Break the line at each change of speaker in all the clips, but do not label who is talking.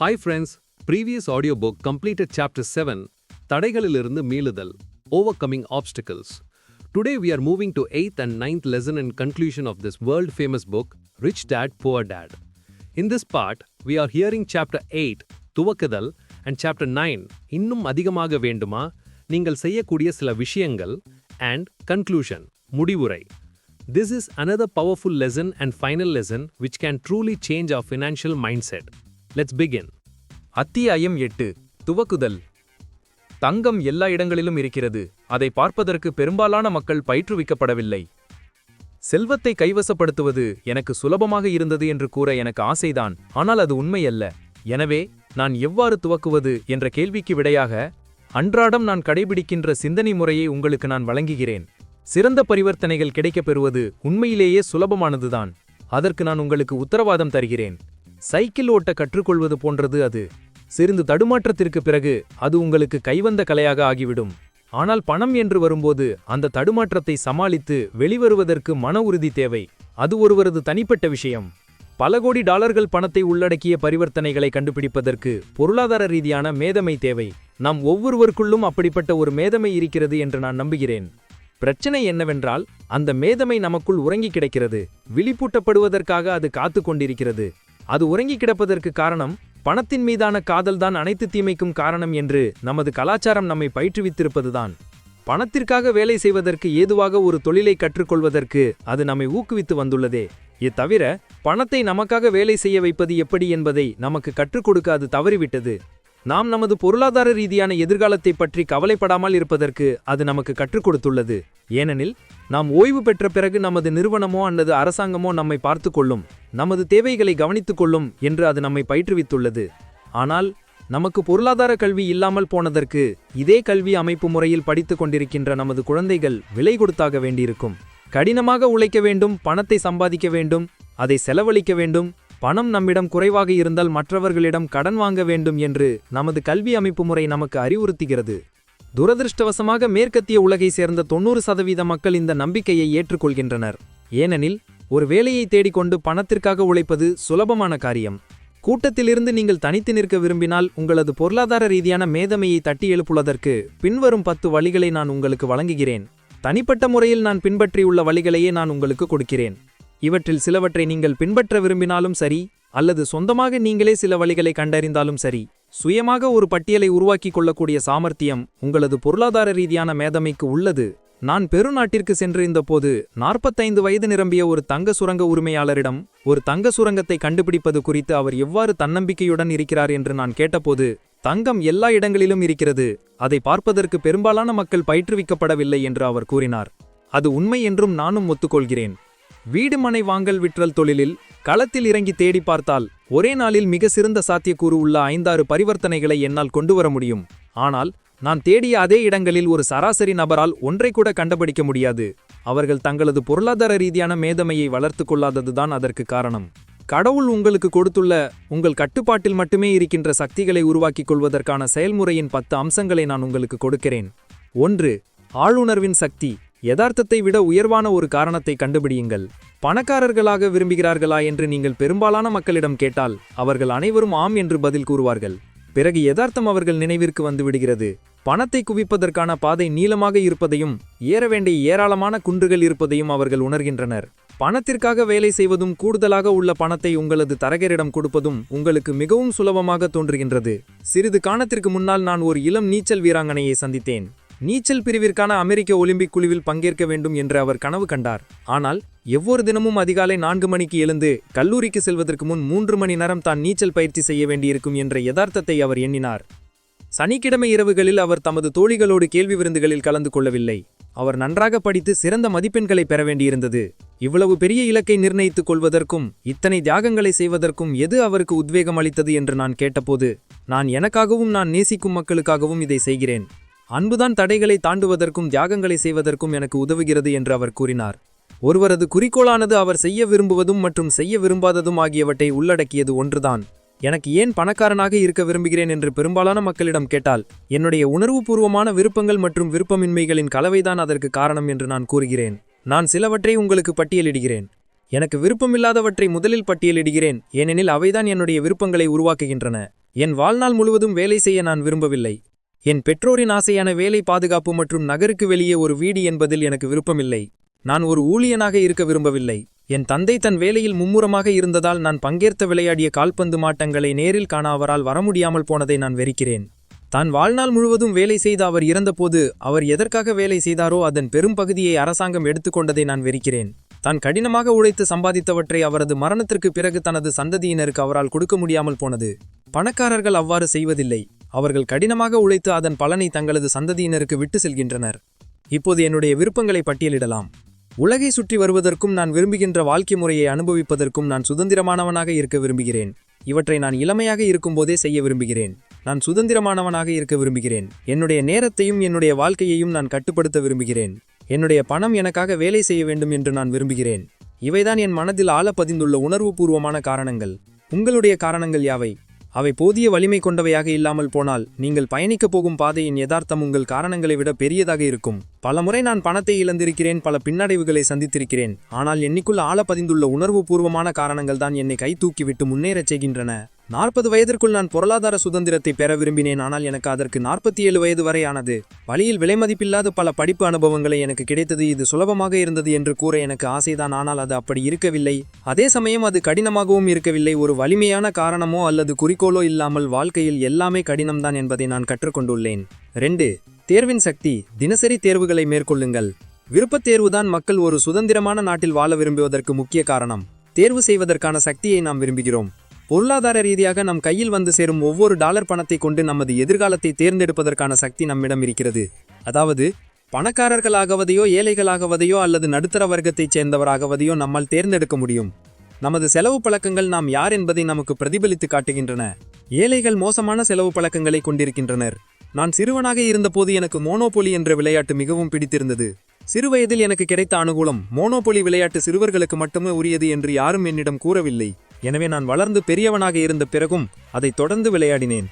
Hi friends, previous audiobook completed chapter 7, தடைகளிலிருந்து மீளுதல், overcoming obstacles. Today we are moving to 8th and 9th lesson and conclusion of this world famous book, Rich Dad, Poor Dad. In this part, we are hearing chapter 8, துவக்குதல், and chapter 9, இன்னும் அதிகமாக வேண்டுமா, நீங்கள் செய்யக்கூடிய சில விஷயங்கள், and conclusion, முடிவுரை. This is another powerful lesson and final lesson which can truly change our financial mindset. Let's begin.
அத்தியாயம் 8 துவக்குதல். தங்கம் எல்லா இடங்களிலும் இருக்கிறது. அதை பார்ப்பதற்கு பெரும்பாலான மக்கள் பயிற்றுவிக்கப்படவில்லை. செல்வத்தை கைவசப்படுத்துவது எனக்கு சுலபமாக இருந்தது என்று கூற எனக்கு ஆசைதான், ஆனால் அது உண்மையல்ல. எனவே நான் எவ்வாறு துவக்குவது என்ற கேள்விக்கு விடையாக அன்றாடம் நான் கடைபிடிக்கின்ற சிந்தனை முறையை உங்களுக்கு நான் வழங்குகிறேன். சிறந்த பரிவர்த்தனைகள் கிடைக்கப் பெறுவது உண்மையிலேயே சுலபமானதுதான். அதற்கு நான் உங்களுக்கு உத்தரவாதம் தருகிறேன். சைக்கிள் ஓட்ட கற்றுக்கொள்வது போன்றது அது. சிறிது தடுமாற்றத்திற்கு பிறகு அது உங்களுக்கு கைவந்த கலையாக ஆகிவிடும். ஆனால் பணம் என்று வரும்போது அந்த தடுமாற்றத்தை சமாளித்து வெளிவருவதற்கு மன உறுதி தேவை. அது ஒருவரது தனிப்பட்ட விஷயம். பல கோடி டாலர்கள் பணத்தை உள்ளடக்கிய பரிவர்த்தனைகளை கண்டுபிடிப்பதற்கு பொருளாதார ரீதியான மேதமை தேவை. நாம் ஒவ்வொருவருக்குள்ளும் அப்படிப்பட்ட ஒரு மேதமை இருக்கிறது என்று நான் நம்புகிறேன். பிரச்சனை என்னவென்றால் அந்த மேதமை நமக்குள் உறங்கி கிடக்கிறது. விழிப்பூட்டப்படுவதற்காக அது காத்து கொண்டிருக்கிறது. அது உறங்கி கிடப்பதற்கு காரணம் பணத்தின் மீதான காதல்தான் அனைத்து தீமைக்கும் காரணம் என்று நமது கலாச்சாரம் நம்மை பயிற்றுவித்திருப்பதுதான். பணத்திற்காக வேலை செய்வதற்கு ஏதுவாக ஒரு தொழிலை கற்றுக்கொள்வதற்கு அது நம்மை ஊக்குவித்து வந்துள்ளதே. இத்தவிர பணத்தை நமக்காக வேலை செய்ய வைப்பது எப்படி என்பதை நமக்கு கற்றுக் கொடுக்க அது தவறிவிட்டது. நாம் நமது பொருளாதார ரீதியான எதிர்காலத்தை பற்றி கவலைப்படாமல் இருப்பதற்கு அது நமக்கு கற்றுக் கொடுத்துள்ளது. ஏனெனில் நாம் ஓய்வு பெற்ற பிறகு நமது நிறுவனமோ அல்லது அரசாங்கமோ நம்மை பார்த்து கொள்ளும், நமது தேவைகளை கவனித்துக் கொள்ளும் என்று அது நம்மை பயிற்றுவித்துள்ளது. ஆனால் நமக்கு பொருளாதார கல்வி இல்லாமல் போனதற்கு இதே கல்வி அமைப்பு முறையில் படித்து கொண்டிருக்கின்ற நமது குழந்தைகள் விலை கொடுத்தாக வேண்டியிருக்கும். கடினமாக உழைக்க வேண்டும், பணத்தை சம்பாதிக்க வேண்டும், அதை செலவழிக்க வேண்டும். பணம் நம்மிடம் குறைவாக இருந்தால் மற்றவர்களிடம் கடன் வாங்க வேண்டும் என்று நமது கல்வி அமைப்பு முறை நமக்கு அறிவுறுத்துகிறது. துரதிருஷ்டவசமாக மேற்கத்திய உலகை சேர்ந்த 90% மக்கள் இந்த நம்பிக்கையை ஏற்றுக்கொள்கின்றனர். ஏனெனில் ஒரு வேலையை தேடிக்கொண்டு பணத்திற்காக உழைப்பது சுலபமான காரியம். கூட்டத்திலிருந்து நீங்கள் தனித்து நிற்க விரும்பினால் உங்களது பொருளாதார ரீதியான மேதமையை தட்டி எழுப்புவதற்கு பின்வரும் 10 வழிகளை நான் உங்களுக்கு வழங்குகிறேன். தனிப்பட்ட முறையில் நான் பின்பற்றியுள்ள வழிகளையே நான் உங்களுக்கு கொடுக்கிறேன். இவற்றில் சிலவற்றை நீங்கள் பின்பற்ற விரும்பினாலும் சரி, அல்லது சொந்தமாக நீங்களே சில வழிகளை கண்டறிந்தாலும் சரி, சுயமாக ஒரு பட்டியலை உருவாக்கிக் கொள்ளக்கூடிய சாமர்த்தியம் உங்களது பொருளாதார ரீதியான மேதமைக்கு உள்ளது. நான் பெருநாட்டிற்கு சென்றிருந்த போது 45 வயது நிரம்பிய ஒரு தங்க சுரங்க உரிமையாளரிடம் ஒரு தங்க சுரங்கத்தை கண்டுபிடிப்பது குறித்து அவர் எவ்வாறு தன்னம்பிக்கையுடன் இருக்கிறார் என்று நான் கேட்டபோது, தங்கம் எல்லா இடங்களிலும் இருக்கிறது, அதை பார்ப்பதற்கு பெரும்பாலான மக்கள் பயிற்றுவிக்கப்படவில்லை என்று அவர் கூறினார். அது உண்மை என்றும் நானும் ஒத்துக்கொள்கிறேன். வீடு மனை வாங்கல் விற்றல் தொழிலில் களத்தில் இறங்கி தேடி பார்த்தால் ஒரே நாளில் மிக சிறந்த சாத்தியக்கூறு உள்ள 5-6 பரிவர்த்தனைகளை என்னால் கொண்டு வர முடியும். ஆனால் நான் தேடிய அதே இடங்களில் ஒரு சராசரி நபரால் ஒன்றை கூட கண்டுபிடிக்க முடியாது. அவர்கள் தங்களது பொருளாதார ரீதியான மேதமையை வளர்த்து கொள்ளாததுதான் அதற்கு காரணம். கடவுள் உங்களுக்கு கொடுத்துள்ள உங்கள் கட்டுப்பாட்டில் மட்டுமே இருக்கின்ற சக்திகளை உருவாக்கிக் கொள்வதற்கான செயல்முறையின் 10 அம்சங்களை நான் உங்களுக்கு கொடுக்கிறேன். 1. ஆளுணர்வின் சக்தி. யதார்த்தத்தை விட உயர்வான ஒரு காரணத்தை கண்டுபிடியுங்கள். பணக்காரர்களாக விரும்புகிறார்களா என்று நீங்கள் பெரும்பாலான மக்களிடம் கேட்டால் அவர்கள் அனைவரும் ஆம் என்று பதில் கூறுவார்கள். பிறகு யதார்த்தம் அவர்கள் நினைவிற்கு வந்துவிடுகிறது. பணத்தை குவிப்பதற்கான பாதை நீளமாக இருப்பதையும் ஏற வேண்டிய ஏராளமான குன்றுகள் இருப்பதையும் அவர்கள் உணர்கின்றனர். பணத்திற்காக வேலை செய்வதும் கூடுதலாக உள்ள பணத்தை உங்களது தரகரிடம் கொடுப்பதும் உங்களுக்கு மிகவும் சுலபமாக தோன்றுகின்றது. சிறிது காலத்திற்கு முன்னால் நான் ஒரு இளம் நீச்சல் வீராங்கனையை சந்தித்தேன். நீச்சல் பிரிவிற்கான அமெரிக்க ஒலிம்பிக் குழுவில் பங்கேற்க வேண்டும் என்று அவர் கனவு கண்டார். ஆனால் ஒவ்வொரு தினமும் அதிகாலை 4 மணிக்கு எழுந்து கல்லூரிக்கு செல்வதற்கு முன் 3 மணி நேரம் தான் நீச்சல் பயிற்சி செய்ய வேண்டியிருக்கும் என்ற யதார்த்தத்தை அவர் எண்ணினார். சனிக்கிழமை இரவுகளில் அவர் தமது தோழிகளோடு கேள்வி விருந்துகளில் கலந்து கொள்ளவில்லை. அவர் நன்றாக படித்து சிறந்த மதிப்பெண்களை பெற வேண்டியிருந்தது. இவ்வளவு பெரிய இலக்கை நிர்ணயித்துக் கொள்வதற்கும் இத்தனை தியாகங்களை செய்வதற்கும் எது அவருக்கு உத்வேகம் அளித்தது என்று நான் கேட்டபோது, நான் எனக்காகவும் நான் நேசிக்கும் மக்களுக்காகவும் இதை செய்கிறேன். அன்புதான் தடைகளை தாண்டுவதற்கும் தியாகங்களை செய்வதற்கும் எனக்கு உதவுகிறது என்று அவர் கூறினார். ஒருவரது குறிக்கோளானது அவர் செய்ய விரும்புவதும் மற்றும் செய்ய விரும்பாததும் ஆகியவற்றை உள்ளடக்கியது ஒன்றுதான். எனக்கு ஏன் பணக்காரனாக இருக்க விரும்புகிறேன் என்று பெரும்பாலான மக்களிடம் கேட்டால், என்னுடைய உணர்வுபூர்வமான விருப்பங்கள் மற்றும் விருப்பமின்மைகளின் கலவைதான் அதற்கு காரணம் என்று நான் கூறுகிறேன். நான் சிலவற்றை உங்களுக்கு பட்டியலிடுகிறேன். எனக்கு விருப்பமில்லாதவற்றை முதலில் பட்டியலிடுகிறேன், ஏனெனில் அவைதான் என்னுடைய விருப்பங்களை உருவாக்குகின்றன.
என் வாழ்நாள் முழுவதும் வேலை செய்ய நான் விரும்பவில்லை. என் பெற்றோரின் ஆசையான வேலை, பாதுகாப்பு மற்றும் நகருக்கு வெளியே ஒரு வீடு என்பதில் எனக்கு விருப்பமில்லை. நான் ஒரு ஊழியனாக இருக்க விரும்பவில்லை. என் தந்தை தன் வேலையில் மும்முரமாக இருந்ததால் நான் பங்கேற்ற விளையாடிய கால்பந்து மாட்டங்களை நேரில் காண அவரால் வர முடியாமல் போனதை நான் வெறுக்கிறேன். தான் வாழ்நாள் முழுவதும் வேலை செய்த அவர் இறந்தபோது அவர் எதற்காக வேலை செய்தாரோ அதன் பெரும் பகுதியை அரசாங்கம் எடுத்துக்கொண்டதை நான் வெறுக்கிறேன். தான் கடினமாக உழைத்து சம்பாதித்தவற்றை அவரது மரணத்திற்கு பிறகு தனது சந்ததியினருக்கு அவரால் கொடுக்க முடியாமல் போனது. பணக்காரர்கள் அவ்வாறு செய்வதில்லை. அவர்கள் கடினமாக உழைத்து அதன் பலனை தங்களது சந்ததியினருக்கு விட்டு செல்கின்றனர். இப்போது என்னுடைய விருப்பங்களை பட்டியலிடலாம். உலகை சுற்றி வருவதற்கும் நான் விரும்புகின்ற வாழ்க்கை முறையை அனுபவிப்பதற்கும் நான் சுதந்திரமானவனாக இருக்க விரும்புகிறேன். இவற்றை நான் இளமையாக இருக்கும்போதே செய்ய விரும்புகிறேன். நான் சுதந்திரமானவனாக இருக்க விரும்புகிறேன். என்னுடைய நேரத்தையும் என்னுடைய வாழ்க்கையையும் நான் கட்டுப்படுத்த விரும்புகிறேன். என்னுடைய பணம் எனக்காக வேலை செய்ய வேண்டும் என்று நான் விரும்புகிறேன். இவைதான் என் மனதில் ஆழ பதிந்துள்ள உணர்வுபூர்வமான காரணங்கள். உங்களுடைய காரணங்கள் யாவை? அவை போதிய வலிமை கொண்டவையாக இல்லாமல் போனால் நீங்கள் பயணிக்கப் போகும் பாதையின் யதார்த்தம் உங்கள் காரணங்களை விட பெரியதாக இருக்கும். பலமுறை நான் பணத்தை இழந்திருக்கிறேன், பல பின்னடைவுகளை சந்தித்திருக்கிறேன். ஆனால் என்னைக்குள் ஆழ பதிந்துள்ள உணர்வுபூர்வமான காரணங்கள் தான் என்னை கை தூக்கிவிட்டு முன்னேறச் செய்கின்றன. 40 வயதிற்குள் நான் பொருளாதார சுதந்திரத்தை பெற விரும்பினேன். ஆனால் எனக்கு அதற்கு 47 வயது வரை ஆனது. வழியில் விலைமதிப்பில்லாத பல படிப்பு அனுபவங்களை எனக்கு கிடைத்தது. இது சுலபமாக இருந்தது என்று கூற எனக்கு ஆசைதான், ஆனால் அது அப்படி இருக்கவில்லை. அதே சமயம் அது கடினமாகவும் இருக்கவில்லை. ஒரு வலிமையான காரணமோ அல்லது குறிக்கோளோ இல்லாமல் வாழ்க்கையில் எல்லாமே கடினம்தான் என்பதை நான் கற்றுக்கொண்டுள்ளேன். 2. தேர்வின் சக்தி. தினசரி தேர்வுகளை மேற்கொள்ளுங்கள். விருப்பத் தேர்வுதான் மக்கள் ஒரு சுதந்திரமான நாட்டில் வாழ விரும்புவதற்கு முக்கிய காரணம். தேர்வு செய்வதற்கான சக்தியை நாம் விரும்புகிறோம். பொருளாதார ரீதியாக நம் கையில் வந்து சேரும் ஒவ்வொரு டாலர் பணத்தை கொண்டு நமது எதிர்காலத்தை தேர்ந்தெடுப்பதற்கான சக்தி நம்மிடம் இருக்கிறது. அதாவது பணக்காரர்களாகவதையோ ஏழைகளாகவதையோ அல்லது நடுத்தர வர்க்கத்தைச் சேர்ந்தவராகவதையோ நம்மால் தேர்ந்தெடுக்க முடியும். நமது செலவு பழக்கங்கள் நாம் யார் என்பதை நமக்கு பிரதிபலித்து காட்டுகின்றன. ஏழைகள் மோசமான செலவு பழக்கங்களை கொண்டிருக்கின்றனர். நான் சிறுவனாக இருந்தபோது எனக்கு மோனோபொலி என்ற விளையாட்டு மிகவும் பிடித்திருந்தது. சிறுவயதில் எனக்கு கிடைத்த அனுகூலம், மோனோபொலி விளையாட்டு சிறுவர்களுக்கு மட்டுமே உரியது என்று யாரும் என்னிடம் கூறவில்லை. எனவே நான் வளர்ந்து பெரியவனாக இருந்த பிறகும் அதை தொடர்ந்து விளையாடினேன்.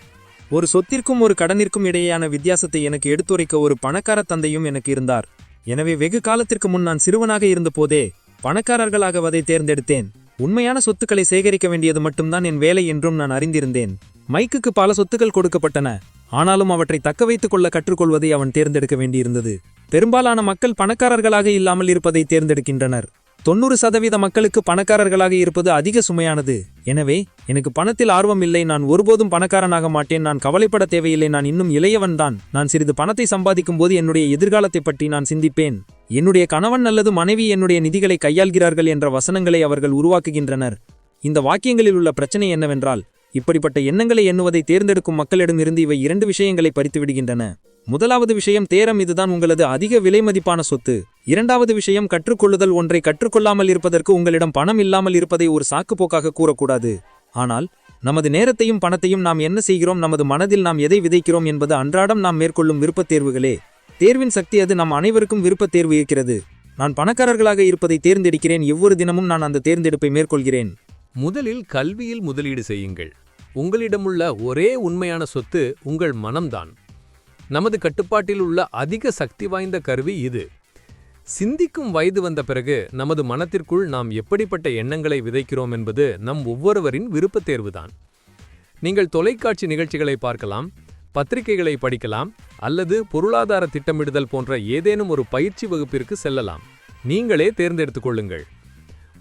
ஒரு சொத்திற்கும் ஒரு கடனிற்கும் இடையேயான வித்தியாசத்தை எனக்கு எடுத்துரைக்க ஒரு பணக்கார தந்தையும் எனக்கு இருந்தார். எனவே வெகு காலத்திற்கு முன் நான் சிறுவனாக இருந்தபோதே பணக்காரர்களாகவதை தேர்ந்தெடுத்தேன். உண்மையான சொத்துக்களை சேகரிக்க வேண்டியது மட்டும்தான் என் வேலை என்றும் நான் அறிந்திருந்தேன். மைக்குக்கு பல சொத்துக்கள் கொடுக்கப்பட்டன. ஆனாலும் அவற்றை தக்க வைத்துக் கொள்ள கற்றுக்கொள்வதை அவன் தேர்ந்தெடுக்க வேண்டியிருந்தது. பெரும்பாலான மக்கள் பணக்காரர்களாக இல்லாமல் இருப்பதை தேர்ந்தெடுக்கின்றனர். 90% மக்களுக்கு பணக்காரர்களாக இருப்பது அதிக சுமையானது. எனவே எனக்கு பணத்தில் ஆர்வம் இல்லை. நான் ஒருபோதும் பணக்காரனாக மாட்டேன். நான் கவலைப்பட தேவையில்லை. நான் இன்னும் இளையவன்தான். நான் சிறிது பணத்தை சம்பாதிக்கும் போது என்னுடைய எதிர்காலத்தை பற்றி நான் சிந்திப்பேன். என்னுடைய கணவன் அல்லது மனைவி என்னுடைய நிதிகளை கையாள்கிறார்கள் என்ற வசனங்களை அவர்கள் உருவாக்குகின்றனர். இந்த வாக்கியங்களில் உள்ள பிரச்சனை என்னவென்றால், இப்படிப்பட்ட எண்ணங்களை எண்ணுவதை தேர்ந்தெடுக்கும் மக்களிடமிருந்து இவை 2 விஷயங்களை பறித்துவிடுகின்றன. முதலாவது விஷயம் தேரம். இதுதான் உங்களது அதிக விலை மதிப்பான சொத்து. இரண்டாவது விஷயம் கற்றுக்கொள்ளுதல். ஒன்றை கற்றுக்கொள்ளாமல் இருப்பதற்கு உங்களிடம் பணம் இல்லாமல் இருப்பதை ஒரு சாக்குப்போக்காக கூறக்கூடாது. ஆனால் நமது நேரத்தையும் பணத்தையும் நாம் என்ன செய்கிறோம், நமது மனதில் நாம் எதை விதைக்கிறோம் என்பது அன்றாடம் நாம் மேற்கொள்ளும் விருப்பத் தேர்வுகளே தேர்வின் சக்தி. அது நம் அனைவருக்கும் விருப்பத் தேர்வு இருக்கிறது. நான் பணக்காரர்களாக இருப்பதை தேர்ந்தெடுக்கிறேன். ஒவ்வொரு தினமும் நான் அந்த தேர்ந்தெடுப்பை மேற்கொள்கிறேன்.
முதலில் கல்வியில் முதலீடு செய்யுங்கள். உங்களிடமுள்ள ஒரே உண்மையான சொத்து உங்கள் மனம்தான். நமது கட்டுப்பாட்டில் உள்ள அதிக சக்தி வாய்ந்த கருவி இது. சிந்திக்கும் வயது வந்த பிறகு நமது மனத்திற்குள் நாம் எப்படிப்பட்ட எண்ணங்களை விதைக்கிறோம் என்பது நம் ஒவ்வொருவரின் விருப்பத் தேர்வுதான். நீங்கள் தொலைக்காட்சி நிகழ்ச்சிகளை பார்க்கலாம், பத்திரிகைகளை படிக்கலாம், அல்லது பொருளாதார திட்டமிடுதல் போன்ற ஏதேனும் ஒரு பயிற்சி வகுப்பிற்கு செல்லலாம். நீங்களே தேர்ந்தெடுத்துக் கொள்ளுங்கள்.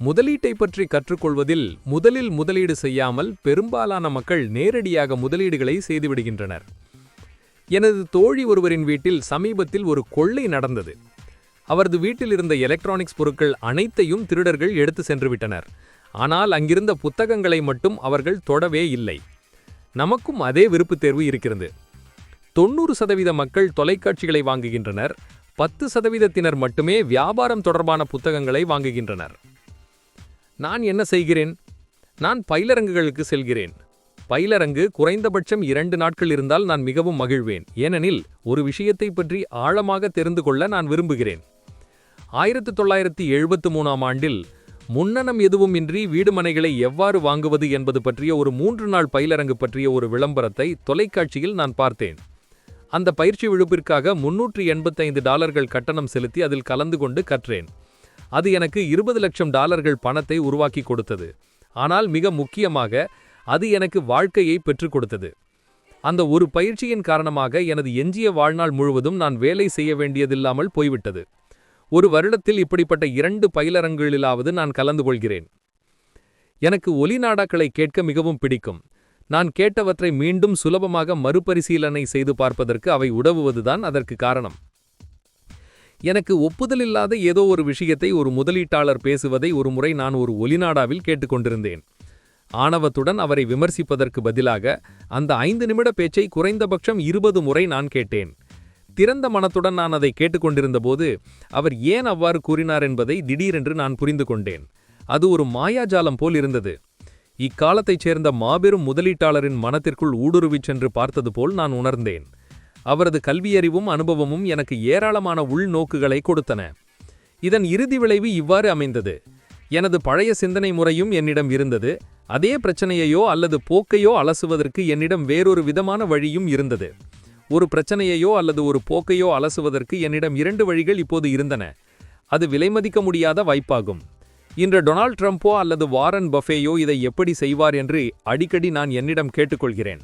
முதலீட்டை பற்றி கற்றுக்கொள்வதில் முதலில் முதலீடு செய்யாமல் பெரும்பாலான மக்கள் நேரடியாக முதலீடுகளை செய்துவிடுகின்றனர். எனது தோழி ஒருவரின் வீட்டில் சமீபத்தில் ஒரு கொள்ளை நடந்தது. அவரது வீட்டில் இருந்த எலக்ட்ரானிக்ஸ் பொருட்கள் அனைத்தையும் திருடர்கள் எடுத்து சென்று விட்டனர். ஆனால் அங்கிருந்த புத்தகங்களை மட்டும் அவர்கள் தொடவே இல்லை. நமக்கும் அதே விருப்பத் தேர்வு இருக்கிறது. 90% மக்கள் தொலைக்காட்சிகளை வாங்குகின்றனர். 10%தினர் மட்டுமே வியாபாரம் தொடர்பான புத்தகங்களை வாங்குகின்றனர். நான் என்ன செய்கிறேன்? நான் பயிலரங்குகளுக்கு செல்கிறேன். பயிலரங்கு குறைந்தபட்சம் 2 நாட்கள் இருந்தால் நான் மிகவும் மகிழ்வேன். ஏனெனில் ஒரு விஷயத்தை பற்றி ஆழமாக தெரிந்து கொள்ள நான் விரும்புகிறேன். 1973ஆம் ஆண்டில் முன்னணம் எதுவும் இன்றி வீடுமனைகளை எவ்வாறு வாங்குவது என்பது பற்றிய ஒரு 3 நாள் பயிலரங்கு பற்றிய ஒரு விளம்பரத்தை தொலைக்காட்சியில் நான் பார்த்தேன். அந்த பயிற்சி விழுப்பிற்காக $385 கட்டணம் செலுத்தி அதில் கலந்து கொண்டு கற்றேன். அது எனக்கு $20 லட்சம் பணத்தை உருவாக்கி கொடுத்தது. ஆனால் மிக முக்கியமாக அது எனக்கு வாழ்க்கையை பெற்றுக் கொடுத்தது. அந்த ஒரு பயிற்சியின் காரணமாக எனது எஞ்சிய வாழ்நாள் முழுவதும் நான் வேலை செய்ய வேண்டியதில்லாமல் போய்விட்டது. ஒரு வருடத்தில் இப்படிப்பட்ட 2 பயிலரங்குகளிலாவது நான் கலந்து கொள்கிறேன். எனக்கு ஒலிநாடாக்களை கேட்க மிகவும் பிடிக்கும். நான் கேட்டவற்றை மீண்டும் சுலபமாக மறுபரிசீலனை செய்து பார்ப்பதற்கு அவை உதவுவதுதான் அதற்கு காரணம். எனக்கு ஒப்புதலில்லாத ஏதோ ஒரு விஷயத்தை ஒரு முதலீட்டாளர் பேசுவதை ஒருமுறை நான் ஒரு ஒலிநாடாவில் கேட்டுக்கொண்டிருந்தேன். ஆணவத்துடன் அவரை விமர்சிப்பதற்கு பதிலாக அந்த 5 நிமிட பேச்சை குறைந்தபட்சம் 20 முறை நான் கேட்டேன். திறந்த மனத்துடன் நான் அதை கேட்டுக்கொண்டிருந்தபோது அவர் ஏன் அவ்வாறு கூறினார் என்பதை திடீரென்று நான் புரிந்து கொண்டேன். அது ஒரு மாயாஜாலம் போல் இருந்தது. இக்காலத்தைச் சேர்ந்த மாபெரும் முதலீட்டாளரின் மனத்திற்குள் ஊடுருவிச் சென்று பார்த்தது போல் நான் உணர்ந்தேன். அவரது கல்வியறிவும் அனுபவமும் எனக்கு ஏராளமான உள்நோக்குகளை கொடுத்தன. இதன் இறுதி விளைவு இவ்வாறு அமைந்தது. எனது பழைய சிந்தனை முறையும் என்னிடம் இருந்தது. அதே பிரச்சனையையோ அல்லது போக்கையோ அலசுவதற்கு என்னிடம் வேறொரு விதமான வழியும் இருந்தது. ஒரு பிரச்சனையையோ அல்லது ஒரு போக்கையோ அலசுவதற்கு என்னிடம் 2 வழிகள் இப்போது இருந்தன. அது விலைமதிக்க முடியாத வாய்ப்பாகும். இன்று டொனால்ட் ட்ரம்போ அல்லது வாரன் பஃபேயோ இதை எப்படி செய்வார் என்று அடிக்கடி நான் என்னிடம் கேட்டுக்கொள்கிறேன்.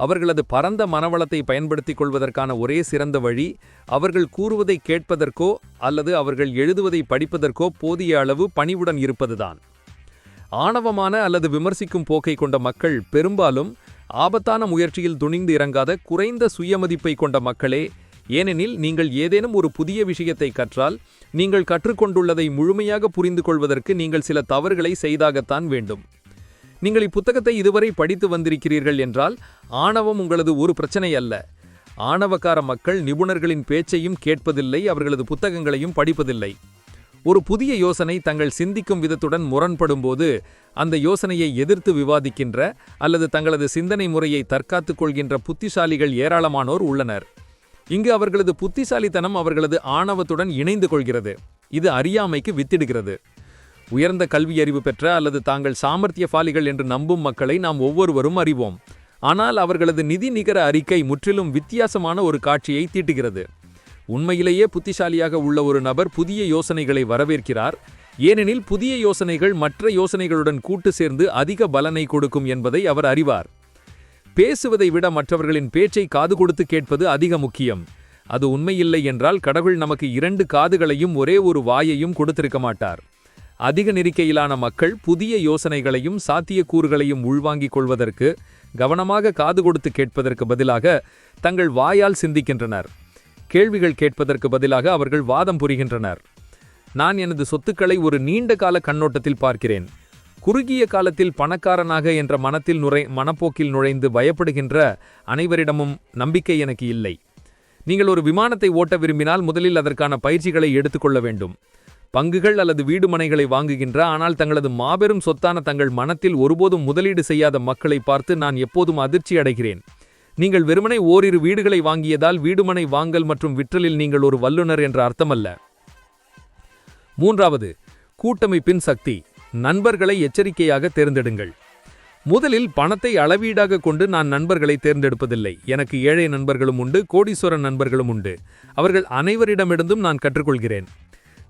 அவர்களது பரந்த மனவளத்தை பயன்படுத்திக் கொள்வதற்கான ஒரே சிறந்த வழி அவர்கள் கூறுவதை கேட்பதற்கோ அல்லது அவர்கள் எழுதுவதை படிப்பதற்கோ போதிய அளவு பணிவுடன் இருப்பதுதான். ஆணவமான அல்லது விமர்சிக்கும் போக்கை கொண்ட மக்கள் பெரும்பாலும் ஆபத்தான முயற்சியில் துணிந்து இறங்காத குறைந்த சுயமதிப்பை கொண்ட மக்களே. ஏனெனில் நீங்கள் ஏதேனும் ஒரு புதிய விஷயத்தை கற்றால் நீங்கள் கற்றுக்கொண்டுள்ளதை முழுமையாக புரிந்து கொள்வதற்கு நீங்கள் சில தவறுகளை செய்தாகத்தான் வேண்டும். நீங்கள் இப்புத்தகத்தை இதுவரை படித்து வந்திருக்கிறீர்கள் என்றால் ஆணவம் உங்களது ஒரு பிரச்சனை அல்ல. ஆணவக்கார மக்கள் நிபுணர்களின் பேச்சையும் கேட்பதில்லை, அவர்களது புத்தகங்களையும் படிப்பதில்லை. ஒரு புதிய யோசனை தங்கள் சிந்திக்கும் விதத்துடன் முரண்படும்போது அந்த யோசனையை எதிர்த்து விவாதிக்கின்ற அல்லது தங்களது சிந்தனை முறையை தற்காத்துக் கொள்கின்ற புத்திசாலிகள் ஏராளமானோர் உள்ளனர். இங்கு அவர்களது புத்திசாலித்தனம் அவர்களது ஆணவத்துடன் இணைந்து கொள்கிறது. இது அறியாமைக்கு வித்திடுகிறது. உயர்ந்த கல்வியறிவு பெற்ற அல்லது தாங்கள் சாமர்த்தியசாலிகள் என்று நம்பும் மக்களை நாம் ஒவ்வொருவரும் அறிவோம். ஆனால் அவர்களது நிதி நிகர அறிக்கை முற்றிலும் வித்தியாசமான ஒரு காட்சியை தீட்டுகிறது. உண்மையிலேயே புத்திசாலியாக உள்ள ஒரு நபர் புதிய யோசனைகளை வரவேற்கிறார், ஏனெனில் புதிய யோசனைகள் மற்ற யோசனைகளுடன் கூட்டு சேர்ந்து அதிக பலனை கொடுக்கும் என்பதை அவர் அறிவார். பேசுவதை விட மற்றவர்களின் பேச்சை காது கொடுத்து கேட்பது அதிக முக்கியம். அது உண்மையில்லை என்றால் கடவுள் நமக்கு 2 காதுகளையும் ஒரே ஒரு வாயையும் கொடுத்திருக்க மாட்டார். அதிக நெருக்கையிலான மக்கள் புதிய யோசனைகளையும் சாத்தியக்கூறுகளையும் உள்வாங்கிக் கொள்வதற்கு கவனமாக காது கொடுத்து கேட்பதற்கு பதிலாக தங்கள் வாயால் சிந்திக்கின்றனர். கேள்விகள் கேட்பதற்கு பதிலாக அவர்கள் வாதம் புரிகின்றனர். நான் எனது சொத்துக்களை ஒரு நீண்ட கால கண்ணோட்டத்தில் பார்க்கிறேன். குறுகிய காலத்தில் பணக்காரனாக என்ற மனப்போக்கில் நுழைந்து பயப்படுகின்ற அனைவரிடமும் நம்பிக்கை எனக்கு இல்லை. நீங்கள் ஒரு விமானத்தை ஓட்ட விரும்பினால் முதலில் அதற்கான பயிற்சிகளை எடுத்துக்கொள்ள வேண்டும். பங்குகள் அல்லது வீடுமனைகளை வாங்குகின்ற ஆனால் தங்களது மாபெரும் சொத்தான தங்கள் மனத்தில் ஒருபோதும் முதலீடு செய்யாத மக்களை பார்த்து நான் எப்போதும் அதிர்ச்சி அடைகிறேன். நீங்கள் வெறுமனே ஓரிரு வீடுகளை வாங்கியதால் வீடுமனை வாங்கல் மற்றும் விற்றலில் நீங்கள் ஒரு வல்லுநர் என்ற அர்த்தமல்ல. 3வது, கூட்டமைப்பின் சக்தி. நண்பர்களை எச்சரிக்கையாக தேர்ந்தெடுங்கள். முதலில் பணத்தை அளவீடாக கொண்டு நான் நண்பர்களை தேர்ந்தெடுப்பதில்லை. எனக்கு ஏழை நண்பர்களும் உண்டு, கோடீஸ்வரன் நண்பர்களும் உண்டு. அவர்கள் அனைவரிடமிருந்தும் நான் கற்றுக்கொள்கிறேன்.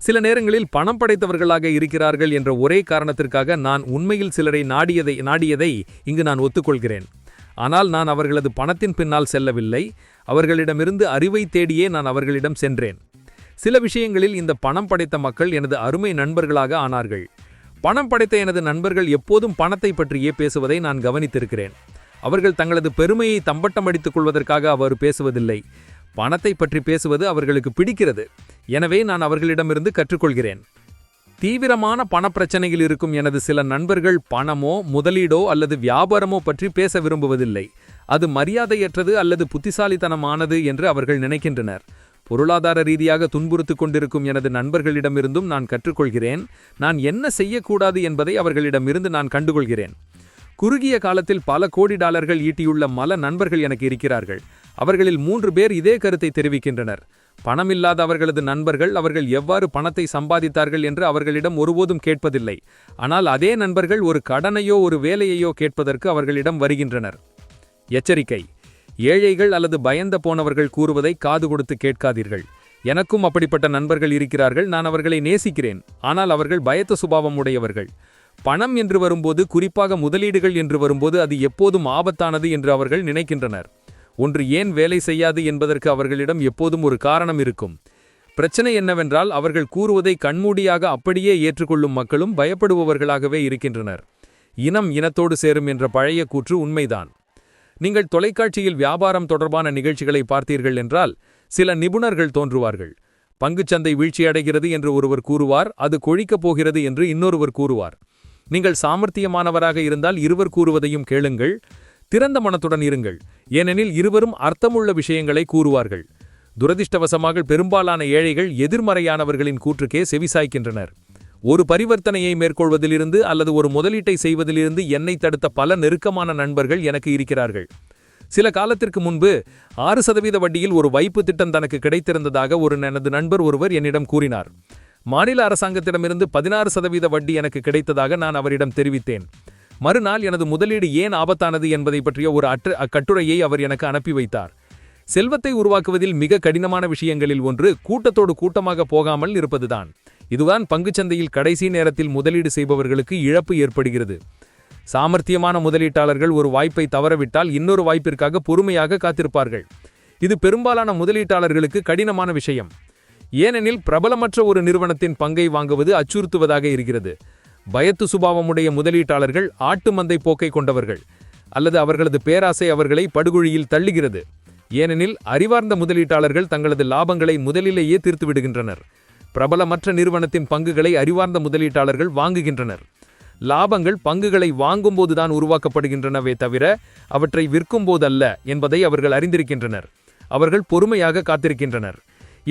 சில நேரங்களில் பணம் படைத்தவர்களாக இருக்கிறார்கள் என்ற ஒரே காரணத்திற்காக நான் உண்மையில் சிலரை நாடியதை இங்கு நான் ஒத்துக்கொள்கிறேன். ஆனால் நான் அவர்களது பணத்தின் பின்னால் செல்லவில்லை. அவர்களிடமிருந்து அறிவை தேடியே நான் அவர்களிடம் சென்றேன். சில விஷயங்களில் இந்த பணம் படைத்த மக்கள் எனது அருமை நண்பர்களாக ஆனார்கள். பணம் படைத்த எனது நண்பர்கள் எப்போதும் பணத்தை பற்றியே பேசுவதை நான் கவனித்திருக்கிறேன். அவர்கள் தங்களது பெருமையை தம்பட்டமடித்துக் கொள்வதற்காக அவர் பேசுவதில்லை. பணத்தை பற்றி பேசுவது அவர்களுக்கு பிடிக்கிறது. எனவே நான் அவர்களிடமிருந்து கற்றுக்கொள்கிறேன். தீவிரமான பணப்பிரச்சனையில் இருக்கும் எனது சில நண்பர்கள் பணமோ முதலீடோ அல்லது வியாபாரமோ பற்றி பேச விரும்புவதில்லை. அது மரியாதையற்றது அல்லது புத்திசாலித்தனமானது என்று அவர்கள் நினைக்கின்றனர். பொருளாதார ரீதியாக துன்புறுத்துக் கொண்டிருக்கும் எனது நண்பர்களிடமிருந்தும் நான் கற்றுக்கொள்கிறேன். நான் என்ன செய்யக்கூடாது என்பதை அவர்களிடமிருந்து நான் கண்டுகொள்கிறேன். குறுகிய காலத்தில் பல கோடி டாலர்கள் ஈட்டியுள்ள பல நண்பர்கள் எனக்கு இருக்கிறார்கள். அவர்களில் 3 பேர் இதே கருத்தை தெரிவிக்கின்றனர். பணமில்லாத அவர்களது நண்பர்கள் அவர்கள் எவ்வாறு பணத்தை சம்பாதித்தார்கள் என்று அவர்களிடம் ஒருபோதும் கேட்பதில்லை. ஆனால் அதே நண்பர்கள் ஒரு கடனையோ ஒரு வேலையையோ கேட்பதற்கு அவர்களிடம் வருகின்றனர். எச்சரிக்கை: ஏழைகள் அல்லது பயந்த போனவர்கள் கூறுவதை காது கொடுத்து கேட்காதீர்கள். எனக்கும் அப்படிப்பட்ட நண்பர்கள் இருக்கிறார்கள். நான் அவர்களை நேசிக்கிறேன், ஆனால் அவர்கள் பயத்த சுபாவம் உடையவர்கள்.
பணம் என்று வரும்போது, குறிப்பாக முதலீடுகள் என்று வரும்போது அது எப்போதும் ஆபத்தானது என்று அவர்கள் நினைக்கின்றனர். ஒன்று ஏன் வேலை செய்யாது என்பதற்கு அவர்களிடம் எப்போதும் ஒரு காரணம் இருக்கும். பிரச்சனை என்னவென்றால், அவர்கள் கூறுவதை கண்மூடியாக அப்படியே ஏற்றுக்கொள்ளும் மக்களும் பயப்படுபவர்களாகவே இருக்கின்றனர். இனம் இனத்தோடு சேரும் என்ற பழைய கூற்று உண்மைதான். நீங்கள் தொலைக்காட்சியில் வியாபாரம் தொடர்பான நிகழ்ச்சிகளை பார்த்தீர்கள் என்றால், சில நிபுணர்கள் தோன்றுவார்கள். பங்குச்சந்தை வீழ்ச்சியடைகிறது என்று ஒருவர் கூறுவார், அது கொழிக்கப் போகிறது என்று இன்னொருவர் கூறுவார். நீங்கள் சாமர்த்தியமானவராக இருந்தால் இருவர் கூறுவதையும் கேளுங்கள், திறந்த மனத்துடன் இருங்கள், ஏனெனில் இருவரும் அர்த்தமுள்ள விஷயங்களை கூறுவார்கள். துரதிர்ஷ்டவசமாக பெரும்பாலான ஏழைகள் எதிர்மறையானவர்களின் கூற்றுக்கே செவிசாய்க்கின்றனர். ஒரு பரிவர்த்தனையை மேற்கொள்வதிலிருந்து அல்லது ஒரு முதலீட்டை செய்வதிலிருந்து என்னை தடுத்த பல நெருக்கமான நண்பர்கள் எனக்கு இருக்கிறார்கள். சில காலத்திற்கு முன்பு 6% வட்டியில் ஒரு வைப்பு திட்டம் தனக்கு கிடைத்திருந்ததாக எனது நண்பர் ஒருவர் என்னிடம் கூறினார். மாநில அரசாங்கத்திடமிருந்து 16% வட்டி எனக்கு கிடைத்ததாக நான் அவரிடம் தெரிவித்தேன். மறுநாள் எனது முதலீடு ஏன் ஆபத்தானது என்பதை பற்றிய ஒரு கட்டுரையை அவர் எனக்கு அனுப்பி வைத்தார். செல்வத்தை உருவாக்குவதில் மிக கடினமான விஷயங்களில் ஒன்று கூட்டத்தோடு கூட்டமாக போகாமல் இருப்பதுதான். இதுதான் பங்குச்சந்தையில் கடைசி நேரத்தில் முதலீடு செய்பவர்களுக்கு இழப்பு ஏற்படுகிறது. சாமர்த்தியமான முதலீட்டாளர்கள் ஒரு வாய்ப்பை தவறவிட்டால் இன்னொரு வாய்ப்பிற்காக பொறுமையாக காத்திருப்பார்கள். இது பெரும்பாலான முதலீட்டாளர்களுக்கு கடினமான விஷயம். ஏனெனில் பிரபலமற்ற ஒரு நிறுவனத்தின் பங்கை வாங்குவது அச்சுறுத்துவதாக இருக்கிறது. பயத்து சுபாவமுடைய முதலீட்டாளர்கள் ஆட்டு மந்தை போக்கை கொண்டவர்கள், அல்லது அவர்களது பேராசை அவர்களை படுகொழியில் தள்ளுகிறது. ஏனெனில் அறிவார்ந்த முதலீட்டாளர்கள் தங்களது லாபங்களை முதலிலேயே தீர்த்து விடுகின்றனர். பிரபலமற்ற நிறுவனத்தின் பங்குகளை அறிவார்ந்த முதலீட்டாளர்கள் வாங்குகின்றனர். லாபங்கள் பங்குகளை வாங்கும்போதுதான் உருவாக்கப்படுகின்றனவே தவிர அவற்றை விற்கும்போதல்ல என்பதை அவர்கள் அறிந்திருக்கின்றனர். அவர்கள் பொறுமையாக காத்திருக்கின்றனர்.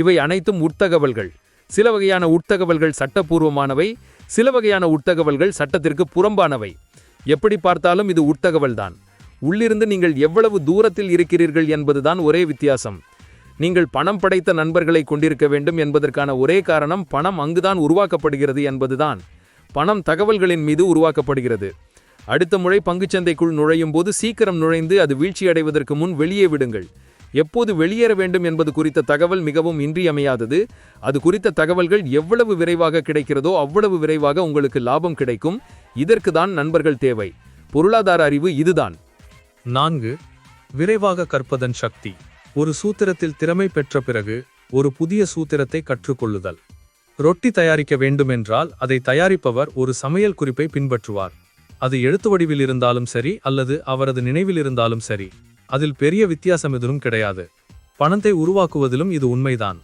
இவை அனைத்தும் உட்தகவல்கள். சில வகையான உட்தகவல்கள் சட்டப்பூர்வமானவை, சில வகையான உட்தகவல்கள் சட்டத்திற்கு புறம்பானவை. எப்படி பார்த்தாலும் இது உட்தகவல்தான். உள்ளிருந்து நீங்கள் எவ்வளவு தூரத்தில் இருக்கிறீர்கள் என்பதுதான் ஒரே வித்தியாசம். நீங்கள் பணம் படைத்த நண்பர்களை கொண்டிருக்க வேண்டும் என்பதற்கான ஒரே காரணம் பணம் அங்குதான் உருவாக்கப்படுகிறது என்பதுதான். பணம் தகவல்களின் மீது உருவாக்கப்படுகிறது. அடுத்த முறை பங்குச்சந்தைக்குள் நுழையும் போது சீக்கிரம் நுழைந்து அது வீழ்ச்சியடைவதற்கு முன் வெளியே விடுங்கள். எப்போது வெளியேற வேண்டும் என்பது குறித்த தகவல் மிகவும் இன்றியமையாதது. அது குறித்த தகவல்கள் எவ்வளவு விரைவாக கிடைக்கிறதோ அவ்வளவு விரைவாக உங்களுக்கு லாபம் கிடைக்கும். இதற்கு தான் நண்பர்கள் தேவை. பொருளாதார அறிவு இதுதான்.
4. விரைவாக கற்பதன் சக்தி. ஒரு சூத்திரத்தில் திறமை பெற்ற பிறகு ஒரு புதிய சூத்திரத்தை கற்றுக்கொள்ளுதல். ரொட்டி தயாரிக்க வேண்டுமென்றால் அதை தயாரிப்பவர் ஒரு சமையல் குறிப்பை பின்பற்றுவார். அது எழுத்து வடிவில் இருந்தாலும் சரி அல்லது அவரது நினைவில் இருந்தாலும் சரி, அதில் பெரிய வித்தியாசம் எதுவும் கிடையாது. பணத்தை உருவாக்குவதிலும் இது உண்மைதான்.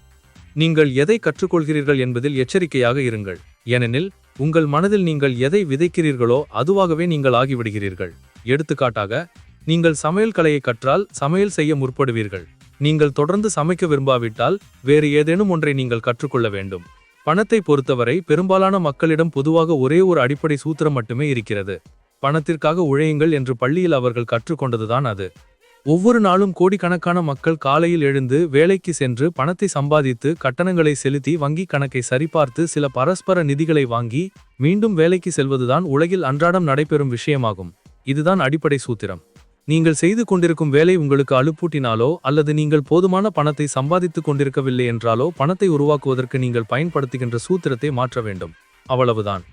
நீங்கள் எதை கற்றுக்கொள்கிறீர்கள் என்பதில் எச்சரிக்கையாக இருங்கள். ஏனெனில் உங்கள் மனதில் நீங்கள் எதை விதைக்கிறீர்களோ அதுவாகவே நீங்கள் ஆகிவிடுகிறீர்கள். எடுத்துக்காட்டாக, நீங்கள் சமையல் கலையை கற்றால் சமையல் செய்ய முற்படுவீர்கள். நீங்கள் தொடர்ந்து சமைக்க விரும்பாவிட்டால் வேறு ஏதேனும் ஒன்றை நீங்கள் கற்றுக்கொள்ள வேண்டும். பணத்தை பொறுத்தவரை பெரும்பாலான மக்களிடம் பொதுவாக ஒரே ஒரு அடிப்படை சூத்திரம் மட்டுமே இருக்கிறது. பணத்திற்காக உழையுங்கள் என்று பள்ளியில் அவர்கள் கற்றுக்கொண்டதுதான் அது. ஒவ்வொரு நாளும் கோடிக்கணக்கான மக்கள் காலையில் எழுந்து வேலைக்கு சென்று பணத்தை சம்பாதித்து கட்டணங்களை செலுத்தி வங்கி கணக்கை சரிபார்த்து சில பரஸ்பர நிதிகளை வாங்கி மீண்டும் வேலைக்கு செல்வதுதான் உலகில் அன்றாடம் நடைபெறும் விஷயமாகும். இதுதான் அடிப்படை சூத்திரம். நீங்கள் செய்து கொண்டிருக்கும் வேலை உங்களுக்கு அலுப்பூட்டினாலோ அல்லது நீங்கள் போதுமான பணத்தை சம்பாதித்துக் கொண்டிருக்கவில்லை என்றாலோ பணத்தை உருவாக்குவதற்கு நீங்கள் பயன்படுத்துகின்ற சூத்திரத்தை மாற்ற வேண்டும். அவ்வளவுதான்.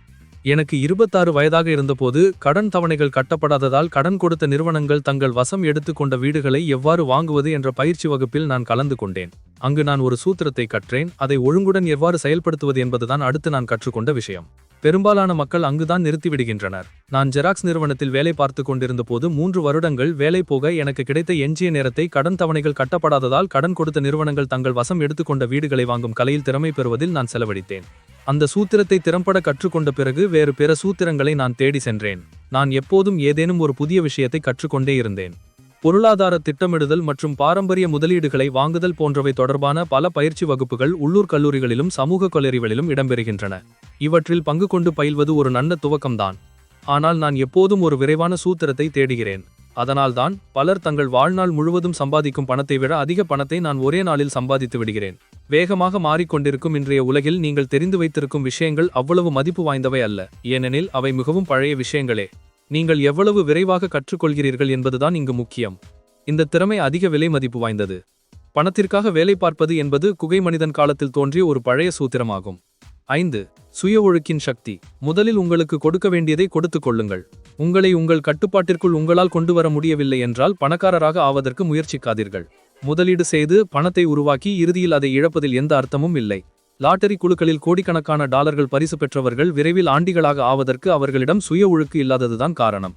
எனக்கு 26 வயதாக இருந்தபோது கடன் தவணைகள் கட்டப்படாததால் கடன் கொடுத்த நிறுவனங்கள் தங்கள் வசம் எடுத்துக்கொண்ட வீடுகளை எவ்வாறு வாங்குவது என்ற பயிற்சி வகுப்பில் நான் கலந்து கொண்டேன். அங்கு நான் ஒரு சூத்திரத்தை கற்றேன். அதை ஒழுங்குடன் எவ்வாறு செயல்படுத்துவது என்பதுதான் அடுத்து நான் கற்றுக்கொண்ட விஷயம். பெரும்பாலான மக்கள் அங்குதான் நிறுத்திவிடுகின்றனர். நான் ஜெராக்ஸ் நிறுவனத்தில் வேலை பார்த்து கொண்டிருந்த போது 3 வருடங்கள் வேலை போக எனக்கு கிடைத்த எஞ்சிய நேரத்தை கடன் தவணைகள் கட்டப்படாததால் கடன் கொடுத்த நிறுவனங்கள் தங்கள் வசம் எடுத்துக்கொண்ட வீடுகளை வாங்கும் கலையில் திறமை பெறுவதில் நான் செலவழித்தேன். அந்த சூத்திரத்தை திறம்பட கற்றுக்கொண்ட பிறகு வேறு பிற சூத்திரங்களை நான் தேடி சென்றேன். நான் எப்போதும் ஏதேனும் ஒரு புதிய விஷயத்தை கற்றுக்கொண்டே இருந்தேன். பொருளாதார திட்டமிடுதல் மற்றும் பாரம்பரிய முதலீடுகளை வாங்குதல் போன்றவை தொடர்பான பல பயிற்சி வகுப்புகள் உள்ளூர் கல்லூரிகளிலும் சமூக கல்லூரிகளிலும் இடம்பெறுகின்றன. இவற்றில் பங்கு கொண்டு பயில்வது ஒரு நல்ல துவக்கம்தான். ஆனால் நான் எப்போதும் ஒரு விரைவான சூத்திரத்தை தேடுகிறேன். அதனால்தான் பலர் தங்கள் வாழ்நாள் முழுவதும் சம்பாதிக்கும் பணத்தை விட அதிக பணத்தை நான் ஒரே நாளில் சம்பாதித்து விடுகிறேன். வேகமாக மாறிக்கொண்டிருக்கும் இன்றைய உலகில் நீங்கள் தெரிந்து வைத்திருக்கும் விஷயங்கள் அவ்வளவு மதிப்பு வாய்ந்தவை அல்ல. ஏனெனில் அவை மிகவும் பழைய விஷயங்களே. நீங்கள் எவ்வளவு விரைவாக கற்றுக்கொள்கிறீர்கள் என்பதுதான் இங்கு முக்கியம். இந்த திறமை அதிக விலை மதிப்பு வாய்ந்தது. பணத்திற்காக வேலை பார்ப்பது என்பது குகை மனிதன் காலத்தில் தோன்றிய ஒரு பழைய சூத்திரமாகும்.
5. சுய ஒழுக்கின் சக்தி. முதலில் உங்களுக்கு கொடுக்க வேண்டியதை கொடுத்துக் கொள்ளுங்கள். உங்களை உங்கள் கட்டுப்பாட்டிற்குள் உங்களால் கொண்டு வர முடியவில்லை என்றால் பணக்காரராக ஆவதற்கு முயற்சிக்காதீர்கள். முதலீடு செய்து பணத்தை உருவாக்கி இறுதியில் அதை இழப்பதில் எந்த அர்த்தமும் இல்லை. லாட்டரி குழுக்களில் கோடிக்கணக்கான டாலர்கள் பரிசு பெற்றவர்கள் விரைவில் ஆண்டிகளாக ஆவதற்கு அவர்களிடம் சுய ஒழுக்கு இல்லாததுதான் காரணம்.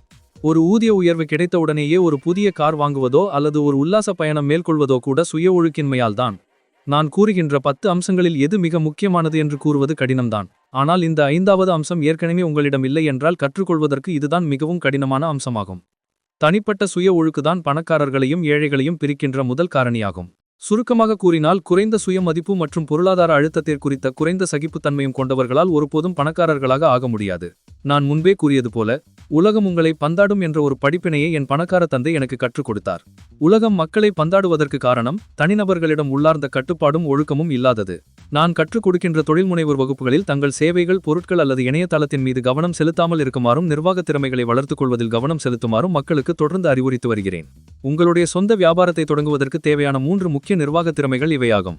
ஒரு ஊதிய உயர்வு கிடைத்தவுடனேயே ஒரு புதிய கார் வாங்குவதோ அல்லது ஒரு உல்லாச பயணம் மேற்கொள்வதோ கூட சுய ஒழுக்கின்மையால்தான். நான் கூறுகின்ற 10 அம்சங்களில் எது மிக முக்கியமானது என்று கூறுவது கடினம்தான். ஆனால் இந்த 5வது அம்சம் ஏற்கனவே உங்களிடம் இல்லை என்றால் கற்றுக்கொள்வதற்கு இதுதான் மிகவும் கடினமான அம்சமாகும். தனிப்பட்ட சுய ஒழுக்குதான் பணக்காரர்களையும் ஏழைகளையும் பிரிக்கின்ற முதல் காரணியாகும். சுருக்கமாக கூறினால், குறைந்த சுய மதிப்பு மற்றும் பொருளாதார அழுத்தத்திற்கு குறித்த குறைந்த சகிப்புத்தன்மையும் கொண்டவர்களால் ஒருபோதும் பணக்காரர்களாக ஆக முடியாது. நான் முன்பே கூறியது போல, உலகம் உங்களை பந்தாடும் என்ற ஒரு படிப்பினையை என் பணக்கார தந்தை எனக்கு கற்றுக் கொடுத்தார். உலகம் மக்களை பந்தாடுவதற்கு காரணம் தனிநபர்களிடம் உள்ளார்ந்த கட்டுப்பாடும் ஒழுக்கமும் இல்லாதது. நான் கற்றுக் கொடுக்கின்ற தொழில்முனைவோர் வகுப்புகளில் தங்கள் சேவைகள், பொருட்கள் அல்லது இணையதளத்தின் மீது கவனம் செலுத்தாமல் இருக்குமாறும் நிர்வாகத் திறமைகளை வளர்த்துக் கொள்வதில் கவனம் செலுத்துமாறும் மக்களுக்கு தொடர்ந்து அறிவுறுத்தி வருகிறேன். உங்களுடைய சொந்த வியாபாரத்தை தொடங்குவதற்கு தேவையான 3 முக்கிய நிர்வாகத் திறமைகள் இவையாகும்.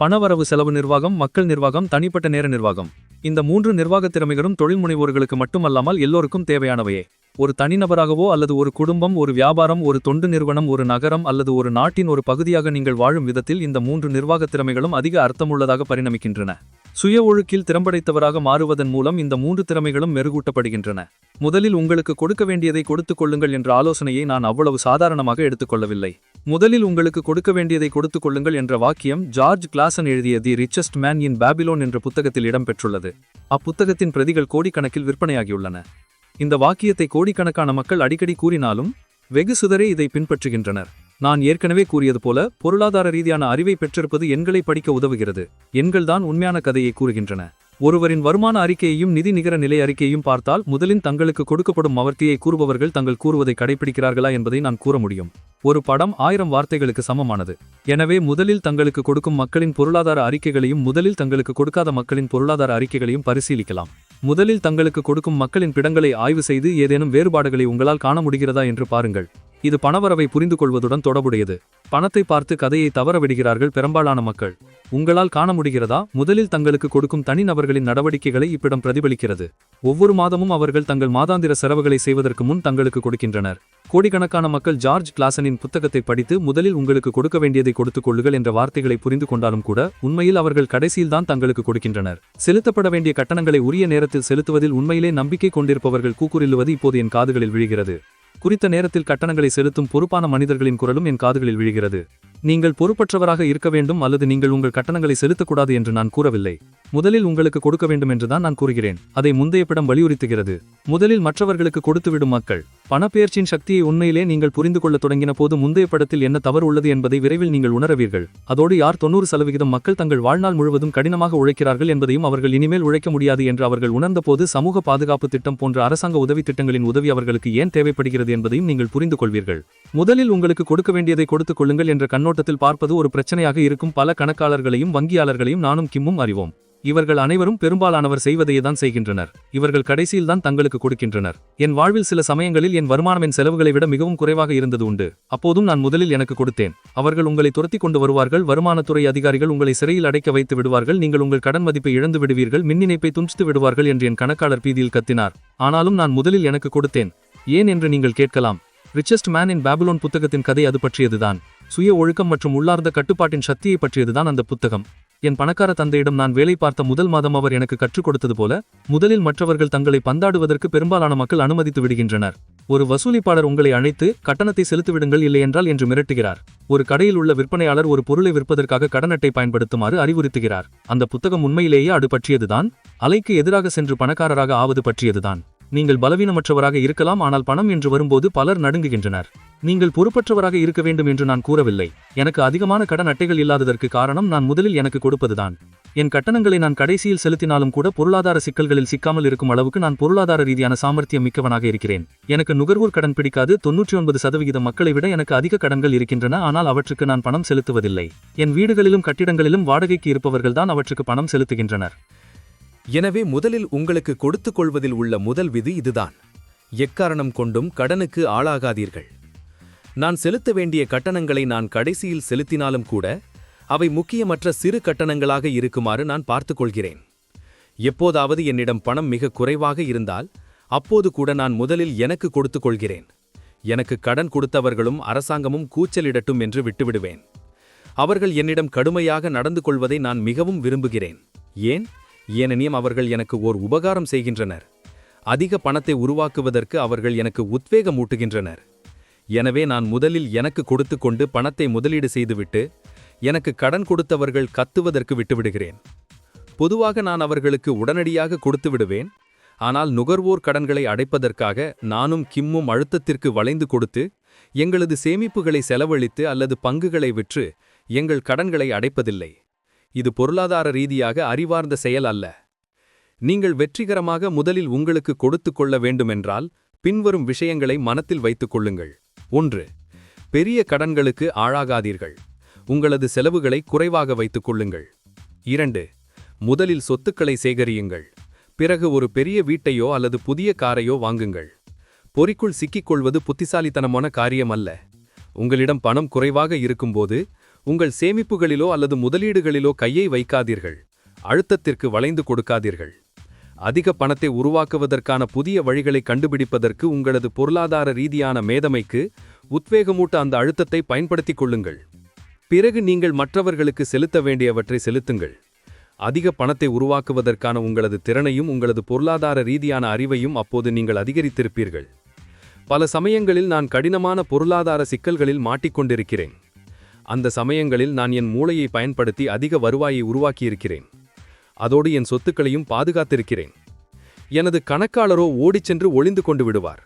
பணவரவு செலவு நிர்வாகம், மக்கள் நிர்வாகம், தனிப்பட்ட நேர நிர்வாகம். இந்த 3 நிர்வாகத் திறமைகளும் தொழில் முனைவோர்களுக்கு மட்டுமல்லாமல் எல்லோருக்கும் தேவையானவையே. ஒரு தனிநபராகவோ அல்லது ஒரு குடும்பம், ஒரு வியாபாரம், ஒரு தொண்டு நிறுவனம், ஒரு நகரம் அல்லது ஒரு நாட்டின் ஒரு பகுதியாக நீங்கள் வாழும் விதத்தில் இந்த 3 நிர்வாகத் திறமைகளும் அதிக அர்த்தமுள்ளதாக பரிணமிக்கின்றன. சுய ஒழுக்கில் திறம்படைத்தவராக மாறுவதன் மூலம் இந்த 3 திறமைகளும் மெருகூட்டப்படுகின்றன. முதலில் உங்களுக்கு கொடுக்க வேண்டியதை கொடுத்துக் கொள்ளுங்கள் என்ற ஆலோசனையை நான் அவ்வளவு சாதாரணமாக எடுத்துக்கொள்ளவில்லை. முதலில் உங்களுக்கு கொடுக்க வேண்டியதை கொடுத்துக் கொள்ளுங்கள் என்ற வாக்கியம் ஜார்ஜ் கிளாசன் எழுதிய தி ரிச்சஸ்ட் மேன் இன் பாபிலோன் என்ற புத்தகத்தில் இடம்பெற்றுள்ளது. அப்புத்தகத்தின் பிரதிகள் கோடிக்கணக்கில் விற்பனையாகியுள்ளன. இந்த வாக்கியத்தை கோடிக்கணக்கான மக்கள் அடிக்கடி கூறினாலும் வெகு சிலரே இதை பின்பற்றுகின்றனர். நான் ஏற்கனவே கூறியது போல, பொருளாதார ரீதியான அறிவை பெற்றிருப்பது எண்களை படிக்க உதவுகிறது. எண்கள்தான் உண்மையான கதையை கூறுகின்றன. ஒருவரின் வருமான அறிக்கையையும் நிதி நிகர நிலை அறிக்கையையும் பார்த்தால் முதலில் தங்களுக்கு கொடுக்கப்படும் அவர்த்தியை கூறுபவர்கள் தங்கள் கூறுவதை கடைபிடிக்கிறார்களா என்பதை நான் கூற முடியும். ஒரு படம் 1000 வார்த்தைகளுக்கு சமமானது. எனவே முதலில் தங்களுக்கு கொடுக்கும் மக்களின் பொருளாதார அறிக்கைகளையும் முதலில் தங்களுக்கு கொடுக்காத மக்களின் பொருளாதார அறிக்கைகளையும் பரிசீலிக்கலாம். முதலில் தங்களுக்கு கொடுக்கும் மக்களின் பிடங்களை ஆய்வு செய்து ஏதேனும் வேறுபாடுகளை உங்களால் காண முடிகிறதா என்று பாருங்கள். இது பணவரவை புரிந்து கொள்வதுடன் தொடர்புடையது. பணத்தை பார்த்து கதையை தவறவிடுகிறார்கள் பெரும்பாலான மக்கள். உங்களால் காண முடிகிறதா? முதலில் தங்களுக்கு கொடுக்கும் தனிநபர்களின் நடவடிக்கைகளை இப்பிடம் பிரதிபலிக்கிறது. ஒவ்வொரு மாதமும் அவர்கள் தங்கள் மாதாந்திர செலவுகளை செய்வதற்கு முன் தங்களுக்கு கொடுக்கின்றனர். கோடிக்கணக்கான மக்கள் ஜார்ஜ் கிளாசனின் புத்தகத்தை படித்து முதலில் உங்களுக்கு கொடுக்க வேண்டியதை கொடுத்துக் கொள்ளுங்கள் என்ற வார்த்தைகளை புரிந்து கொண்டாலும் கூட உண்மையில் அவர்கள் கடைசியில்தான் தங்களுக்கு கொடுக்கின்றனர். செலுத்தப்பட வேண்டிய கட்டணங்களை உரிய நேரத்தில் செலுத்துவதில் உண்மையிலே நம்பிக்கை கொண்டிருப்பவர்கள் கூக்குரில்லுவது இப்போது என் காதுகளில் விழுகிறது. குறித்த நேரத்தில் கட்டணங்களை செலுத்தும் பொறுப்பான மனிதர்களின் குரலும் என் காதுகளில் விழுகிறது. நீங்கள் பொறுப்பற்றவராக இருக்க வேண்டும் அல்லது நீங்கள் உங்கள் கட்டணங்களை செலுத்தக்கூடாது என்று நான் கூறவில்லை. முதலில் உங்களுக்கு கொடுக்க வேண்டும் என்றுதான் நான் கூறுகிறேன். அதை முந்தைய படம் வலியுறுத்துகிறது. முதலில் மற்றவர்களுக்கு கொடுத்துவிடும் மக்கள். பணப்பெயர்ச்சியின் சக்தியை உண்மையிலே நீங்கள் புரிந்து கொள்ளத் தொடங்கின போது முந்தைய படத்தில் என்ன தவறு உள்ளது என்பதை விரைவில் நீங்கள் உணரவீர்கள். அதோடு யார் 90% மக்கள் தங்கள் வாழ்நாள் முழுவதும் கடினமாக உழைக்கிறார்கள் என்பதையும் அவர்கள் இனிமேல் உழைக்க முடியாது என்று அவர்கள் உணர்ந்தபோது சமூக பாதுகாப்பு திட்டம் போன்ற அரசாங்க உதவி திட்டங்களின் உதவி அவர்களுக்கு ஏன் தேவைப்படுகிறது என்பதையும் நீங்கள் புரிந்து கொள்வீர்கள். முதலில் உங்களுக்கு கொடுக்க வேண்டியதை கொடுத்துக் கொள்ளுங்கள் என்ற கண்ணோட்டத்தில் பார்ப்பது ஒரு பிரச்சனையாக இருக்கும் பல கணக்காளர்களையும் வங்கியாளர்களையும் நானும் கிம்மும் அறிவோம். இவர்கள் அனைவரும் பெரும்பாலானவர் செய்வதையேதான் செய்கின்றனர். இவர்கள் கடைசியில்தான் தங்களுக்கு கொடுக்கின்றனர். என் வாழ்வில் சில சமயங்களில் என் வருமானம் என் செலவுகளை விட மிகவும் குறைவாக இருந்தது உண்டு. அப்போதும் நான் முதலில் எனக்கு கொடுத்தேன். அவர்கள் உங்களை துரத்தி கொண்டு வருவார்கள். வருமானத்துறை அதிகாரிகள் உங்களை சிறையில் அடைக்க வைத்து விடுவார்கள். நீங்கள் உங்கள் கடன் மதிப்பை இழந்து விடுவீர்கள். மின் இணைப்பை துண்டித்து விடுவார்கள் என்று என் கணக்காளர் பீதியில் கத்தினார். ஆனாலும் நான் முதலில் எனக்கு கொடுத்தேன். ஏன் என்று நீங்கள் கேட்கலாம். ரிச்சஸ்ட் மேன் இன் பாபிலோன் புத்தகத்தின் கதை அது பற்றியதுதான். சுய ஒழுக்கம் மற்றும் உள்ளார்ந்த கட்டுப்பாட்டின் சக்தியை பற்றியதுதான் அந்த புத்தகம். என் பணக்கார தந்தையிடம் நான் வேலை பார்த்த முதல் மாதம் அவர் எனக்கு கற்றுக் கொடுத்தது போல, முதலில் மற்றவர்கள் தங்களை பந்தாடுவதற்கு பெரும்பாலான மக்கள் அனுமதித்து விடுகின்றனர். ஒரு வசூலிப்பாளர் உங்களை அழைத்து கட்டணத்தை செலுத்திவிடுங்கள் இல்லையென்றால் என்று மிரட்டுகிறார். ஒரு கடையில் உள்ள விற்பனையாளர் ஒரு பொருளை விற்பதற்காக கடன் அட்டை பயன்படுத்துமாறு அறிவுறுத்துகிறார். அந்த புத்தகம் உண்மையிலேயே அது பற்றியதுதான். அலைக்கு எதிராக சென்று பணக்காரராக ஆவது பற்றியதுதான். நீங்கள் பலவீனமற்றவராக இருக்கலாம், ஆனால் பணம் என்று வரும்போது பலர் நடுங்குகின்றனர். நீங்கள் பொறுப்பற்றவராக இருக்க வேண்டும் என்று நான் கூறவில்லை. எனக்கு அதிகமான கடன் அட்டைகள் இல்லாததற்கு காரணம் நான் முதலில் எனக்கு கொடுப்பதுதான். என் கட்டணங்களை நான் கடைசியில் செலுத்தினாலும் கூட பொருளாதார சிக்கல்களில் சிக்காமல் இருக்கும் அளவுக்கு நான் பொருளாதார ரீதியான சாமர்த்தியம் மிக்கவனாக இருக்கிறேன். எனக்கு நுகர்வோர் கடன் பிடிக்காது. 99% மக்களை விட எனக்கு அதிக கடன்கள் இருக்கின்றன, ஆனால் அவற்றுக்கு நான் பணம் செலுத்துவதில்லை. என் வீடுகளிலும் கட்டிடங்களிலும் வாடகைக்கு இருப்பவர்கள்தான் அவற்றுக்கு பணம் செலுத்துகின்றனர்.
எனவே முதலில் உங்களுக்கு கொடுத்துக் கொள்வதில் உள்ள முதல் விதி இதுதான். எக்காரணம் கொண்டும் கடனுக்கு ஆளாகாதீர்கள். நான் செலுத்த வேண்டிய கட்டணங்களை நான் கடைசியில் செலுத்தினாலும் கூட அவை முக்கியமற்ற சிறு கட்டணங்களாக இருக்குமாறு நான் பார்த்துக்கொள்கிறேன். எப்போதாவது என்னிடம் பணம் மிக குறைவாக இருந்தால் அப்போது கூட நான் முதலில் எனக்கு கொடுத்துக் கொள்கிறேன். எனக்கு கடன் கொடுத்தவர்களும் அரசாங்கமும் கூச்சலிடட்டும் என்று விட்டுவிடுவேன். அவர்கள் என்னிடம் கடுமையாக நடந்து கொள்வதை நான் மிகவும் விரும்புகிறேன். ஏனெனில் அவர்கள் எனக்கு ஓர் உபகாரம் செய்கின்றனர். அதிக பணத்தை உருவாக்குவதற்கு அவர்கள் எனக்கு உத்வேகமூட்டுகின்றனர். எனவே நான் முதலில் எனக்கு கொடுத்துக்கொண்டு பணத்தை முதலீடு செய்துவிட்டு எனக்கு கடன் கொடுத்தவர்கள் கத்துவதற்கு விட்டுவிடுகிறேன். பொதுவாக நான் அவர்களுக்கு உடனடியாக கொடுத்து விடுவேன். ஆனால் நுகர்வோர் கடன்களை அடைப்பதற்காக நானும் கிம்மும் அழுத்தத்திற்கு வளைந்து கொடுத்து எங்களது சேமிப்புகளை செலவழித்து அல்லது பங்குகளை விற்று எங்கள் கடன்களை அடைப்பதில்லை. இது பொருளாதார ரீதியாக அறிவார்ந்த செயல் அல்ல. நீங்கள் வெற்றிகரமாக முதலில் உங்களுக்கு கொடுத்து கொள்ள வேண்டுமென்றால் பின்வரும் விஷயங்களை மனத்தில் வைத்துக் கொள்ளுங்கள். 1. பெரிய கடன்களுக்கு ஆளாகாதீர்கள். உங்களது செலவுகளை குறைவாக வைத்துக் கொள்ளுங்கள். 2. முதலில் சொத்துக்களை சேகரியுங்கள். பிறகு ஒரு பெரிய வீட்டையோ அல்லது புதிய காரையோ வாங்குங்கள். பொறிக்குள் சிக்கிக் கொள்வது புத்திசாலித்தனமான காரியம் அல்ல. உங்களிடம் பணம் குறைவாக இருக்கும்போது உங்கள் சேமிப்புகளிலோ அல்லது முதலீடுகளிலோ கையை வைக்காதீர்கள். அழுத்தத்திற்கு வளைந்து கொடுக்காதீர்கள். அதிக பணத்தை உருவாக்குவதற்கான புதிய வழிகளை கண்டுபிடிப்பதற்கு உங்களது பொருளாதார ரீதியான மேதமைக்கு உத்வேகமூட்ட அந்த அழுத்தத்தை பயன்படுத்திக் கொள்ளுங்கள். பிறகு நீங்கள் மற்றவர்களுக்கு செலுத்த வேண்டியவற்றை செலுத்துங்கள். அதிக பணத்தை உருவாக்குவதற்கான உங்களது திறனையும் உங்களது பொருளாதார ரீதியான அறிவையும் அப்போது நீங்கள் அதிகரித்திருப்பீர்கள். பல சமயங்களில் நான் கடினமான பொருளாதார சிக்கல்களில் மாட்டிக்கொண்டிருக்கிறேன். அந்த சமயங்களில் நான் என் மூளையை பயன்படுத்தி அதிக வருவாயை உருவாக்கியிருக்கிறேன். அதோடு என் சொத்துக்களையும் பாதுகாத்திருக்கிறேன். எனது கணக்காளரோ ஓடிச் சென்று ஒளிந்து கொண்டு விடுவார்.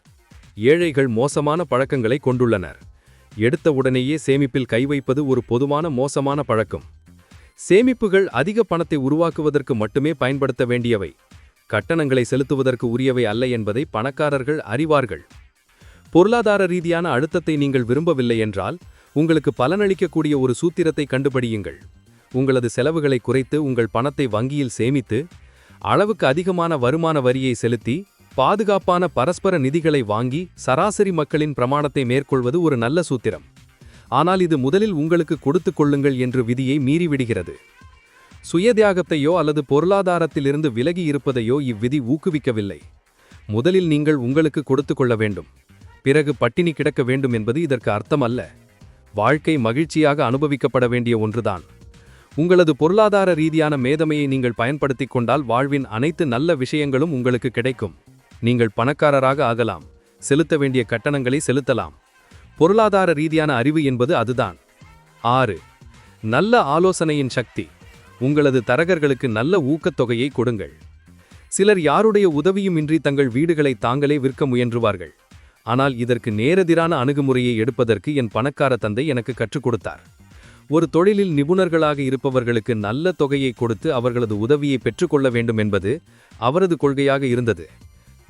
ஏழைகள் மோசமான பழக்கங்களை கொண்டுள்ளனர். எடுத்த உடனேயே சேமிப்பில் கை வைப்பது ஒரு பொதுவான மோசமான பழக்கம். சேமிப்புகள் அதிக பணத்தை உருவாக்குவதற்கு மட்டுமே பயன்படுத்த வேண்டியவை, கட்டணங்களை செலுத்துவதற்கு உரியவை அல்ல என்பதை பணக்காரர்கள் அறிவார்கள். பொருளாதார ரீதியான அழுத்தத்தை நீங்கள் விரும்பவில்லை என்றால் உங்களுக்கு பலனளிக்கக்கூடிய ஒரு சூத்திரத்தை கண்டுபிடியுங்கள். உங்களது செலவுகளை குறைத்து உங்கள் பணத்தை வங்கியில் சேமித்து அளவுக்கு அதிகமான வருமான வரியை செலுத்தி பாதுகாப்பான பரஸ்பர நிதிகளை வாங்கி சராசரி மக்களின் பிரமாணத்தை மேற்கொள்வது ஒரு நல்ல சூத்திரம். ஆனால் இது முதலில் உங்களுக்கு கொடுத்துக் கொள்ளுங்கள் என்று விதியை மீறிவிடுகிறது. சுயதியாகத்தையோ அல்லது பொருளாதாரத்திலிருந்து விலகி இருப்பதையோ இவ்விதி ஊக்குவிக்கவில்லை. முதலில் நீங்கள் உங்களுக்கு கொடுத்துக் கொள்ள வேண்டும், பிறகு பட்டினி கிடக்க வேண்டும் என்பது இதற்கு அர்த்தம் அல்ல. வாழ்க்கை மகிழ்ச்சியாக அனுபவிக்கப்பட வேண்டிய ஒன்றுதான். உங்களது பொருளாதார ரீதியான மேதமையை நீங்கள் பயன்படுத்திக் கொண்டால் வாழ்வின் அனைத்து நல்ல விஷயங்களும் உங்களுக்கு கிடைக்கும். நீங்கள் பணக்காரராக ஆகலாம், செலுத்த வேண்டிய கட்டணங்களை செலுத்தலாம். பொருளாதார ரீதியான அறிவு என்பது அதுதான். 6. நல்ல ஆலோசனையின் சக்தி. உங்களது தரகர்களுக்கு நல்ல ஊக்கத்தொகையை கொடுங்கள். சிலர் யாருடைய உதவியுமின்றி தங்கள் வீடுகளை தாங்களே விற்க முயன்றுவார்கள். ஆனால் இதற்கு நேரெதிரான அணுகுமுறையை எடுப்பதற்கு என் பணக்கார தந்தை எனக்கு கற்றுக் கொடுத்தார். ஒரு தொழிலில் நிபுணர்களாக இருப்பவர்களுக்கு நல்ல தொகையை கொடுத்து அவர்களது உதவியை பெற்றுக்கொள்ள வேண்டும் என்பது அவரது கொள்கையாக இருந்தது.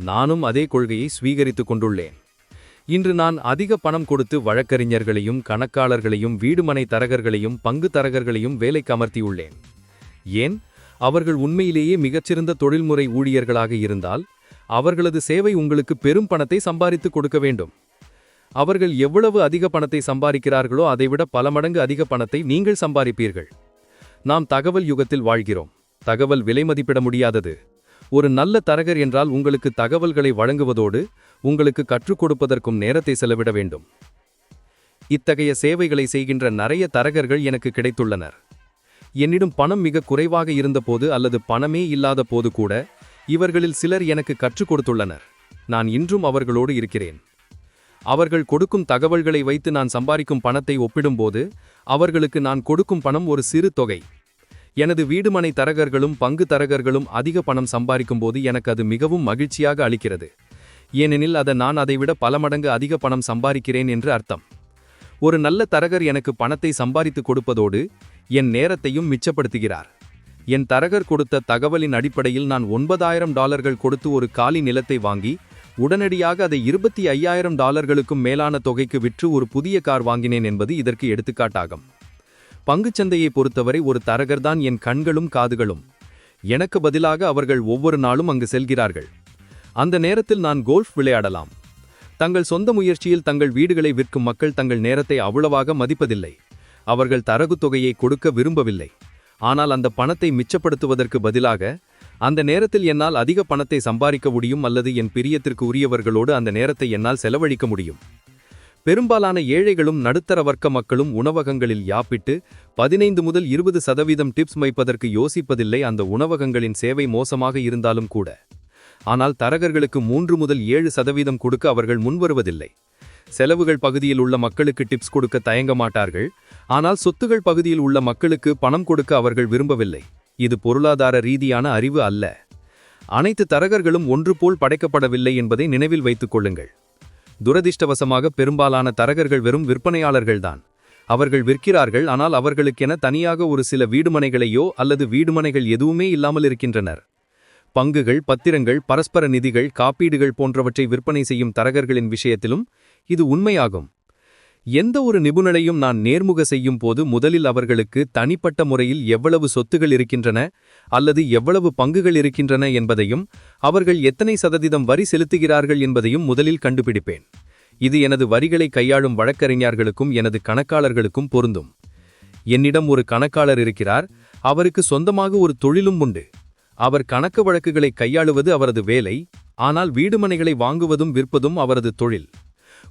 நானும் அதே கொள்கையை ஸ்வீகரித்துக் கொண்டுள்ளேன். இன்று நான் அதிக பணம் கொடுத்து வழக்கறிஞர்களையும் கணக்காளர்களையும் வீடுமனை தரகர்களையும் பங்கு தரகர்களையும் வேலைக்கு அமர்த்தியுள்ளேன். ஏன்? அவர்கள் உண்மையிலேயே மிகச்சிறந்த தொழில்முறை ஊழியர்களாக இருந்தால் அவர்களது சேவை உங்களுக்கு பெரும் பணத்தை சம்பாதித்து கொடுக்க வேண்டும். அவர்கள் எவ்வளவு அதிக பணத்தை சம்பாதிக்கிறார்களோ அதைவிட பல மடங்கு அதிக பணத்தை நீங்கள் சம்பாதிப்பீர்கள். நாம் தகவல் யுகத்தில் வாழ்கிறோம். தகவல் விலை மதிப்பிட முடியாதது. ஒரு நல்ல தரகர் என்றால் உங்களுக்கு தகவல்களை வழங்குவதோடு உங்களுக்கு கற்றுக் கொடுப்பதற்கும் நேரத்தை செலவிட வேண்டும். இத்தகைய சேவைகளை செய்கின்ற நிறைய தரகர்கள் எனக்கு கிடைத்துள்ளனர். என்னிடம் பணம் மிக குறைவாக இருந்தபோது அல்லது பணமே இல்லாத போது கூட இவர்களில் சிலர் எனக்கு கற்றுக் கொடுத்துள்ளனர். நான் இன்றும் அவர்களோடு இருக்கிறேன். அவர்கள் கொடுக்கும் தகவல்களை வைத்து நான் சம்பாதிக்கும் பணத்தை ஒப்பிடும்போது அவர்களுக்கு நான் கொடுக்கும் பணம் ஒரு சிறு தொகை. எனது வீடுமனை தரகர்களும் பங்கு தரகர்களும் அதிக பணம் சம்பாதிக்கும்போது எனக்கு அது மிகவும் மகிழ்ச்சியாக அளிக்கிறது. ஏனெனில் நான் அதைவிட பல மடங்கு அதிக பணம் சம்பாதிக்கிறேன் என்று அர்த்தம். ஒரு நல்ல தரகர் எனக்கு பணத்தை சம்பாதித்து கொடுப்பதோடு என் நேரத்தையும் மிச்சப்படுத்துகிறார். என் தரகர் கொடுத்த தகவலின் அடிப்படையில் நான் $9,000 கொடுத்து ஒரு காலி நிலத்தை வாங்கி உடனடியாக அதை $25,000 மேலான தொகைக்கு விற்று ஒரு புதிய கார் வாங்கினேன் என்பது இதற்கு எடுத்துக்காட்டாகும். பங்குச்சந்தையை பொறுத்தவரை ஒரு தரகர்தான் என் கண்களும் காதுகளும். எனக்கு பதிலாக அவர்கள் ஒவ்வொரு நாளும் அங்கு செல்கிறார்கள். அந்த நேரத்தில் நான் கோல்ஃப் விளையாடலாம். தங்கள் சொந்த முயற்சியில் தங்கள் வீடுகளை விற்கும் மக்கள் தங்கள் நேரத்தை அவ்வளவாக மதிப்பதில்லை. அவர்கள் தரகு தொகையை கொடுக்க விரும்பவில்லை. ஆனால் அந்த பணத்தை மிச்சப்படுத்துவதற்கு பதிலாக அந்த நேரத்தில் என்னால் அதிக பணத்தை சம்பாதிக்க முடியும் அல்லது என் பிரியத்திற்கு உரியவர்களோடு அந்த நேரத்தை என்னால் செலவழிக்க முடியும். பெரும்பாலான ஏழைகளும் நடுத்தர வர்க்க மக்களும் உணவகங்களில் யாப்பிட்டு 15 முதல் 20% டிப்ஸ் வைப்பதற்கு யோசிப்பதில்லை, அந்த உணவகங்களின் சேவை மோசமாக இருந்தாலும் கூட. ஆனால் தரகர்களுக்கு 3 முதல் 7% கொடுக்க அவர்கள் முன்வருவதில்லை. செலவுகள் பகுதியில் உள்ள மக்களுக்கு டிப்ஸ் கொடுக்க தயங்க மாட்டார்கள், ஆனால் சொத்துகள் பகுதியில் உள்ள மக்களுக்கு பணம் கொடுக்க அவர்கள் விரும்பவில்லை. இது பொருளாதார ரீதியான அறிவு அல்ல. அனைத்து தரகர்களும் ஒன்று போல் படைக்கப்படவில்லை என்பதை நினைவில் வைத்துக் கொள்ளுங்கள். துரதிர்ஷ்டவசமாக பெரும்பாலான தரகர்கள் வெறும் விற்பனையாளர்கள்தான். அவர்கள் விற்கிறார்கள், ஆனால் அவர்களுக்கென தனியாக ஒரு சில வீடுமனைகளையோ அல்லது வீடுமனைகள் எதுவுமே இல்லாமல் இருக்கின்றனர். பங்குகள், பத்திரங்கள், பரஸ்பர நிதிகள், காப்பீடுகள் போன்றவற்றை விற்பனை செய்யும் தரகர்களின் விஷயத்திலும் இது உண்மையாகும். எந்த ஒரு நிபுணரையும் நான் நேர்முக செய்யும் போது முதலில் அவர்களுக்கு தனிப்பட்ட முறையில் எவ்வளவு சொத்துகள் இருக்கின்றன அல்லது எவ்வளவு பங்குகள் இருக்கின்றன என்பதையும் அவர்கள் எத்தனை சதவீதம் வரி செலுத்துகிறார்கள் என்பதையும் முதலில் கண்டுபிடிப்பேன். இது எனது வரிகளை கையாளும் வழக்கறிஞர்களுக்கும் எனது கணக்காளர்களுக்கும் பொருந்தும். என்னிடம் ஒரு கணக்காளர் இருக்கிறார், அவருக்கு சொந்தமாக ஒரு தொழிலும் உண்டு. அவர் கணக்கு வழக்குகளை கையாளுவது அவரது வேலை, ஆனால் வீடுமனைகளை வாங்குவதும் விற்பதும் அவரது தொழில்.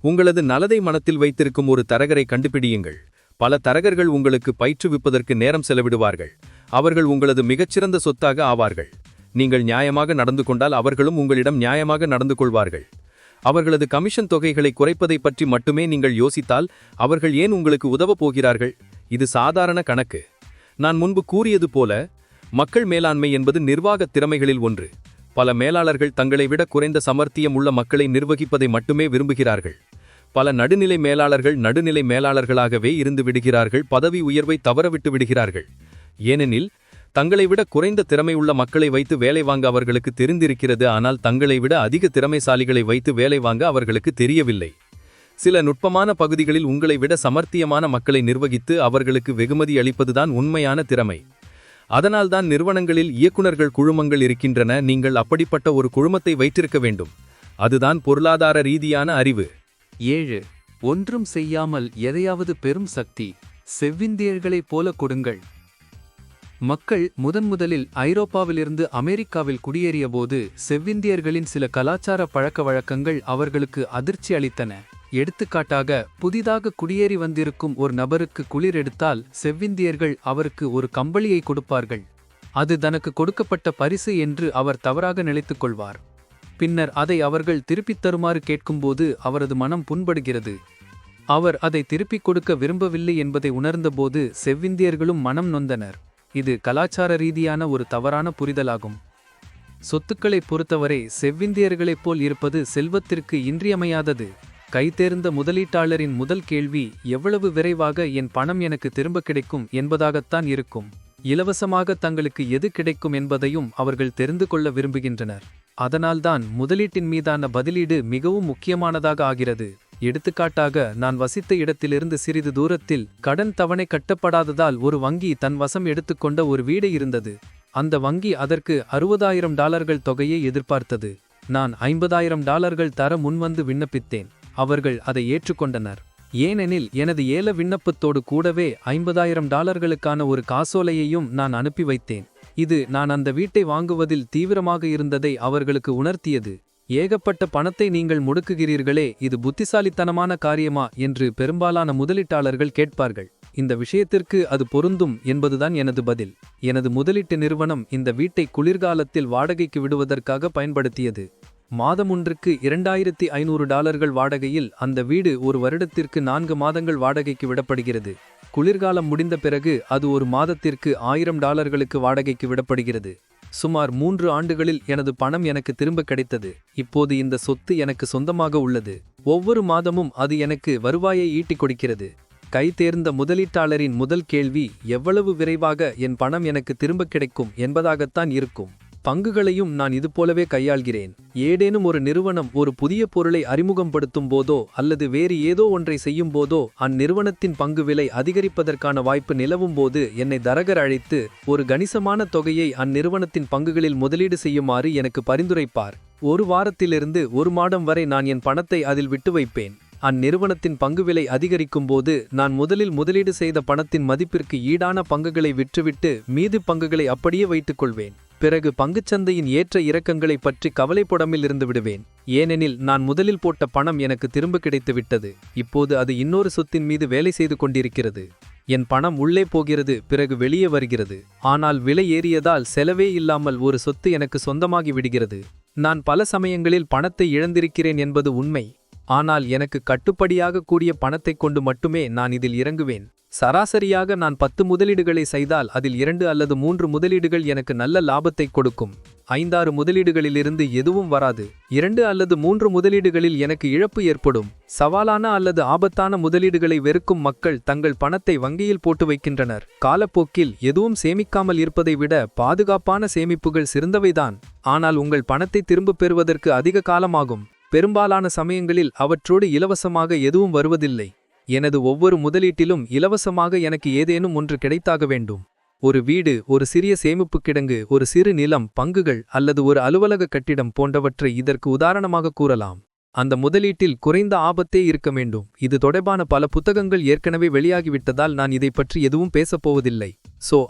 உங்களது நலதை மனத்தில் வைத்திருக்கும் ஒரு தரகரை கண்டுபிடியுங்கள். பல தரகர்கள் உங்களுக்கு பயிற்றுவிப்பதற்கு நேரம் செலவிடுவார்கள். அவர்கள் உங்களது மிகச்சிறந்த சொத்தாக ஆவார்கள். நீங்கள் நியாயமாக நடந்து கொண்டால் அவர்களும் உங்களிடம் நியாயமாக நடந்து கொள்வார்கள். அவர்களது கமிஷன் தொகைகளை குறைப்பதை பற்றி மட்டுமே நீங்கள் யோசித்தால் அவர்கள் ஏன் உங்களுக்கு உதவப் போகிறார்கள்? இது சாதாரண கணக்கு. நான் முன்பு கூறியது போல, மக்கள் மேலாண்மை என்பது நிர்வாகத் திறமைகளில் ஒன்று. பல மேலாளர்கள் தங்களை விட குறைந்த சமர்த்தியம் உள்ள மக்களை நிர்வகிப்பதை மட்டுமே விரும்புகிறார்கள். பல நடுநிலை மேலாளர்கள் நடுநிலை மேலாளர்களாகவே இருந்து விடுகிறார்கள், பதவி உயர்வை தவறவிட்டு விடுகிறார்கள். ஏனெனில் தங்களை விட குறைந்த திறமை உள்ள மக்களை வைத்து வேலை வாங்க அவர்களுக்கு தெரிந்திருக்கிறது, ஆனால் தங்களை விட அதிக திறமைசாலிகளை வைத்து வேலை வாங்க அவர்களுக்கு தெரியவில்லை. சில நுட்பமான பகுதிகளில் உங்களை விட சமர்த்தியமான மக்களை நிர்வகித்து அவர்களுக்கு வெகுமதி அளிப்பதுதான் உண்மையான திறமை. அதனால்தான் நிறுவனங்களில் இயக்குநர்கள் குழுமங்கள் இருக்கின்றன. நீங்கள் அப்படிப்பட்ட ஒரு குழுமத்தை வைத்திருக்க வேண்டும். அதுதான் பொருளாதார ரீதியான அறிவு.
7. ஒன்றும் செய்யாமல் எதையாவது பெரும் சக்தி. செவ்விந்தியர்களைப் போல கொடுங்கள். மக்கள் முதலில் ஐரோப்பாவிலிருந்து அமெரிக்காவில் குடியேறியபோது செவ்விந்தியர்களின் சில கலாச்சார பழக்க வழக்கங்கள் அவர்களுக்கு அதிர்ச்சி அளித்தன. எடுத்துக்காட்டாக, புதிதாக குடியேறி வந்திருக்கும் ஒரு நபருக்கு குளிர் எடுத்தால் செவ்விந்தியர்கள் அவருக்கு ஒரு கம்பளியை கொடுப்பார்கள். அது தனக்கு கொடுக்கப்பட்ட பரிசு என்று அவர் தவறாக நினைத்துக் கொள்வார். பின்னர் அதை அவர்கள் திருப்பித் தருமாறு கேட்கும்போது அவரது மனம் புண்படுகிறது. அவர் அதை திருப்பிக் கொடுக்க விரும்பவில்லை என்பதை உணர்ந்தபோது செவ்விந்தியர்களும் மனம் நொந்தனர். இது கலாச்சார ரீதியான ஒரு தவறான புரிதலாகும். சொத்துக்களைப் பொறுத்தவரை செவ்விந்தியர்களைப் போல் இருப்பது செல்வத்திற்கு இன்றியமையாதது. கைதேர்ந்த முதலீட்டாளரின் முதல் கேள்வி எவ்வளவு விரைவாக என் பணம் எனக்கு திரும்ப கிடைக்கும் என்பதாகத்தான் இருக்கும். இலவசமாக தங்களுக்கு எது கிடைக்கும் என்பதையும் அவர்கள் தெரிந்து கொள்ள விரும்புகின்றனர். அதனால்தான் முதலீட்டின் மீதான பதிலீடு மிகவும் முக்கியமானதாக ஆகிறது. எடுத்துக்காட்டாக, நான் வசித்த இடத்திலிருந்து சிறிது தூரத்தில் கடன் தவணை கட்டப்படாததால் ஒரு வங்கி தன் வசம் எடுத்துக்கொண்ட ஒரு வீடு இருந்தது. அந்த வங்கி அதற்கு $60,000 தொகையை எதிர்பார்த்தது. நான் $50,000 தர முன்வந்து விண்ணப்பித்தேன். அவர்கள் அதை ஏற்றுக்கொண்டனர். ஏனெனில் எனது ஏல விண்ணப்பத்தோடு கூடவே $50,000 ஒரு காசோலையையும் நான் அனுப்பி வைத்தேன். இது நான் அந்த வீட்டை வாங்குவதில் தீவிரமாக இருந்ததை அவர்களுக்கு உணர்த்தியது. ஏகப்பட்ட பணத்தை நீங்கள் முடக்குகிறீர்களே, இது புத்திசாலித்தனமான காரியமா என்று பெரும்பாலான முதலீட்டாளர்கள் கேட்பார்கள். இந்த விஷயத்திற்கு அது பொருந்தும் என்பதுதான் எனது பதில். எனது முதலீட்டு நிறுவனம் இந்த வீட்டை குளிர்காலத்தில் வாடகைக்கு விடுவதற்காக பயன்படுத்தியது. மாதமொன்றுக்கு $2,500 வாடகையில் அந்த வீடு ஒரு வருடத்திற்கு 4 மாதங்கள் வாடகைக்கு விடப்படுகிறது. குளிர்காலம் முடிந்த பிறகு அது ஒரு மாதத்திற்கு $1,000 வாடகைக்கு விடப்படுகிறது. சுமார் 3 ஆண்டுகளில் எனது பணம் எனக்கு திரும்ப கிடைத்தது. இப்போது இந்த சொத்து எனக்கு சொந்தமாக உள்ளது. ஒவ்வொரு மாதமும் அது எனக்கு வருவாயை ஈட்டிக் கொடுக்கிறது. கைதேர்ந்த முதலீட்டாளரின் முதல் கேள்வி எவ்வளவு விரைவாக என் பணம் எனக்கு திரும்ப கிடைக்கும் என்பதாகத்தான் இருக்கும். பங்குகளையும் நான் இதுபோலவே கையாள்கிறேன். ஏதேனும் ஒரு நிறுவனம் ஒரு புதிய பொருளை அறிமுகப்படுத்தும் போதோ அல்லது வேறு ஏதோ ஒன்றை செய்யும் போதோ அந்நிறுவனத்தின் பங்கு விலை அதிகரிப்பதற்கான வாய்ப்பு நிலவும் போது என்னை தரகர் அழைத்து ஒரு கணிசமான தொகையை அந்நிறுவனத்தின் பங்குகளில் முதலீடு செய்யுமாறு எனக்கு பரிந்துரைப்பார். ஒரு வாரத்திலிருந்து ஒரு மாதம் வரை நான் என் பணத்தை அதில் விட்டு வைப்பேன். அந்நிறுவனத்தின் பங்கு விலை அதிகரிக்கும் போது நான் முதலில் முதலீடு செய்த பணத்தின் மதிப்பிற்கு ஈடான பங்குகளை விற்றுவிட்டு மீதி பங்குகளை அப்படியே வைத்துக் கொள்வேன்.
பிறகு பங்குச்சந்தையின் ஏற்ற இறக்கங்களைப் பற்றி கவலைப்படாமல் இருந்து விடுவேன். ஏனெனில் நான் முதலில் போட்ட பணம் எனக்கு திரும்ப கிடைத்துவிட்டது. இப்போது அது இன்னொரு சொத்தின் மீது வேலை செய்து கொண்டிருக்கிறது. என் பணம் உள்ளே போகிறது, பிறகு வெளியே வருகிறது. ஆனால் விலை ஏறியதால் செலவே இல்லாமல் ஒரு சொத்து எனக்கு சொந்தமாகி விடுகிறது. நான் பல சமயங்களில் பணத்தை இழந்திருக்கிறேன் என்பது உண்மை. ஆனால் எனக்கு கட்டுப்படியாக கூடிய பணத்தைக் கொண்டு மட்டுமே நான் இதில் இறங்குவேன். சராசரியாக நான் 10 முதலீடுகளை செய்தால் அதில் 2 அல்லது 3 முதலீடுகள் எனக்கு நல்ல லாபத்தை கொடுக்கும். 5-6 முதலீடுகளிலிருந்து எதுவும் வராது. 2 அல்லது 3 முதலீடுகளில் எனக்கு இழப்பு ஏற்படும். சவாலான அல்லது ஆபத்தான முதலீடுகளை வெறுக்கும் மக்கள் தங்கள் பணத்தை வங்கியில் போட்டு வைக்கின்றனர். காலப்போக்கில் எதுவும் சேமிக்காமல் இருப்பதை விட பாதுகாப்பான சேமிப்புகள் சிறந்தவைதான். ஆனால் உங்கள் பணத்தை திரும்பப் பெறுவதற்கு அதிக காலமாகும். பெரும்பாலான சமயங்களில் அவற்றோடு இலவசமாக எதுவும் வருவதில்லை. எனது ஒவ்வொரு முதலீட்டிலும் இலவசமாக எனக்கு ஏதேனும் ஒன்று கிடைத்தாக வேண்டும். ஒரு வீடு, ஒரு சிறிய சேமிப்பு கிடங்கு, ஒரு சிறு நிலம், பங்குகள் அல்லது ஒரு அலுவலக கட்டிடம் போன்றவற்றை இதற்கு உதாரணமாக கூறலாம். அந்த முதலீட்டில் குறைந்த ஆபத்தே இருக்க வேண்டும். இது தொடர்பான பல புத்தகங்கள் ஏற்கனவே வெளியாகிவிட்டதால் நான் இதை பற்றி எதுவும் பேசப்போவதில்லை.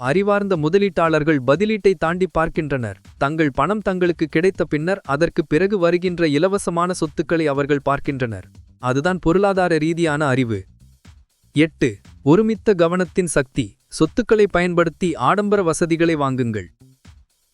அறிவார்ந்த முதலீட்டாளர்கள் பதிலீட்டை தாண்டி பார்க்கின்றனர். தங்கள் பணம் தங்களுக்கு கிடைத்த பின்னர் அதற்கு பிறகு வருகின்ற இலவசமான சொத்துக்களை அவர்கள் பார்க்கின்றனர். அதுதான் பொருளாதார ரீதியான அறிவு. 8. ஒருமித்த கவனத்தின் சக்தி. சொத்துக்களை பயன்படுத்தி ஆடம்பர வசதிகளை வாங்குங்கள்.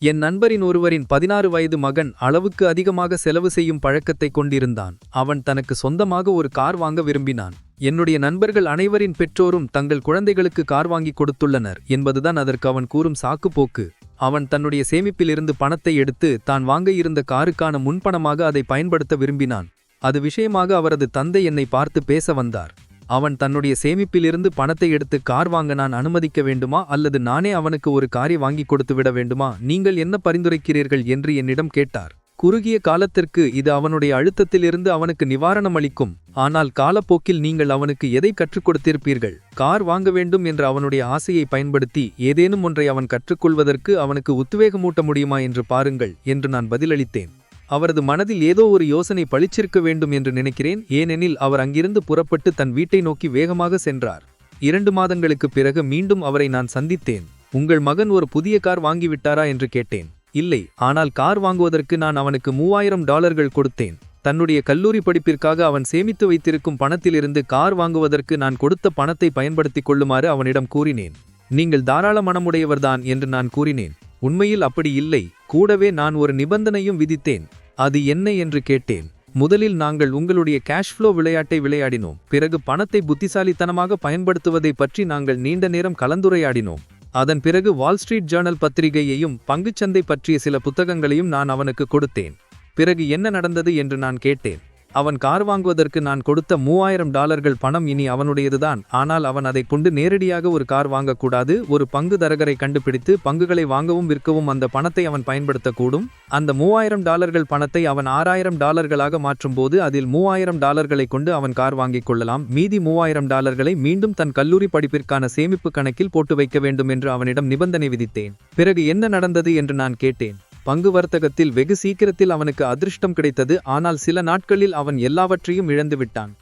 என் நண்பரின் ஒருவரின் 16 வயது மகன் அளவுக்கு அதிகமாக செலவு செய்யும் பழக்கத்தை கொண்டிருந்தான். அவன் தனக்கு சொந்தமாக ஒரு கார் வாங்க விரும்பினான். என்னுடைய நண்பர்கள் அனைவரின் பெற்றோரும் தங்கள் குழந்தைகளுக்கு கார் வாங்கி கொடுத்துள்ளனர் என்பதுதான் அதற்கு அவன் கூறும் சாக்குப்போக்கு. அவன் தன்னுடைய சேமிப்பிலிருந்து பணத்தை எடுத்து தான் வாங்க இருந்த காருக்கான முன்பணமாக அதை பயன்படுத்த விரும்பினான். அது விஷயமாக அவரது தந்தை என்னை பார்த்து பேச வந்தார். அவன் தன்னுடைய சேமிப்பிலிருந்து பணத்தை எடுத்து கார் வாங்க நான் அனுமதிக்க வேண்டுமா அல்லது நானே அவனுக்கு ஒரு காரை வாங்கி கொடுத்து விட வேண்டுமா? நீங்கள் என்ன பரிந்துரைக்கிறீர்கள் என்று என்னிடம் கேட்டார். குறுகிய காலத்திற்கு இது அவனுடைய அழுத்தத்திலிருந்து அவனுக்கு நிவாரணம் அளிக்கும். ஆனால் காலப்போக்கில் நீங்கள் அவனுக்கு எதை கற்றுக் கொடுத்திருப்பீர்கள்? கார் வாங்க வேண்டும் என்ற அவனுடைய ஆசையை பயன்படுத்தி ஏதேனும் ஒன்றை அவன் கற்றுக்கொள்வதற்கு அவனுக்கு உத்வேகமூட்ட முடியுமா என்று பாருங்கள் என்று நான் பதிலளித்தேன். அவரது மனதில் ஏதோ ஒரு யோசனை பளிச்சிருக்க வேண்டும் என்று நினைக்கிறேன். ஏனெனில் அவர் அங்கிருந்து புறப்பட்டு தன் வீட்டை நோக்கி வேகமாக சென்றார். 2 மாதங்களுக்குப் பிறகு மீண்டும் அவரை நான் சந்தித்தேன். உங்கள் மகன் ஒரு புதிய கார் வாங்கிவிட்டாரா என்று கேட்டேன். இல்லை, ஆனால் கார் வாங்குவதற்கு நான் அவனுக்கு $3000 கொடுத்தேன். தன்னுடைய கல்லூரி படிப்பிற்காக அவன் சேமித்து வைத்திருக்கும் பணத்திலிருந்து கார் வாங்குவதற்கு நான் கொடுத்த பணத்தை பயன்படுத்திக் கொள்ளுமாறு அவனிடம் கூறினேன். நீங்கள் தாராள மனமுடையவர்தான் என்று நான் கூறினேன். உண்மையில் அப்படி இல்லை. கூடவே நான் ஒரு நிபந்தனையும் விதித்தேன். அது என்ன என்று கேட்டேன். முதலில் நாங்கள் உங்களுடைய கேஷ் ஃப்ளோ விளையாட்டை விளையாடினோம். பிறகு பணத்தை புத்திசாலித்தனமாக பயன்படுத்துவதை பற்றி நாங்கள் நீண்ட நேரம் கலந்துரையாடினோம். அதன் பிறகு வால் ஸ்ட்ரீட் ஜர்னல் பத்திரிகையையும் பங்குச்சந்தை பற்றிய சில புத்தகங்களையும் நான் அவனுக்கு கொடுத்தேன். பிறகு என்ன நடந்தது என்று நான் கேட்டேன். அவன் கார் வாங்குவதற்கு நான் கொடுத்த $3000 பணம் இனி அவனுடையதுதான். ஆனால் அவன் அதை கொண்டு நேரடியாக ஒரு கார் வாங்கக்கூடாது. ஒரு பங்குதாரரை கண்டுபிடித்து பங்குகளை வாங்கவும் விற்கவும் அந்த பணத்தை அவன் பயன்படுத்தக்கூடும். அந்த $3000 பணத்தை அவன் $6000 மாற்றும்போது அதில் $3000 கொண்டு அவன் கார் வாங்கிக் கொள்ளலாம். மீதி $3000 மீண்டும் தன் கல்லூரி படிப்பிற்கான சேமிப்பு கணக்கில் போட்டு வைக்க வேண்டும் என்று அவனிடம் நிபந்தனை விதித்தேன். பிறகு என்ன நடந்தது என்று நான் கேட்டேன். பங்கு வர்த்தகத்தில் வெகு சீக்கிரத்தில் அவனுக்கு அதிர்ஷ்டம் கிடைத்தது. ஆனால் சில நாட்களில் அவன் எல்லாவற்றையும் இழந்துவிட்டான்.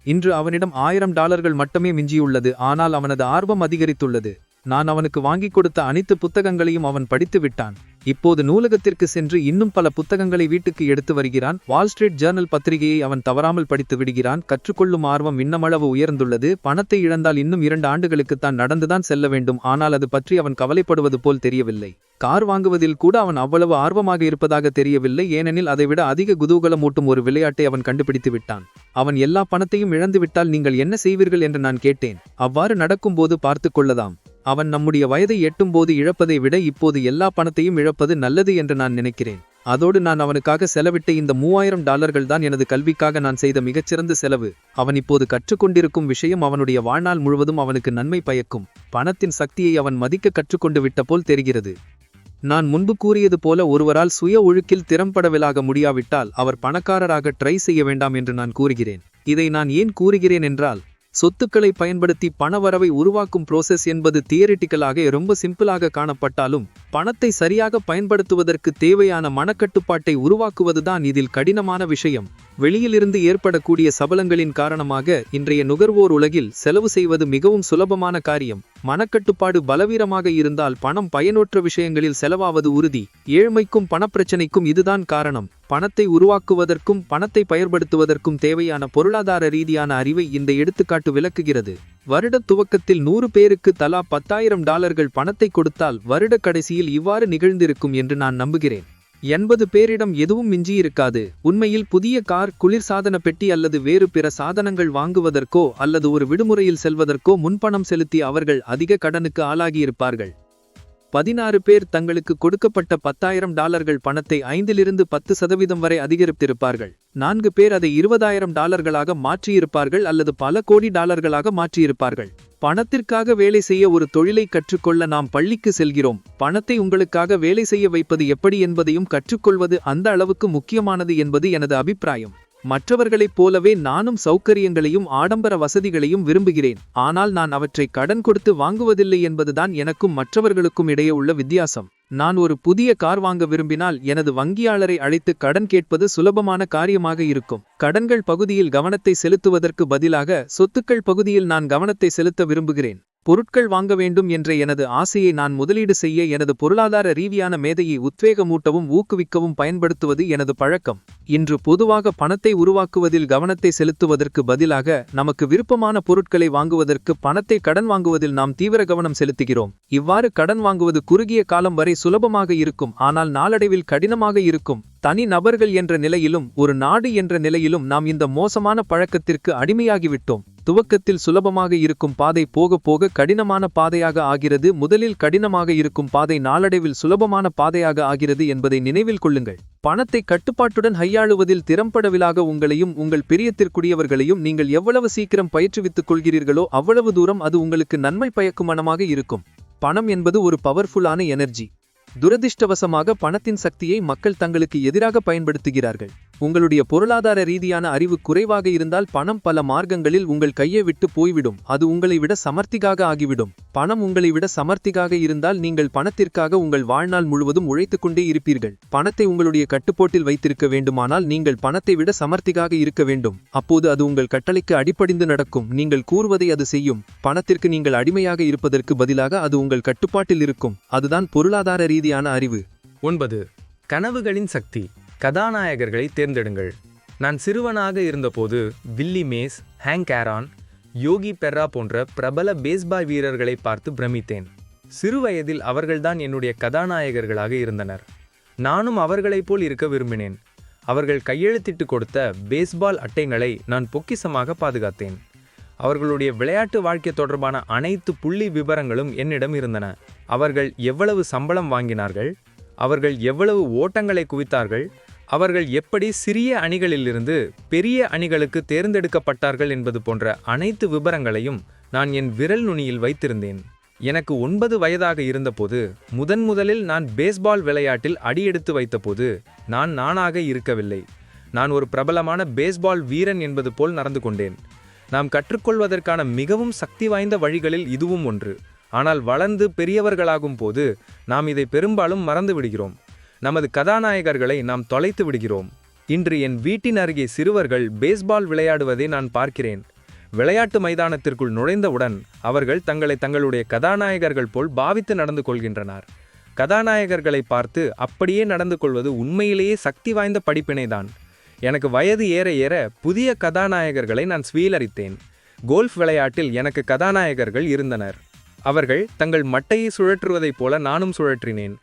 இன்று அவனிடம் $1000 மட்டுமே மிஞ்சியுள்ளது. ஆனால் அவனது ஆர்வம் அதிகரித்துள்ளது. நான் அவனுக்கு வாங்கிக் கொடுத்த அனைத்து புத்தகங்களையும் அவன் படித்து விட்டான். இப்போது நூலகத்திற்கு சென்று இன்னும் பல புத்தகங்களை வீட்டுக்கு எடுத்து வருகிறான். வால் ஸ்ட்ரீட் ஜர்னல் பத்திரிகையை அவன் தவறாமல் படித்து விடுகிறான். கற்றுக்கொள்ளும் ஆர்வம் இன்னமளவு உயர்ந்துள்ளது. பணத்தை இழந்தால் இன்னும் 2 ஆண்டுகளுக்குத்தான் நடந்துதான் செல்ல வேண்டும். ஆனால் அது பற்றி அவன் கவலைப்படுவது போல் தெரியவில்லை. கார் வாங்குவதில் கூட அவன் அவ்வளவு ஆர்வமாக இருப்பதாக தெரியவில்லை. ஏனெனில் அதைவிட அதிக குதூகலமூட்டும் ஒரு விளையாட்டை அவன் கண்டுபிடித்து விட்டான். அவன் எல்லா பணத்தையும் இழந்துவிட்டால் நீங்கள் என்ன செய்வீர்கள் என்று நான் கேட்டேன். அவ்வாறு நடக்கும்போது பார்த்து கொள்ளலாம். அவன் நம்முடைய வயதை எட்டும்போது இழப்பதை விட இப்போது எல்லா பணத்தையும் இழப்பது நல்லது என்று நான் நினைக்கிறேன். அதோடு நான் அவனுக்காக செலவிட்ட இந்த $3000 தான் எனது கல்விக்காக நான் செய்த மிகச்சிறந்த செலவு. அவன் இப்போது கற்றுக்கொண்டிருக்கும் விஷயம் அவனுடைய வாழ்நாள் முழுவதும் அவனுக்கு நன்மை பயக்கும். பணத்தின் சக்தியை அவன் மதிக்க கற்றுக்கொண்டு விட்ட போல் தெரிகிறது. நான் முன்பு கூறியது போல ஒருவரால் சுய ஒழுக்கில் திறம்படவிலாக முடியாவிட்டால் அவர் பணக்காரராக ட்ரை செய்ய வேண்டாம் என்று நான் கூறுகிறேன். இதை நான் ஏன் கூறுகிறேன் என்றால், சொத்துக்களை பயன்படுத்தி பணவரவை உருவாக்கும் ப்ரோசஸ் என்பது தியரிட்டிக்கலாக ரொம்ப சிம்பிளாக காணப்பட்டாலும் பணத்தை சரியாக பயன்படுத்துவதற்கு தேவையான மனக்கட்டுப்பாட்டை உருவாக்குவதுதான் இதில் கடினமான விஷயம்.
வெளியிலிருந்து ஏற்படக்கூடிய சபலங்களின் காரணமாக இன்றைய நுகர்வோர் உலகில் செலவு செய்வது மிகவும் சுலபமான காரியம். மனக்கட்டுப்பாடு பலவீனமாக இருந்தால் பணம் பயனற்ற விஷயங்களில் செலவாவது உறுதி. ஏழ்மைக்கும் பணப்பிரச்சனைக்கும் இதுதான் காரணம். பணத்தை உருவாக்குவதற்கும் பணத்தை பயன்படுத்துவதற்கும் தேவையான பொருளாதார ரீதியான அறிவை இந்த எடுத்துக்காட்டு விளக்குகிறது. வருட துவக்கத்தில் 100 பேருக்கு தலா $10,000 பணத்தை கொடுத்தால் வருட கடைசியில் இவ்வாறு நிகழ்ந்திருக்கும் என்று நான் நம்புகிறேன். 80 பேரிடம் எதுவும் மிஞ்சியிருக்காது. உண்மையில் புதிய கார், குளிர்சாதன பெட்டி அல்லது வேறு பிற சாதனங்கள் வாங்குவதற்கோ அல்லது ஒரு விடுமுறையில் செல்வதற்கோ முன்பணம் செலுத்தி அவர்கள் அதிக கடனுக்கு ஆளாகியிருப்பார்கள். 16 பேர் தங்களுக்கு கொடுக்கப்பட்ட $10,000 பணத்தை 5லிருந்து 10% வரை அதிகரித்திருப்பார்கள். 4 பேர் அதை $20,000 மாற்றியிருப்பார்கள் அல்லது பல கோடி டாலர்களாக மாற்றியிருப்பார்கள். பணத்திற்காக வேலை செய்ய ஒரு தொழிலை கற்றுக்கொள்ள நாம் பள்ளிக்கு செல்கிறோம். பணத்தை உங்களுக்காக வேலை செய்ய வைப்பது எப்படி என்பதையும் கற்றுக்கொள்வது அந்த அளவுக்கு முக்கியமானது என்பது எனது அபிப்பிராயம். மற்றவர்களைப் போலவே நானும் சௌகரியங்களையும் ஆடம்பர வசதிகளையும் விரும்புகிறேன். ஆனால் நான் அவற்றை கடன் கொடுத்து வாங்குவதில்லை என்பதுதான் எனக்கும் மற்றவர்களுக்கும் இடையே உள்ள வித்தியாசம். நான் ஒரு புதிய கார் வாங்க விரும்பினால் எனது வங்கியாளரை அழைத்து கடன் கேட்பது சுலபமான காரியமாக இருக்கும். கடன்கள் பகுதியில் கவனத்தை செலுத்துவதற்கு பதிலாக சொத்துக்கள் பகுதியில் நான் கவனத்தை செலுத்த விரும்புகிறேன். பொருட்கள் வாங்க வேண்டும் என்ற எனது ஆசையை நான் முதலீடு செய்ய எனது பொருளாதார ரீதியான மேதையை உத்வேகமூட்டவும் ஊக்குவிக்கவும் பயன்படுத்துவது எனது பழக்கம். இன்று பொதுவாக பணத்தை உருவாக்குவதில் கவனத்தை செலுத்துவதற்கு பதிலாக நமக்கு விருப்பமான பொருட்களை வாங்குவதற்கு பணத்தை கடன் வாங்குவதில் நாம் தீவிர கவனம் செலுத்துகிறோம். இவ்வாறு கடன் வாங்குவது குறுகிய காலம் வரை சுலபமாக இருக்கும், ஆனால் நாளடைவில் கடினமாக இருக்கும். தனி நபர்கள் என்ற நிலையிலும் ஒரு நாடு என்ற நிலையிலும் நாம் இந்த மோசமான பழக்கத்திற்கு அடிமையாகிவிட்டோம். துவக்கத்தில் சுலபமாக இருக்கும் பாதை போக போக கடினமான பாதையாக ஆகிறது. முதலில் கடினமாக இருக்கும் பாதை நாளடைவில் சுலபமான பாதையாக ஆகிறது என்பதை நினைவில் கொள்ளுங்கள். பணத்தை கட்டுப்பாட்டுடன் கையாளுவதில் திறம்படவிலாக உங்களையும் உங்கள் பிரியத்திற்குரியவர்களையும் நீங்கள் எவ்வளவு சீக்கிரம் பயிற்றுவித்துக் கொள்கிறீர்களோ அவ்வளவு தூரம் அது உங்களுக்கு நன்மை பயக்கும் மனமாக இருக்கும். பணம் என்பது ஒரு பவர்ஃபுல்லான எனர்ஜி. துரதிர்ஷ்டவசமாக பணத்தின் சக்தியை மக்கள் தங்களுக்கு எதிராக பயன்படுத்துகிறார்கள். உங்களுடைய பொருளாதார ரீதியான அறிவு குறைவாக இருந்தால் பணம் பல மார்க்கங்களில் உங்கள் கையை விட்டு போய்விடும். அது உங்களை விட சமர்த்திகாக ஆகிவிடும். பணம் உங்களை விட சமர்த்திகாக இருந்தால் நீங்கள் பணத்திற்காக உங்கள் வாழ்நாள் முழுவதும் உழைத்துக் கொண்டே இருப்பீர்கள். பணத்தை உங்களுடைய கட்டுப்பாட்டில் வைத்திருக்க வேண்டுமானால் நீங்கள் பணத்தை விட சமர்த்திகாக இருக்க வேண்டும். அப்போது அது உங்கள் கட்டளைக்கு அடிபணிந்து நடக்கும். நீங்கள் கூறுவதை அது செய்யும். பணத்திற்கு நீங்கள் அடிமையாக இருப்பதற்கு பதிலாக அது உங்கள் கட்டுப்பாட்டில் இருக்கும். அதுதான் பொருளாதார ரீதியான அறிவு.
9. கனவுகளின் சக்தி. கதாநாயகர்களை தேர்ந்தெடுங்கள். நான் சிறுவனாக இருந்தபோது வில்லி மேஸ், ஹேங்க் ஆரான், யோகி பெர்ரா போன்ற பிரபல பேஸ்பால் வீரர்களை பார்த்து பிரமித்தேன். சிறுவயதில் அவர்கள்தான் என்னுடைய கதாநாயகர்களாக இருந்தனர். நானும் அவர்களைப் போல் இருக்க விரும்பினேன். அவர்கள் கையெழுத்திட்டு கொடுத்த பேஸ்பால் அட்டைகளை நான் பொக்கிசமாக பாதுகாத்தேன். அவர்களுடைய விளையாட்டு வாழ்க்கை தொடர்பான அனைத்து புள்ளி விவரங்களும் என்னிடம் இருந்தன. அவர்கள் எவ்வளவு சம்பளம் வாங்கினார்கள், அவர்கள் எவ்வளவு ஓட்டங்களை குவித்தார்கள், அவர்கள் எப்படி சிறிய அணிகளிலிருந்து பெரிய அணிகளுக்கு தேர்ந்தெடுக்கப்பட்டார்கள் என்பது போன்ற அனைத்து விபரங்களையும் நான் என் விரல் நுனியில் வைத்திருந்தேன். எனக்கு 9 வயதாக இருந்தபோது முதலில் நான் பேஸ்பால் விளையாட்டில் அடியெடுத்து வைத்தபோது நான் நானாக இருக்கவில்லை. நான் ஒரு பிரபலமான பேஸ்பால் வீரன் என்பது போல் நடந்து கொண்டேன். நாம் கற்றுக்கொள்வதற்கான மிகவும் சக்தி வாய்ந்த வழிகளில் இதுவும் ஒன்று. ஆனால் வளர்ந்து பெரியவர்களாகும் போது நாம் இதை பெரும்பாலும் மறந்து விடுகிறோம். நமது கதாநாயகர்களை நாம் தொலைத்து விடுகிறோம். இன்று என் வீட்டின் அருகே சிறுவர்கள் பேஸ்பால் விளையாடுவதை நான் பார்க்கிறேன். விளையாட்டு மைதானத்திற்குள் நுழைந்தவுடன் அவர்கள் தங்களை தங்களுடைய கதாநாயகர்கள் போல் பாவித்து நடந்து கொள்கின்றனர். கதாநாயகர்களை பார்த்து அப்படியே நடந்து கொள்வது உண்மையிலேயே சக்தி வாய்ந்த படிப்பினைதான். எனக்கு வயது ஏற ஏற புதிய கதாநாயகர்களை நான் ஸ்வீகரித்தேன். கோல்ஃப் விளையாட்டில் எனக்கு கதாநாயகர்கள் இருந்தனர். அவர்கள் தங்கள் மட்டையை சுழற்றுவதைப் போல நானும் சுழற்றினேன்.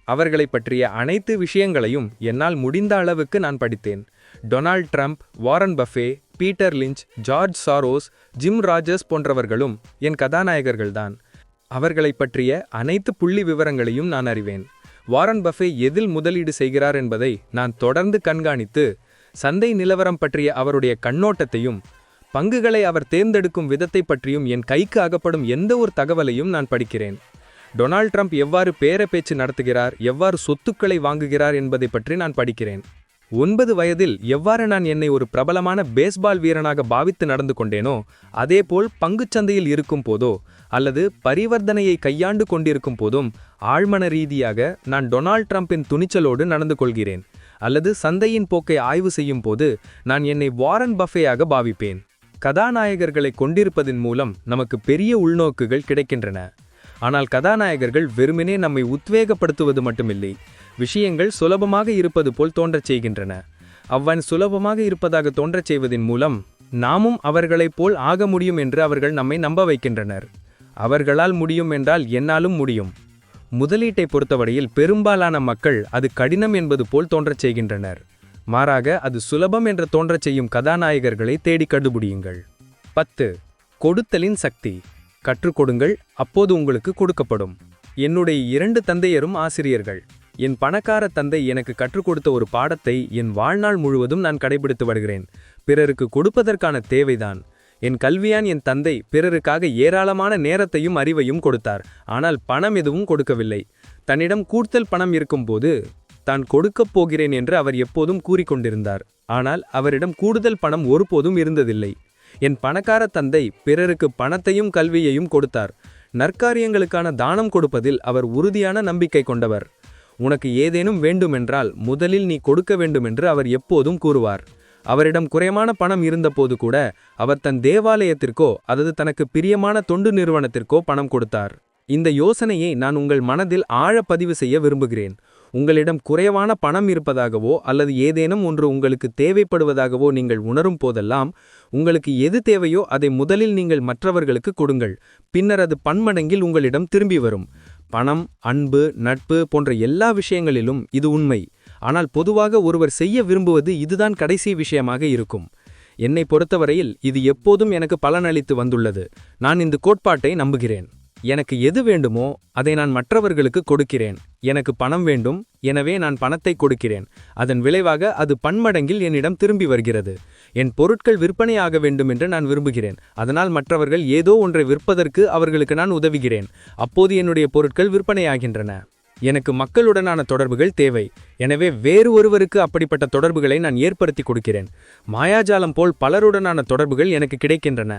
அவர்களை பற்றிய அனைத்து விஷயங்களையும் என்னால் முடிந்த அளவுக்கு நான் படித்தேன். Donald Trump, Warren Buffett, Peter Lynch, George Soros, Jim Rogers போன்றவர்களும் என் கதாநாயகர்கள்தான். அவர்களை பற்றிய அனைத்து புள்ளி விவரங்களையும் நான் அறிவேன். வாரன் பஃபே எதில் முதலீடு செய்கிறார் என்பதை நான் தொடர்ந்து கண்காணித்து சந்தை நிலவரம் பற்றிய அவருடைய கண்ணோட்டத்தையும் பங்குகளை அவர் தேர்ந்தெடுக்கும் விதத்தை பற்றியும் என் கைக்கு அகப்படும் எந்த ஒரு தகவலையும் நான் படிக்கிறேன். டொனால்ட் ட்ரம்ப் எவ்வாறு பேச்சு நடத்துகிறார், எவ்வாறு சொத்துக்களை வாங்குகிறார் என்பதை பற்றி நான் படிக்கிறேன். 9 வயதில் எவ்வாறு நான் என்னை ஒரு பிரபலமான பேஸ்பால் வீரனாக பாவித்து நடந்து கொண்டேனோ அதேபோல் பங்குச்சந்தையில் இருக்கும் போதோ அல்லது பரிவர்த்தனையை கையாண்டு கொண்டிருக்கும் போதும் ஆழ்மன ரீதியாக நான் டொனால்ட் ட்ரம்பின் துணிச்சலோடு நடந்து கொள்கிறேன். அல்லது சந்தையின் போக்கை ஆய்வு செய்யும் போது நான் என்னை வாரன் பஃபேயாக பாவிப்பேன். கதாநாயகர்களை கொண்டிருப்பதன் மூலம் நமக்கு பெரிய உள்நோக்குகள் கிடைக்கின்றன. ஆனால் கதாநாயகர்கள் வெறுமனே நம்மை உத்வேகப்படுத்துவது மட்டுமில்லை, விஷயங்கள் சுலபமாக இருப்பது போல் தோன்றச் செய்கின்றன. அவ்வன் சுலபமாக இருப்பதாக தோன்றச் செய்வதன் மூலம் நாமும் அவர்களைப் போல் ஆக முடியும் என்று அவர்கள் நம்மை நம்ப வைக்கின்றனர். அவர்களால் முடியும் என்றால் என்னாலும் முடியும். முதலீட்டை பொறுத்தவரையில் பெரும்பாலான மக்கள் அது கடினம் என்பது போல் தோன்றச் செய்கின்றனர். மாறாக அது சுலபம் என்று தோன்றச் செய்யும் கதாநாயகர்களை தேடி கண்டுபிடியுங்கள். 10. கொடுத்தலின் சக்தி. கற்றுக் கொடுங்கள், அப்போது உங்களுக்கு கொடுக்கப்படும். என்னுடைய 2 தந்தையரும் ஆசிரியர்கள். என் பணக்கார தந்தை எனக்கு கற்றுக் கொடுத்த ஒரு பாடத்தை என் வாழ்நாள் முழுவதும் நான் கடைபிடித்து வருகிறேன். பிறருக்கு கொடுப்பதற்கான தேவைதான். என் கல்வியான் என் தந்தை பிறருக்காக ஏராளமான நேரத்தையும் அறிவையும் கொடுத்தார். ஆனால் பணம் எதுவும் கொடுக்கவில்லை. தன்னிடம் கூடுதல் பணம் இருக்கும்போது தான் கொடுக்கப் போகிறேன் என்று அவர் எப்போதும் கூறிக்கொண்டிருந்தார். ஆனால் அவரிடம் கூடுதல் பணம் ஒருபோதும் இருந்ததில்லை. என் பணக்கார தந்தை பிறருக்கு பணத்தையும் கல்வியையும் கொடுத்தார். நற்காரியங்களுக்கான தானம் கொடுப்பதில் அவர் உறுதியான நம்பிக்கை கொண்டவர். உனக்கு ஏதேனும் வேண்டுமென்றால் முதலில் நீ கொடுக்க வேண்டுமென்று அவர் எப்போதும் கூறுவார். அவரிடம் குறைவான பணம் இருந்தபோது கூட அவர் தன் தேவாலயத்திற்கோ அல்லது தனக்கு பிரியமான தொண்டு நிறுவனத்திற்கோ பணம் கொடுத்தார். இந்த யோசனையை நான் உங்கள் மனதில் ஆழப்பதிவு செய்ய விரும்புகிறேன். உங்களிடம் குறைவான பணம் இருப்பதாகவோ அல்லது ஏதேனும் ஒன்று உங்களுக்கு தேவைப்படுவதாகவோ நீங்கள் உணரும் போதெல்லாம் உங்களுக்கு எது தேவையோ அதை முதலில் நீங்கள் மற்றவர்களுக்கு கொடுங்கள். பின்னர் அது பன்மடங்கில் உங்களிடம் திரும்பி வரும். பணம், அன்பு, நட்பு போன்ற எல்லா விஷயங்களிலும் இது உண்மை. ஆனால் பொதுவாக ஒருவர் செய்ய விரும்புவது இதுதான் கடைசி விஷயமாக இருக்கும். என்னை பொறுத்தவரையில் இது எப்போதும் எனக்கு பலனளித்து வந்துள்ளது. நான் இந்த கோட்பாட்டை நம்புகிறேன். எனக்கு எது வேண்டுமோ அதை நான் மற்றவர்களுக்கு கொடுக்கிறேன். எனக்கு பணம் வேண்டும், எனவே நான் பணத்தை கொடுக்கிறேன். அதன் விளைவாக அது பன்மடங்கில் என்னிடம் திரும்பி வருகிறது. என் பொருட்கள் விற்பனையாக வேண்டும் என்று நான் விரும்புகிறேன். அதனால் மற்றவர்கள் ஏதோ ஒன்றை விற்பதற்கு அவர்களுக்கு நான் உதவுகிறேன். அப்போது என்னுடைய பொருட்கள் விற்பனையாகின்றன. எனக்கு மக்களுடனான தொடர்புகள் தேவை. எனவே வேறு ஒருவருக்கு அப்படிப்பட்ட தொடர்புகளை நான் ஏற்படுத்தி கொடுக்கிறேன். மாயாஜாலம் போல் பலருடனான தொடர்புகள் எனக்கு கிடைக்கின்றன.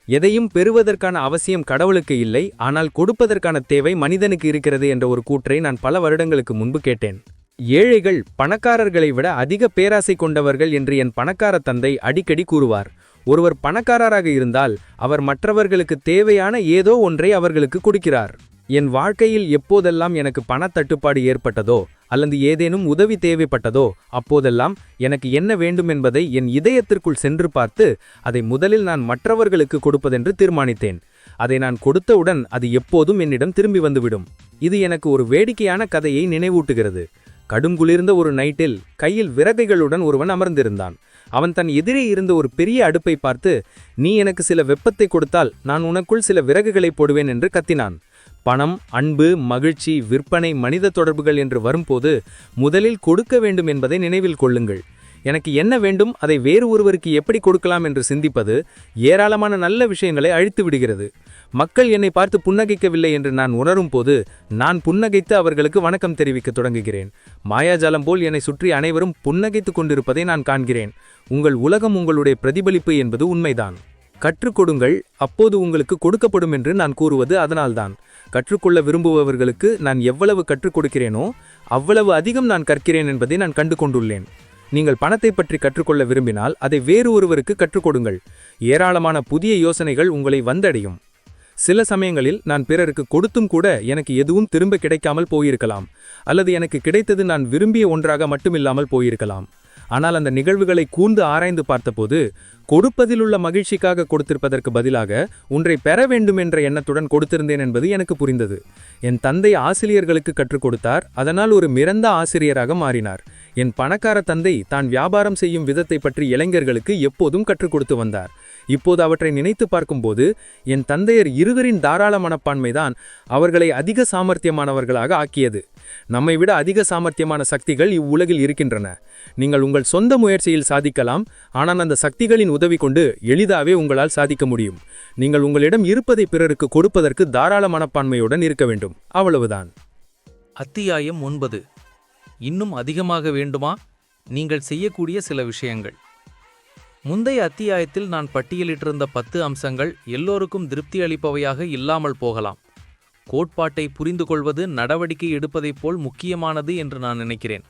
எதையும் பெறுவதற்கான அவசியம் கடவுளுக்கு இல்லை, ஆனால் கொடுப்பதற்கான தேவை மனிதனுக்கு இருக்கிறது என்ற ஒரு கூற்றை நான் பல வருடங்களுக்கு முன்பு கேட்டேன். ஏழைகள் பணக்காரர்களை விட அதிக பேராசை கொண்டவர்கள் என்று என் பணக்கார தந்தை அடிக்கடி கூறுவார். ஒருவர் பணக்காரராக இருந்தால் அவர் மற்றவர்களுக்கு தேவையான ஏதோ ஒன்றை அவர்களுக்கு கொடுக்கிறார். என் வாழ்க்கையில் எப்போதெல்லாம் எனக்கு பணத்தட்டுப்பாடு ஏற்பட்டதோ அல்லது ஏதேனும் உதவி தேவைப்பட்டதோ அப்போதெல்லாம் எனக்கு என்ன வேண்டும் என்பதை என் இதயத்திற்குள் சென்று பார்த்து அதை முதலில் நான் மற்றவர்களுக்கு கொடுப்பதென்று தீர்மானித்தேன். அதை நான் கொடுத்தவுடன் அது எப்போதும் என்னிடம் திரும்பி வந்துவிடும். இது எனக்கு ஒரு வேடிக்கையான கதையை நினைவூட்டுகிறது. கடுங்குளிர்ந்த ஒரு நைட்டில் கையில் விறகைகளுடன் ஒருவன் அமர்ந்திருந்தான். அவன் தன் எதிரே இருந்த ஒரு பெரிய அடுப்பை பார்த்து, நீ எனக்கு சில வெப்பத்தை கொடுத்தால் நான் உனக்குள் சில விறகுகளை போடுவேன் என்று கத்தினான். பணம், அன்பு, மகிழ்ச்சி, விற்பனை, மனித தொடர்புகள் என்று வரும்போது முதலில் கொடுக்க வேண்டும் என்பதை நினைவில் கொள்ளுங்கள். எனக்கு என்ன வேண்டும், அதை வேறு ஒருவருக்கு எப்படி கொடுக்கலாம் என்று சிந்திப்பது ஏராளமான நல்ல விஷயங்களை அழித்து விடுகிறது. மக்கள் என்னை பார்த்து புன்னகைக்கவில்லை என்று நான் உணரும் போது நான் புன்னகைத்து அவர்களுக்கு வணக்கம் தெரிவிக்க தொடங்குகிறேன். மாயாஜாலம் போல் என்னை சுற்றி அனைவரும் புன்னகைத்து கொண்டிருப்பதை நான் காண்கிறேன். உங்கள் உலகம் உங்களுடைய பிரதிபலிப்பு என்பது உண்மைதான். கற்றுக் கொடுங்கள், அப்போது உங்களுக்கு கொடுக்கப்படும் என்று நான் கூறுவது அதனால்தான். கற்றுக்கொள்ள விரும்புபவர்களுக்கு நான் எவ்வளவு கற்றுக் கொடுக்கிறேனோ அவ்வளவு அதிகம் நான் கற்கிறேன் என்பதை நான் கண்டு கொண்டுள்ளேன். நீங்கள் பணத்தை பற்றி கற்றுக்கொள்ள விரும்பினால் அதை வேறு ஒருவருக்கு கற்றுக் கொடுங்கள். ஏராளமான புதிய யோசனைகள் உங்களை வந்தடையும். சில சமயங்களில் நான் பிறருக்கு கொடுத்தும் கூட எனக்கு எதுவும் திரும்ப கிடைக்காமல் போயிருக்கலாம், அல்லது எனக்கு கிடைத்தது நான் விரும்பிய ஒன்றாக மட்டுமில்லாமல் போயிருக்கலாம். ஆனால் அந்த நிகழ்வுகளை கூர்ந்து ஆராய்ந்து பார்த்தபோது கொடுப்பதிலுள்ள மகிழ்ச்சிக்காக கொடுத்திருப்பதற்கு பதிலாக ஒன்றை பெற வேண்டும் என்ற எண்ணத்துடன் கொடுத்திருந்தேன் என்பது எனக்கு புரிந்தது. என் தந்தை ஆசிரியர்களுக்கு கற்றுக் கொடுத்தார், அதனால் ஒரு மிரந்த ஆசிரியராக மாறினார். என் பணக்கார தந்தை தான் வியாபாரம் செய்யும் விதத்தை பற்றி இளைஞர்களுக்கு எப்போதும் கற்றுக் கொடுத்து வந்தார். இப்போது அவற்றை நினைத்து பார்க்கும்போது என் தந்தையர் இருவரின் தாராள மனப்பான்மைதான் அவர்களை அதிக சாமர்த்தியமானவர்களாக ஆக்கியது. நம்மை விட அதிக சாமர்த்தியமான சக்திகள் இவ்வுலகில் இருக்கின்றன. நீங்கள் உங்கள் சொந்த முயற்சியில் சாதிக்கலாம், ஆனால் அந்த சக்திகளின் உதவி கொண்டு எளிதாகவே உங்களால் சாதிக்க முடியும். நீங்கள் உங்களிடம் இருப்பதை பிறருக்கு கொடுப்பதற்கு தாராள மனப்பான்மையுடன் இருக்க வேண்டும், அவ்வளவுதான்.
அத்தியாயம் 9. இன்னும் அதிகமாக வேண்டுமா? நீங்கள் செய்யக்கூடிய சில விஷயங்கள். முந்தைய அத்தியாயத்தில் நான் பட்டியலிட்டிருந்த 10 அம்சங்கள் எல்லோருக்கும் திருப்தி அளிப்பவையாக இல்லாமல் போகலாம். கோட்பாட்டை புரிந்து கொள்வது நடவடிக்கை எடுப்பதைப் போல் முக்கியமானது என்று நான் நினைக்கிறேன்.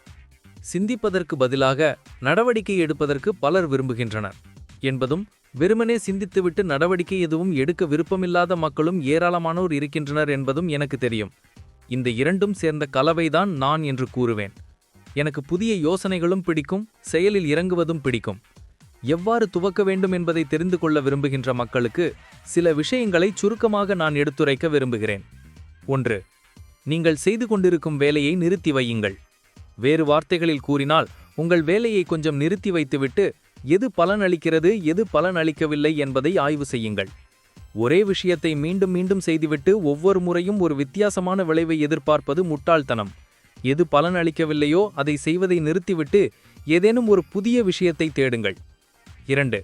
சிந்திப்பதற்கு பதிலாக நடவடிக்கை எடுப்பதற்கு பலர் விரும்புகின்றனர் என்பதும், வெறுமனே சிந்தித்துவிட்டு நடவடிக்கை எதுவும் எடுக்க விருப்பமில்லாத மக்களும் ஏராளமானோர் இருக்கின்றனர் என்பதும் எனக்கு தெரியும். இந்த இரண்டும் சேர்ந்த கலவைதான் நான் என்று கூறுவேன். எனக்கு புதிய யோசனைகளும் பிடிக்கும், செயலில் இறங்குவதும் பிடிக்கும். எவ்வாறு துவக்க வேண்டும் என்பதை தெரிந்து கொள்ள விரும்புகின்ற மக்களுக்கு சில விஷயங்களை சுருக்கமாக நான் எடுத்துரைக்க விரும்புகிறேன். 1. நீங்கள் செய்து கொண்டிருக்கும் வேலையை நிறுத்தி வையுங்கள். வேறு வார்த்தைகளில் கூறினால், உங்கள் வேலையை கொஞ்சம் நிறுத்தி வைத்துவிட்டு எது பலனளிக்கிறது, எது பலனளிக்கவில்லை என்பதை ஆய்வு செய்யுங்கள். ஒரே விஷயத்தை மீண்டும் மீண்டும் செய்துவிட்டு ஒவ்வொரு முறையும் ஒரு வித்தியாசமான விளைவை எதிர்பார்ப்பது முட்டாள்தனம். எது பலனளிக்கவில்லையோ அதை செய்வதை நிறுத்திவிட்டு ஏதேனும் ஒரு புதிய விஷயத்தை தேடுங்கள். 2.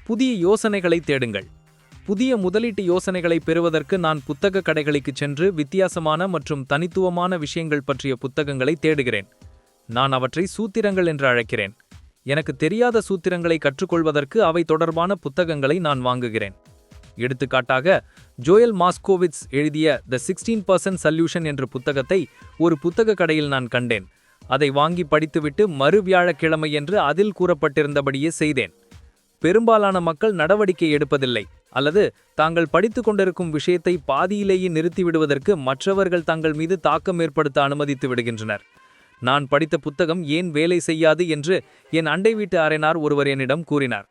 புதிய யோசனைகளை தேடுங்கள். புதிய முதலீட்டு யோசனைகளை பெறுவதற்கு நான் புத்தக கடைகளுக்கு சென்று வித்தியாசமான மற்றும் தனித்துவமான விஷயங்கள் பற்றிய புத்தகங்களை தேடுகிறேன். நான் அவற்றை சூத்திரங்கள் என்று அழைக்கிறேன். எனக்கு தெரியாத சூத்திரங்களை கற்றுக்கொள்வதற்கு அவை தொடர்பான புத்தகங்களை நான் வாங்குகிறேன். எடுத்துக்காட்டாக, ஜோயல் மாஸ்கோவிட்ஸ் எழுதிய தி 16% சொல்யூஷன் என்ற புத்தகத்தை ஒரு புத்தக கடையில் நான் கண்டேன். அதை வாங்கி படித்துவிட்டு மறு வியாழக்கிழமையன்று அதில் கூறப்பட்டிருந்தபடியே செய்தேன். பெரும்பாலான மக்கள் நடவடிக்கை எடுப்பதில்லை, அல்லது தாங்கள் படித்துக் கொண்டிருக்கும் விஷயத்தை பாதியிலேயே நிறுத்திவிடுவதற்கு மற்றவர்கள் தங்கள் மீது தாக்கம் ஏற்படுத்த அனுமதித்து விடுகின்றனர். நான் படித்த புத்தகம் ஏன் வேலை செய்யாது என்று என் அண்டை வீட்டு அறைனார் ஒருவர் என்னிடம் கூறினார்.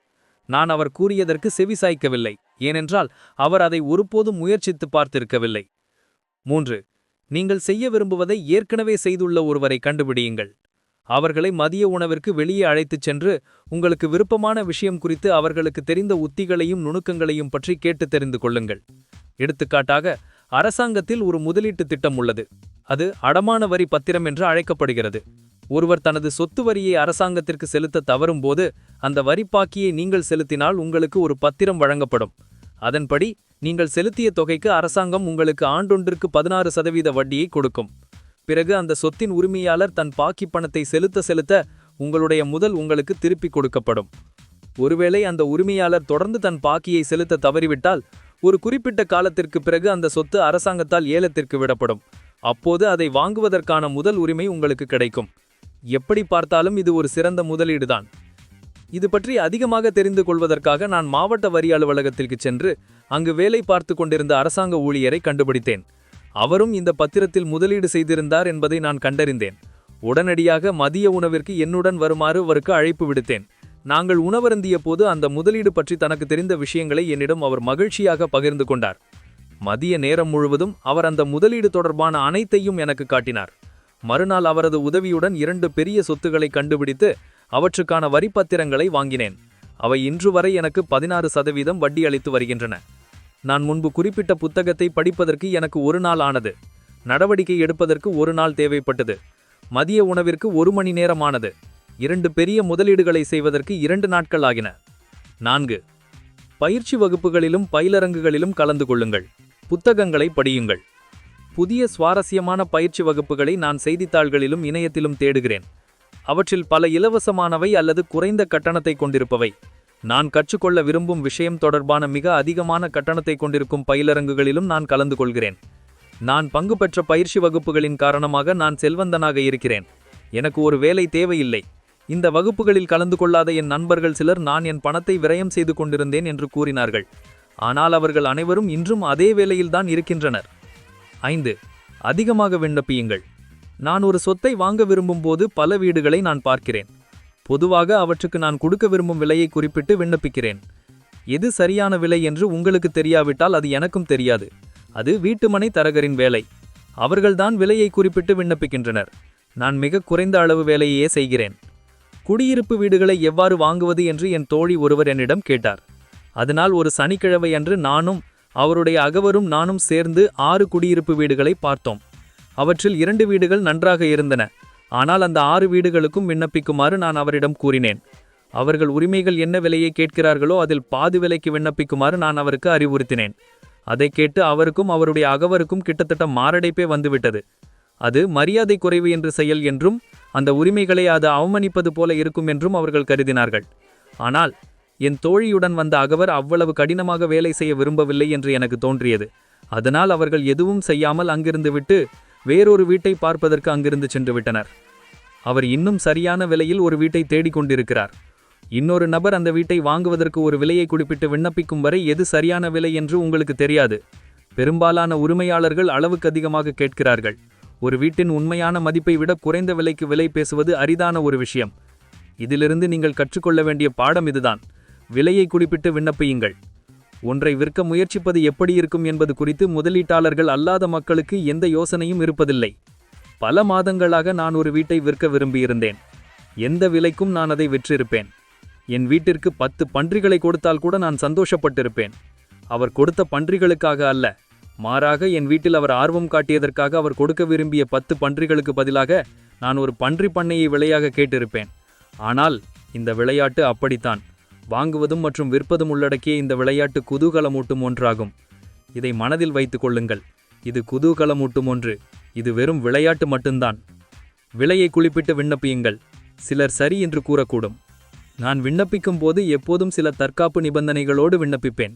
நான் அவர் கூறியதற்கு செவிசாய்க்கவில்லை, ஏனென்றால் அவர் அதை ஒருபோதும் முயற்சித்து பார்த்திருக்கவில்லை. 3. நீங்கள் செய்ய விரும்புவதை ஏற்கனவே செய்துள்ள ஒருவரை கண்டுபிடியுங்கள். அவர்களை மதிய உணவிற்கு வெளியே அழைத்துச் சென்று உங்களுக்கு விருப்பமான விஷயம் குறித்து அவர்களுக்கு தெரிந்த உத்திகளையும் நுணுக்கங்களையும் பற்றி கேட்டு தெரிந்து கொள்ளுங்கள். எடுத்துக்காட்டாக, அரசாங்கத்தில் ஒரு முதலீட்டு திட்டம் உள்ளது. அது அடமான வரி பத்திரம் என்று அழைக்கப்படுகிறது. ஒருவர் தனது சொத்து வரியை அரசாங்கத்திற்கு செலுத்த தவறும்போது அந்த வரிப்பாக்கியை நீங்கள் செலுத்தினால் உங்களுக்கு ஒரு பத்திரம் வழங்கப்படும். அதன்படி நீங்கள் செலுத்திய தொகைக்கு அரசாங்கம் உங்களுக்கு ஆண்டொன்றிற்கு 16% வட்டியை கொடுக்கும். பிறகு அந்த சொத்தின் உரிமையாளர் தன் பாக்கி பணத்தை செலுத்த உங்களுடைய முதல் உங்களுக்கு திருப்பிக் கொடுக்கப்படும். ஒருவேளை அந்த உரிமையாளர் தொடர்ந்து தன் பாக்கியை செலுத்த தவறிவிட்டால் ஒரு குறிப்பிட்ட காலத்திற்கு பிறகு அந்த சொத்து அரசாங்கத்தால் ஏலத்திற்கு விடப்படும். அப்போது அதை வாங்குவதற்கான முதல் உரிமை உங்களுக்கு கிடைக்கும். எப்படி பார்த்தாலும் இது ஒரு சிறந்த முதலீடுதான். இது பற்றி அதிகமாக தெரிந்து கொள்வதற்காக நான் மாவட்ட வரி அலுவலகத்திற்கு சென்று அங்கு வேலை பார்த்து கொண்டிருந்த அரசாங்க ஊழியரை கண்டுபிடித்தேன். அவரும் இந்த பத்திரத்தில் முதலீடு செய்திருந்தார் என்பதை நான் கண்டறிந்தேன். உடனடியாக மதிய உணவிற்கு என்னுடன் வருமாறு அவருக்கு அழைப்பு விடுத்தேன். நாங்கள் உணவருந்திய போது அந்த முதலீடு பற்றி தனக்கு தெரிந்த விஷயங்களை என்னிடம் அவர் மகிழ்ச்சியாக பகிர்ந்து கொண்டார். மதிய நேரம் முழுவதும் அவர் அந்த முதலீடு தொடர்பான அனைத்தையும் எனக்கு காட்டினார். மறுநாள் அவரது உதவியுடன் 2 பெரிய சொத்துக்களை கண்டுபிடித்து அவற்றுக்கான வரிப்பத்திரங்களை வாங்கினேன். அவை இன்று வரை எனக்கு 16% வட்டி அளித்து வருகின்றன. நான் முன்பு குறிப்பிட்ட புத்தகத்தை படிப்பதற்கு எனக்கு 1 நாள் ஆனது. நடவடிக்கை எடுப்பதற்கு 1 நாள் தேவைப்பட்டது. மதிய உணவிற்கு 1 மணி நேரம் ஆனது. 2 பெரிய முதலீடுகளை செய்வதற்கு 2 நாட்கள் ஆகின. 4. பயிற்சி வகுப்புகளிலும் பயிலரங்குகளிலும் கலந்து கொள்ளுங்கள். புத்தகங்களை படியுங்கள். புதிய சுவாரஸ்யமான பயிற்சி வகுப்புகளை நான் செய்தித்தாள்களிலும் இணையத்திலும் தேடுகிறேன். அவற்றில் பல இலவசமானவை அல்லது குறைந்த கட்டணத்தை கொண்டிருப்பவை. நான் கற்றுக்கொள்ள விரும்பும் விஷயம் தொடர்பான மிக அதிகமான கட்டணத்தை கொண்டிருக்கும் பயிலரங்குகளிலும் நான் கலந்து கொள்கிறேன். நான் பங்கு பெற்ற பயிற்சி வகுப்புகளின் காரணமாக நான் செல்வந்தனாக இருக்கிறேன். எனக்கு ஒரு வேலை தேவையில்லை. இந்த வகுப்புகளில் கலந்து கொள்ளாத என் நண்பர்கள் சிலர் நான் என் பணத்தை விரயம் செய்து கொண்டிருந்தேன் என்று கூறினார்கள். ஆனால் அவர்கள் அனைவரும் இன்றும் அதே வேலையில்தான் இருக்கின்றனர். 5. அதிகமாக விண்ணப்பியுங்கள். நான் ஒரு சொத்தை வாங்க விரும்பும் போது பல வீடுகளை நான் பார்க்கிறேன். பொதுவாக அவற்றுக்கு நான் கொடுக்க விரும்பும் விலையை குறிப்பிட்டு விண்ணப்பிக்கிறேன். எது சரியான விலை என்று உங்களுக்கு தெரியாவிட்டால் அது எனக்கும் தெரியாது. அது வீட்டுமனை தரகரின் வேலை. அவர்கள்தான் விலையை குறிப்பிட்டு விண்ணப்பிக்கின்றனர். நான் மிக குறைந்த அளவு வேலையே செய்கிறேன். குடியிருப்பு வீடுகளை எவ்வாறு வாங்குவது என்று என் தோழி ஒருவர் என்னிடம் கேட்டார். அதனால் ஒரு சனிக்கிழமை அன்று நானும் அவருடைய அகவரும் நானும் சேர்ந்து 6 குடியிருப்பு வீடுகளை பார்த்தோம். அவற்றில் 2 வீடுகள் நன்றாக இருந்தன. ஆனால் அந்த 6 வீடுகளுக்கும் விண்ணப்பிக்குமாறு நான் அவரிடம் கூறினேன். அவர்கள் உரிமைகள் என்ன விலையை கேட்கிறார்களோ அதில் பாதி விலைக்கு விண்ணப்பிக்குமாறு நான் அவருக்கு அறிவுறுத்தினேன். அதை கேட்டு அவருக்கும் அவருடைய அகவருக்கும் கிட்டத்தட்ட மாரடைப்பே வந்துவிட்டது. அது மரியாதை குறைவு என்று செயல் என்றும் அந்த உரிமைகளை அது அவமதிப்பது போல இருக்கும் என்றும் அவர்கள் கருதினார்கள். ஆனால் என் தோழியுடன் வந்த அகவர் அவ்வளவு கடினமாக வேலை செய்ய விரும்பவில்லை என்று எனக்கு தோன்றியது. அதனால் அவர்கள் எதுவும் செய்யாமல் அங்கிருந்து விட்டு வேறொரு வீட்டை பார்ப்பதற்கு அங்கிருந்து சென்று விட்டனர்.
அவர் இன்னும் சரியான விலையில் ஒரு வீட்டை தேடிக் கொண்டிருக்கிறார். இன்னொரு நபர் அந்த வீட்டை வாங்குவதற்கு ஒரு விலையை குறிப்பிட்டு விண்ணப்பிக்கும் வரை எது சரியான விலை என்று உங்களுக்கு தெரியாது. பெரும்பாலான உரிமையாளர்கள் அளவுக்கு அதிகமாக கேட்கிறார்கள். ஒரு வீட்டின் உண்மையான மதிப்பை விட குறைந்த விலைக்கு விலை பேசுவது அரிதான ஒரு விஷயம். இதிலிருந்து நீங்கள் கற்றுக்கொள்ள வேண்டிய பாடம் இதுதான். விலையை குறிப்பிட்டு விண்ணப்பியுங்கள். ஒன்றை விற்க முயற்சிப்பது எப்படி இருக்கும் என்பது குறித்து முதலீட்டாளர்கள் அல்லாத மக்களுக்கு எந்த யோசனையும் இருப்பதில்லை. பல மாதங்களாக நான் ஒரு வீட்டை விற்க விரும்பியிருந்தேன். எந்த விலைக்கும் நான் அதை விற்றிருப்பேன். என் வீட்டிற்கு 10 பன்றிகளை கொடுத்தால் கூட நான் சந்தோஷப்பட்டிருப்பேன். அவர் கொடுத்த பன்றிகளுக்காக அல்ல, மாறாக என் வீட்டில் அவர் ஆர்வம் காட்டியதற்காக அவர் கொடுக்க விரும்பிய 10 பன்றிகளுக்கு பதிலாக நான் ஒரு பன்றி பண்ணையை விலையாக கேட்டிருப்பேன். ஆனால் இந்த விளையாட்டு அப்படித்தான். வாங்குவதும் மற்றும் விற்பதும் உள்ளடக்கிய இந்த விளையாட்டு குதூகலமூட்டும் ஒன்றாகும். இதை மனதில் வைத்துக் கொள்ளுங்கள். இது குதூகலமூட்டும் ஒன்று. இது வெறும் விளையாட்டு மட்டும்தான். விலையை குறிப்பிட்டு விண்ணப்பியுங்கள். சிலர் சரி என்று கூறக்கூடும். நான் விண்ணப்பிக்கும் போது எப்போதும் சில தற்காப்பு நிபந்தனைகளோடு விண்ணப்பிப்பேன்.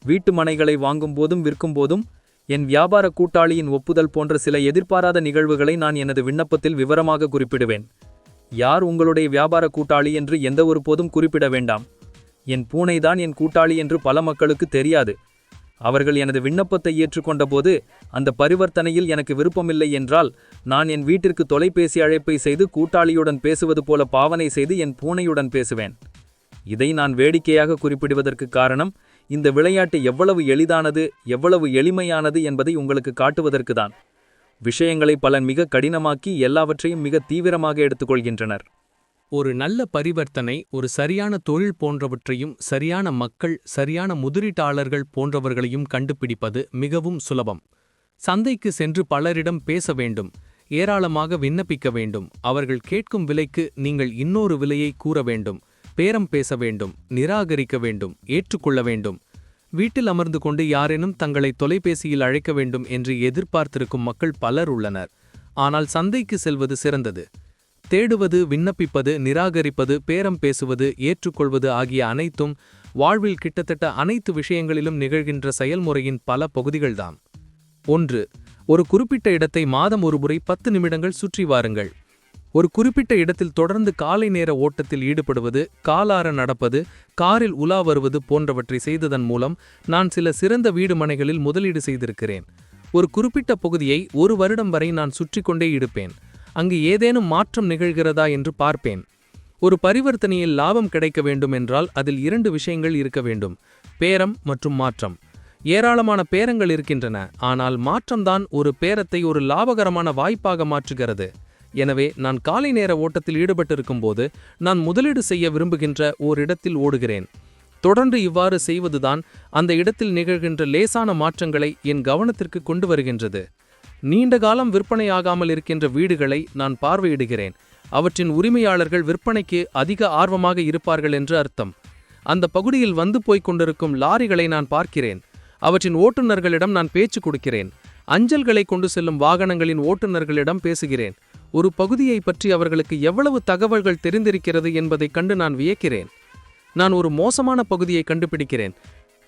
வீட்டு மனைகளை வாங்கும் போதும் விற்கும் போதும் என் வியாபார கூட்டாளியின் ஒப்புதல் போன்ற சில எதிர்பாராத நிகழ்வுகளை நான் எனது விண்ணப்பத்தில் விவரமாக குறிப்பிடுவேன். யார் உங்களுடைய வியாபார கூட்டாளி என்று எந்த ஒரு போதும் குறிப்பிட வேண்டாம். என் பூனைதான் என் கூட்டாளி என்று பல மக்களுக்கு தெரியாது. அவர்கள் எனது விண்ணப்பத்தை ஏற்றுக்கொண்டபோது அந்த பரிவர்த்தனையில் எனக்கு விருப்பமில்லை என்றால் நான் என் வீட்டிற்கு தொலைபேசி அழைப்பை செய்து கூட்டாளியுடன் பேசுவது போல பாவனை செய்து என் பூனையுடன் பேசுவேன். இதை நான் வேடிக்கையாக குறிப்பிடுவதற்கு காரணம் இந்த விளையாட்டு எவ்வளவு எளிதானது, எவ்வளவு எளிமையானது என்பதை உங்களுக்கு காட்டுவதற்குதான். விஷயங்களை பலர் மிக கடினமாக்கி எல்லாவற்றையும் மிக தீவிரமாக எடுத்துக்கொள்கின்றனர்.
ஒரு நல்ல பரிவர்த்தனை, ஒரு சரியான தொழில் போன்றவற்றையும் சரியான மக்கள், சரியான முதலீட்டாளர்கள் போன்றவர்களையும் கண்டுபிடிப்பது மிகவும் சுலபம். சந்தைக்கு சென்று பலரிடம் பேச வேண்டும், ஏராளமாக விண்ணப்பிக்க வேண்டும். அவர்கள் கேட்கும் விலைக்கு நீங்கள் இன்னொரு விலையை கூற வேண்டும், பேரம் பேச வேண்டும், நிராகரிக்க வேண்டும், ஏற்றுக்கொள்ள வேண்டும். வீட்டில் அமர்ந்து கொண்டு யாரேனும் தங்களை தொலைபேசியில் அழைக்க வேண்டும் என்று எதிர்பார்த்திருக்கும் மக்கள் பலர் உள்ளனர். ஆனால் சந்தைக்கு செல்வது சிறந்தது. தேடுவது, விண்ணப்பிப்பது, நிராகரிப்பது, பேரம் பேசுவது, ஏற்றுக்கொள்வது ஆகிய அனைத்தும் வாழ்வில் கிட்டத்தட்ட அனைத்து விஷயங்களிலும் நிகழ்கின்ற செயல்முறையின் பல பகுதிகள்தாம். 1. ஒரு குறிப்பிட்ட இடத்தை மாதம் ஒருமுறை 10 நிமிடங்கள் சுற்றி வாருங்கள். ஒரு குறிப்பிட்ட இடத்தில் தொடர்ந்து காலை நேர ஓட்டத்தில் ஈடுபடுவது, காலார நடப்பது, காரில் உலா வருவது போன்றவற்றை செய்ததன் மூலம் நான் சில சிறந்த வீடு மனைகளில் முதலீடு செய்திருக்கிறேன். ஒரு குறிப்பிட்ட பகுதியை 1 வருடம் வரை நான் சுற்றி கொண்டே இருப்பேன். அங்கு ஏதேனும் மாற்றம் நிகழ்கிறதா என்று பார்ப்பேன். ஒரு பரிவர்த்தனையில் லாபம் கிடைக்க வேண்டும் என்றால் அதில் 2 விஷயங்கள் இருக்க வேண்டும்: பேரம் மற்றும் மாற்றம். ஏராளமான பேரங்கள் இருக்கின்றன, ஆனால் மாற்றம்தான் ஒரு பேரத்தை ஒரு லாபகரமான வாய்ப்பாக மாற்றுகிறது. எனவே நான் காலை நேர ஓட்டத்தில் ஈடுபட்டிருக்கும் போது நான் முதலீடு செய்ய விரும்புகின்ற ஓரிடத்தில் ஓடுகிறேன். தொடர்ந்து இவ்வாறு செய்வதுதான் அந்த இடத்தில் நிகழ்கின்ற லேசான மாற்றங்களை என் கவனத்திற்கு கொண்டு வருகின்றது. நீண்ட காலம் விற்பனையாகாமல் இருக்கின்ற வீடுகளை நான் பார்வையிடுகிறேன். அவற்றின் உரிமையாளர்கள் விற்பனைக்கு அதிக ஆர்வமாக இருப்பார்கள் என்று அர்த்தம். அந்த பகுதியில் வந்து போய்க் கொண்டிருக்கும் லாரிகளை நான் பார்க்கிறேன். அவற்றின் ஓட்டுநர்களிடம் நான் பேச்சு கொடுக்கிறேன். அஞ்சல்களை கொண்டு செல்லும் வாகனங்களின் ஓட்டுநர்களிடம் பேசுகிறேன். ஒரு பகுதியை பற்றி அவர்களுக்கு எவ்வளவு தகவல்கள் தெரிந்திருக்கிறது என்பதைக் கண்டு நான் வியக்கிறேன். நான் ஒரு மோசமான பகுதியை கண்டுபிடிக்கிறேன்.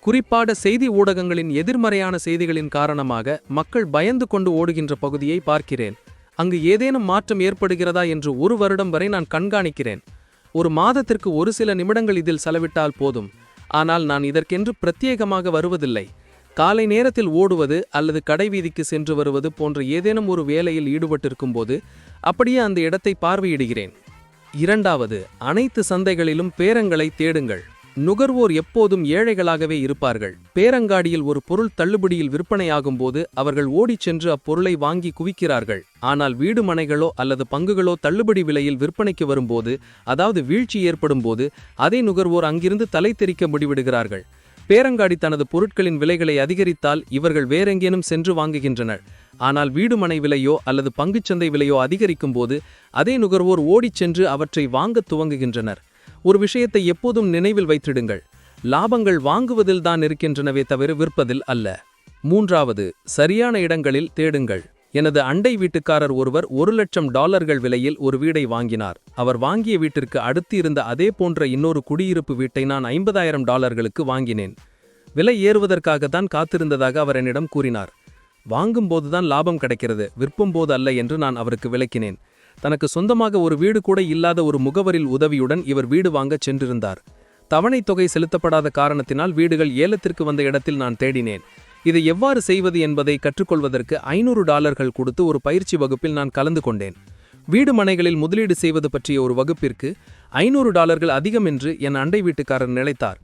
குறிப்பாக செய்தி ஊடகங்களின் எதிர்மறையான செய்திகளின் காரணமாக மக்கள் பயந்து கொண்டு ஓடுகின்ற பகுதியை பார்க்கிறேன். அங்கு ஏதேனும் மாற்றம் ஏற்படுகிறதா என்று 1 வருடம் வரை நான் கண்காணிக்கிறேன். ஒரு மாதத்திற்கு ஒரு சில நிமிடங்கள் இதில் செலவிட்டால் போதும். ஆனால் நான் இதற்கென்று பிரத்யேகமாக வருவதில்லை. காலை நேரத்தில் ஓடுவது அல்லது கடைவீதிக்கு சென்று வருவது போன்ற ஏதேனும் ஒரு வேலையில் ஈடுபட்டிருக்கும் போது அப்படியே அந்த இடத்தை பார்வையிடுகிறேன். 2. அனைத்து சந்தைகளிலும் பேரங்களை தேடுங்கள். நுகர்வோர் எப்போதும் ஏழைகளாகவே இருப்பார்கள். பேரங்காடியில் ஒரு பொருள் தள்ளுபடியில் விற்பனையாகும் போது அவர்கள் ஓடிச் சென்று அப்பொருளை வாங்கி குவிக்கிறார்கள். ஆனால் வீடு மனைகளோ அல்லது பங்குகளோ தள்ளுபடி விலையில் விற்பனைக்கு வரும்போது, அதாவது வீழ்ச்சி ஏற்படும் போது, அதே நுகர்வோர் அங்கிருந்து தலை தெறிக்க முடிவிடுகிறார்கள். பேரங்காடி தனது பொருட்களின் விலைகளை அதிகரித்தால் இவர்கள் வேறெங்கேனும் சென்று வாங்குகின்றனர். ஆனால் வீடுமனை விலையோ அல்லது பங்குச்சந்தை விலையோ அதிகரிக்கும் போது அதே நுகர்வோர் ஓடிச் சென்று அவற்றை வாங்கத் துவங்குகின்றனர். ஒரு விஷயத்தை எப்போதும் நினைவில் வைத்திடுங்கள்: லாபங்கள் வாங்குவதில்தான் இருக்கின்றனவே தவிர விற்பதில் அல்ல. 3. சரியான இடங்களில் தேடுங்கள். எனது அண்டை வீட்டுக்காரர் ஒருவர் $1,00,000 விலையில் ஒரு வீடை வாங்கினார். அவர் வாங்கிய வீட்டிற்கு அடுத்து இருந்த அதே போன்ற இன்னொரு குடியிருப்பு வீட்டை நான் $50,000 வாங்கினேன். விலை ஏறுவதற்காகத்தான் காத்திருந்ததாக அவர் என்னிடம் கூறினார். வாங்கும்போதுதான் லாபம் கிடைக்கிறது, விற்பும்போது அல்ல என்று நான் அவருக்கு விளக்கினேன். தனக்கு சொந்தமாக ஒரு வீடு கூட இல்லாத ஒரு முகவரில் உதவியுடன் இவர் வீடு வாங்கச் சென்றிருந்தார். தவணைத் தொகை செலுத்தப்படாத காரணத்தினால் வீடுகள் ஏலத்திற்கு வந்த இடத்தில் நான் தேடினேன். இதை எவ்வாறு செய்வது என்பதை கற்றுக்கொள்வதற்கு $500 கொடுத்து ஒரு பயிற்சி வகுப்பில் நான் கலந்து கொண்டேன். வீடு மனைகளில் முதலீடு செய்வது பற்றிய ஒரு வகுப்பிற்கு $500 அதிகம் என்று என் அண்டை வீட்டுக்காரர் நினைத்தார்.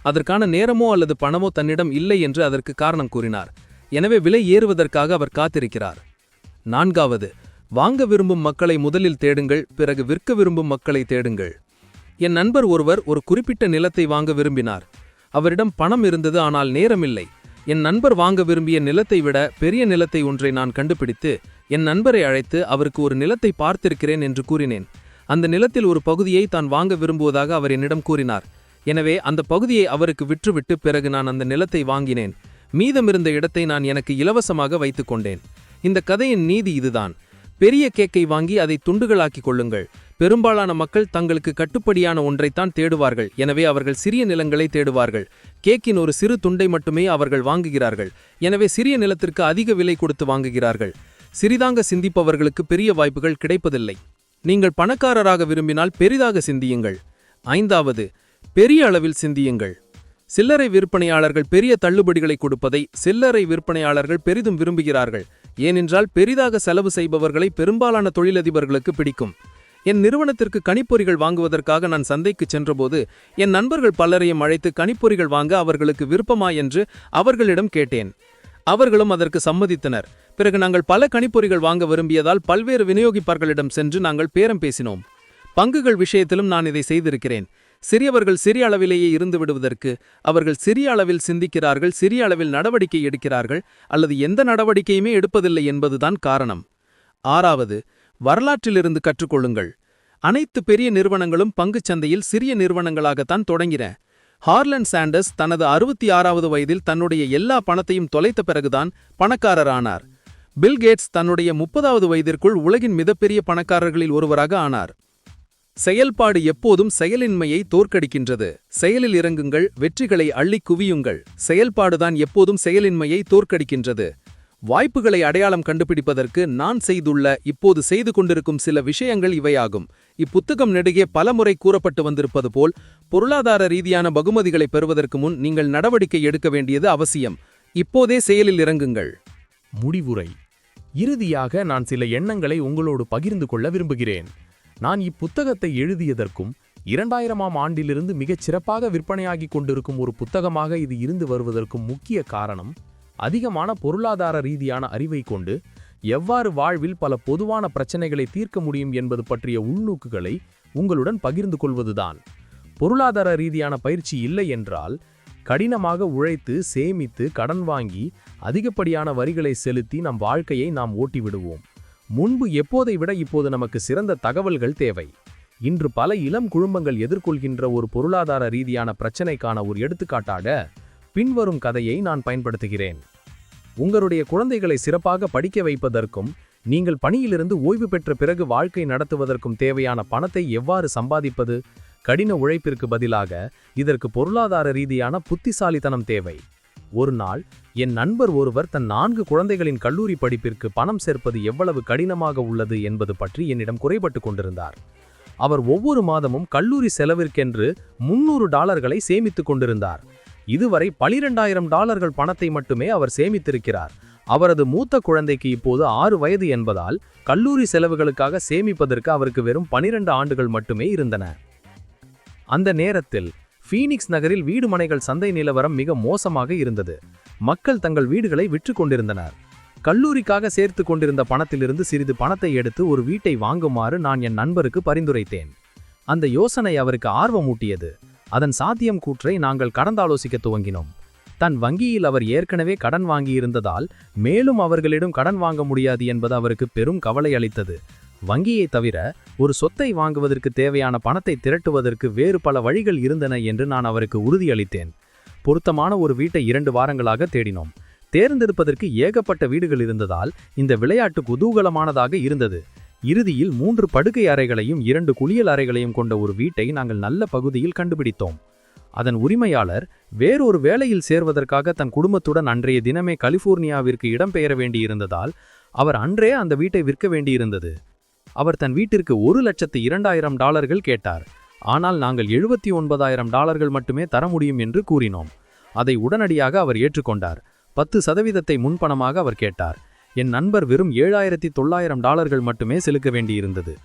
அதற்கான நேரமோ அல்லது பணமோ தன்னிடம் இல்லை என்று அதற்கு காரணம் கூறினார். எனவே விலை ஏறுவதற்காக அவர் காத்திருக்கிறார். 4வது, வாங்க விரும்பும் மக்களை முதலில் தேடுங்கள், பிறகு விற்க விரும்பும் மக்களை தேடுங்கள். என் நண்பர் ஒருவர் ஒரு குறிப்பிட்ட நிலத்தை வாங்க விரும்பினார். அவரிடம் பணம் இருந்தது, ஆனால் நேரமில்லை. என் நண்பர் வாங்க விரும்பிய நிலத்தை விட பெரிய நிலத்தை ஒன்றை நான் கண்டுபிடித்து என் நண்பரை அழைத்து அவருக்கு ஒரு நிலத்தை பார்த்திருக்கிறேன் என்று கூறினேன். அந்த நிலத்தில் ஒரு பகுதியை தான் வாங்க விரும்புவதாக அவர் என்னிடம் கூறினார். எனவே அந்த பகுதியை அவருக்கு விற்றுவிட்டு பிறகு நான் அந்த நிலத்தை வாங்கினேன். மீதமிருந்த இடத்தை நான் எனக்கு இலவசமாக வைத்துக் கொண்டேன். இந்த கதையின் நீதி இதுதான். பெரிய கேக்கை வாங்கி அதை துண்டுகளாக்கிக் கொள்ளுங்கள். பெரும்பாலான மக்கள் தங்களுக்கு கட்டுப்படியான ஒன்றைத்தான் தேடுவார்கள். எனவே அவர்கள் சிறிய நிலங்களை தேடுவார்கள். கேக்கின் ஒரு சிறு துண்டை மட்டுமே அவர்கள் வாங்குகிறார்கள். எனவே சிறிய நிலத்திற்கு அதிக விலை கொடுத்து வாங்குகிறார்கள். சிறிதாக சிந்திப்பவர்களுக்கு பெரிய வாய்ப்புகள் கிடைப்பதில்லை. நீங்கள் பணக்காரராக விரும்பினால் பெரிதாக சிந்தியுங்கள். 5வது, பெரிய அளவில் சிந்தியுங்கள். சில்லறை விற்பனையாளர்கள் பெரிய தள்ளுபடிகளை கொடுப்பதை சில்லறை விற்பனையாளர்கள் பெரிதும் விரும்புகிறார்கள். ஏனென்றால் பெரிதாக செலவு செய்பவர்களை பெரும்பாலான தொழிலதிபர்களுக்கு பிடிக்கும். என் நிறுவனத்திற்கு கணிப்பொறிகள் வாங்குவதற்காக நான் சந்தைக்கு சென்றபோது என் நண்பர்கள் பலரையும் அழைத்து கணிப்பொறிகள் வாங்க அவர்களுக்கு விருப்பமா என்று அவர்களிடம் கேட்டேன். அவர்களும் அதற்கு சம்மதித்தனர். பிறகு நாங்கள் பல கணிப்பொறிகள் வாங்க விரும்பியதால் பல்வேறு விநியோகிப்பாளர்களிடம் சென்று நாங்கள் பேரம் பேசினோம். பங்குகள் விஷயத்திலும் நான் இதை செய்திருக்கிறேன். சிறியவர்கள் சிறிய அளவிலேயே இருந்து விடுவதற்கு அவர்கள் சிறிய அளவில் சிந்திக்கிறார்கள், சிறிய அளவில் நடவடிக்கை எடுக்கிறார்கள், அல்லது எந்த நடவடிக்கையுமே எடுப்பதில்லை என்பதுதான் காரணம். 6வது, வரலாற்றிலிருந்து கற்றுக்கொள்ளுங்கள். அனைத்து பெரிய நிறுவனங்களும் பங்குச் சந்தையில் சிறிய நிறுவனங்களாகத்தான் தொடங்கின. ஹார்லண்ட் சாண்டர்ஸ் தனது 66வது வயதில் தன்னுடைய எல்லா பணத்தையும் தொலைத்த பிறகுதான் பணக்காரரானார். பில் கேட்ஸ் தன்னுடைய 30வது வயதிற்குள் உலகின் மிகப்பெரிய பணக்காரர்களில் ஒருவராக ஆனார். செயல்பாடு எப்போதும் செயலின்மையை தோற்கடிக்கின்றது. செயலில் இறங்குங்கள், வெற்றிகளை அள்ளிக் குவியுங்கள். செயல்பாடுதான் எப்போதும் செயலின்மையை தோற்கடிக்கின்றது. வாய்ப்புகளை அடையாளம் கண்டுபிடிப்பதற்கு நான் இப்போது செய்து கொண்டிருக்கும் சில விஷயங்கள் இவையாகும். இப்புத்தகம் நெடுகே பலமுறை கூறப்பட்டு வந்திருப்பது போல் பொருளாதார ரீதியான பகுமதிகளை பெறுவதற்கு முன் நீங்கள் நடவடிக்கை எடுக்க வேண்டியது அவசியம். இப்போதே செயலில் இறங்குங்கள்.
முடிவுரை. இறுதியாக நான் சில எண்ணங்களை உங்களோடு பகிர்ந்து கொள்ள விரும்புகிறேன். நான் இப்புத்தகத்தை எழுதியதற்கும் 2000ஆம் ஆண்டிலிருந்து மிகச் சிறப்பாக விற்பனையாகிக் கொண்டிருக்கும் ஒரு புத்தகமாக இது இருந்து வருவதற்கும் முக்கிய காரணம், அதிகமான பொருளாதார ரீதியான அறிவை கொண்டு எவ்வாறு வாழ்வில் பல பொதுவான பிரச்சனைகளை தீர்க்க முடியும் என்பது பற்றிய உள்நோக்குகளை உங்களுடன் பகிர்ந்து கொள்வதுதான். பொருளாதார ரீதியான பயிற்சி இல்லை என்றால் கடினமாக உழைத்து சேமித்து கடன் வாங்கி அதிகப்படியான வரிகளை செலுத்தி நம் வாழ்க்கையை நாம் ஓட்டிவிடுவோம். முன்பு எப்போதை விட இப்போது நமக்கு சிறந்த தகவல்கள் தேவை. இன்று பல இளம் குடும்பங்கள் எதிர்கொள்கின்ற ஒரு பொருளாதார ரீதியான பிரச்சனைக்கான ஒரு எடுத்துக்காட்டாக பின்வரும் கதையை நான் பயன்படுத்துகிறேன். உங்களுடைய குழந்தைகளை சிறப்பாக படிக்க வைப்பதற்கும் நீங்கள் பணியிலிருந்து ஓய்வு பெற்ற பிறகு வாழ்க்கை நடத்துவதற்கும் தேவையான பணத்தை எவ்வாறு சம்பாதிப்பது? கடின உழைப்பிற்கு பதிலாக இதற்கு பொருளாதார ரீதியான புத்திசாலித்தனம் தேவை. ஒரு நாள் என் நண்பர் ஒருவர் தன் 4 குழந்தைகளின் கல்லூரி படிப்பிற்கு பணம் சேர்ப்பது எவ்வளவு கடினமாக உள்ளது என்பது பற்றி என்னிடம் குறைபட்டு கொண்டிருந்தார். அவர் ஒவ்வொரு மாதமும் கல்லூரி செலவிற்கென்று $300 சேமித்துக் கொண்டிருந்தார். இதுவரை $12,000 பணத்தை மட்டுமே அவர் சேமித்திருக்கிறார். அவரது மூத்த குழந்தைக்கு இப்போது 6 வயது என்பதால் கல்லூரி செலவுகளுக்காக சேமிப்பதற்கு அவருக்கு வெறும் 12 ஆண்டுகள் மட்டுமே இருந்தன. அந்த நேரத்தில் ஃபீனிக்ஸ் நகரில் வீடு மனைகள் சந்தை நிலவரம் மிக மோசமாக இருந்தது. மக்கள் தங்கள் வீடுகளை விற்று கொண்டிருந்தனர். கல்லூரிக்காக சேர்த்து கொண்டிருந்த பணத்திலிருந்து சிறிது பணத்தை எடுத்து ஒரு வீட்டை வாங்குமாறு நான் என் நண்பருக்கு பரிந்துரைத்தேன். அந்த யோசனை அவருக்கு ஆர்வமூட்டியது. அதன் சாத்தியம் கூற்றை நாங்கள் கடந்தாலோசிக்க துவங்கினோம். தன் வங்கியில் அவர் ஏற்கனவே கடன் வாங்கியிருந்ததால் மேலும் அவர்களிடம் கடன் வாங்க முடியாது என்பது அவருக்கு பெரும் கவலை அளித்தது. வங்கியை தவிர ஒரு சொத்தை வாங்குவதற்கு தேவையான பணத்தை திரட்டுவதற்கு வேறு பல வழிகள் இருந்தன என்று நான் அவருக்கு உறுதியளித்தேன். பொருத்தமான ஒரு வீட்டை 2 வாரங்களாக தேடினோம். தேர்ந்தெடுப்பதற்கு ஏகப்பட்ட வீடுகள் இருந்ததால் இந்த விளையாட்டு குதூகலமானதாக இருந்தது. இறுதியில் 3 படுக்கை அறைகளையும் 2 குளியல் அறைகளையும் கொண்ட ஒரு வீட்டை நாங்கள் நல்ல பகுதியில் கண்டுபிடித்தோம். அதன் உரிமையாளர் வேறொரு வேலையில் சேர்வதற்காக தன் குடும்பத்துடன் அன்றைய தினமே கலிபோர்னியாவிற்கு இடம்பெயர வேண்டியிருந்ததால் அவர் அன்றே அந்த வீட்டை விற்க வேண்டியிருந்தது. அவர் தன் வீட்டிற்கு $1,02,000 கேட்டார். ஆனால் நாங்கள் $79,000 மட்டுமே தர முடியும் என்று கூறினோம். அதை உடனடியாக அவர் ஏற்றுக்கொண்டார். 10% முன்பணமாக அவர் கேட்டார். என் நண்பர் வெறும் $7,900 மட்டுமே செலுத்த வேண்டியிருந்தது.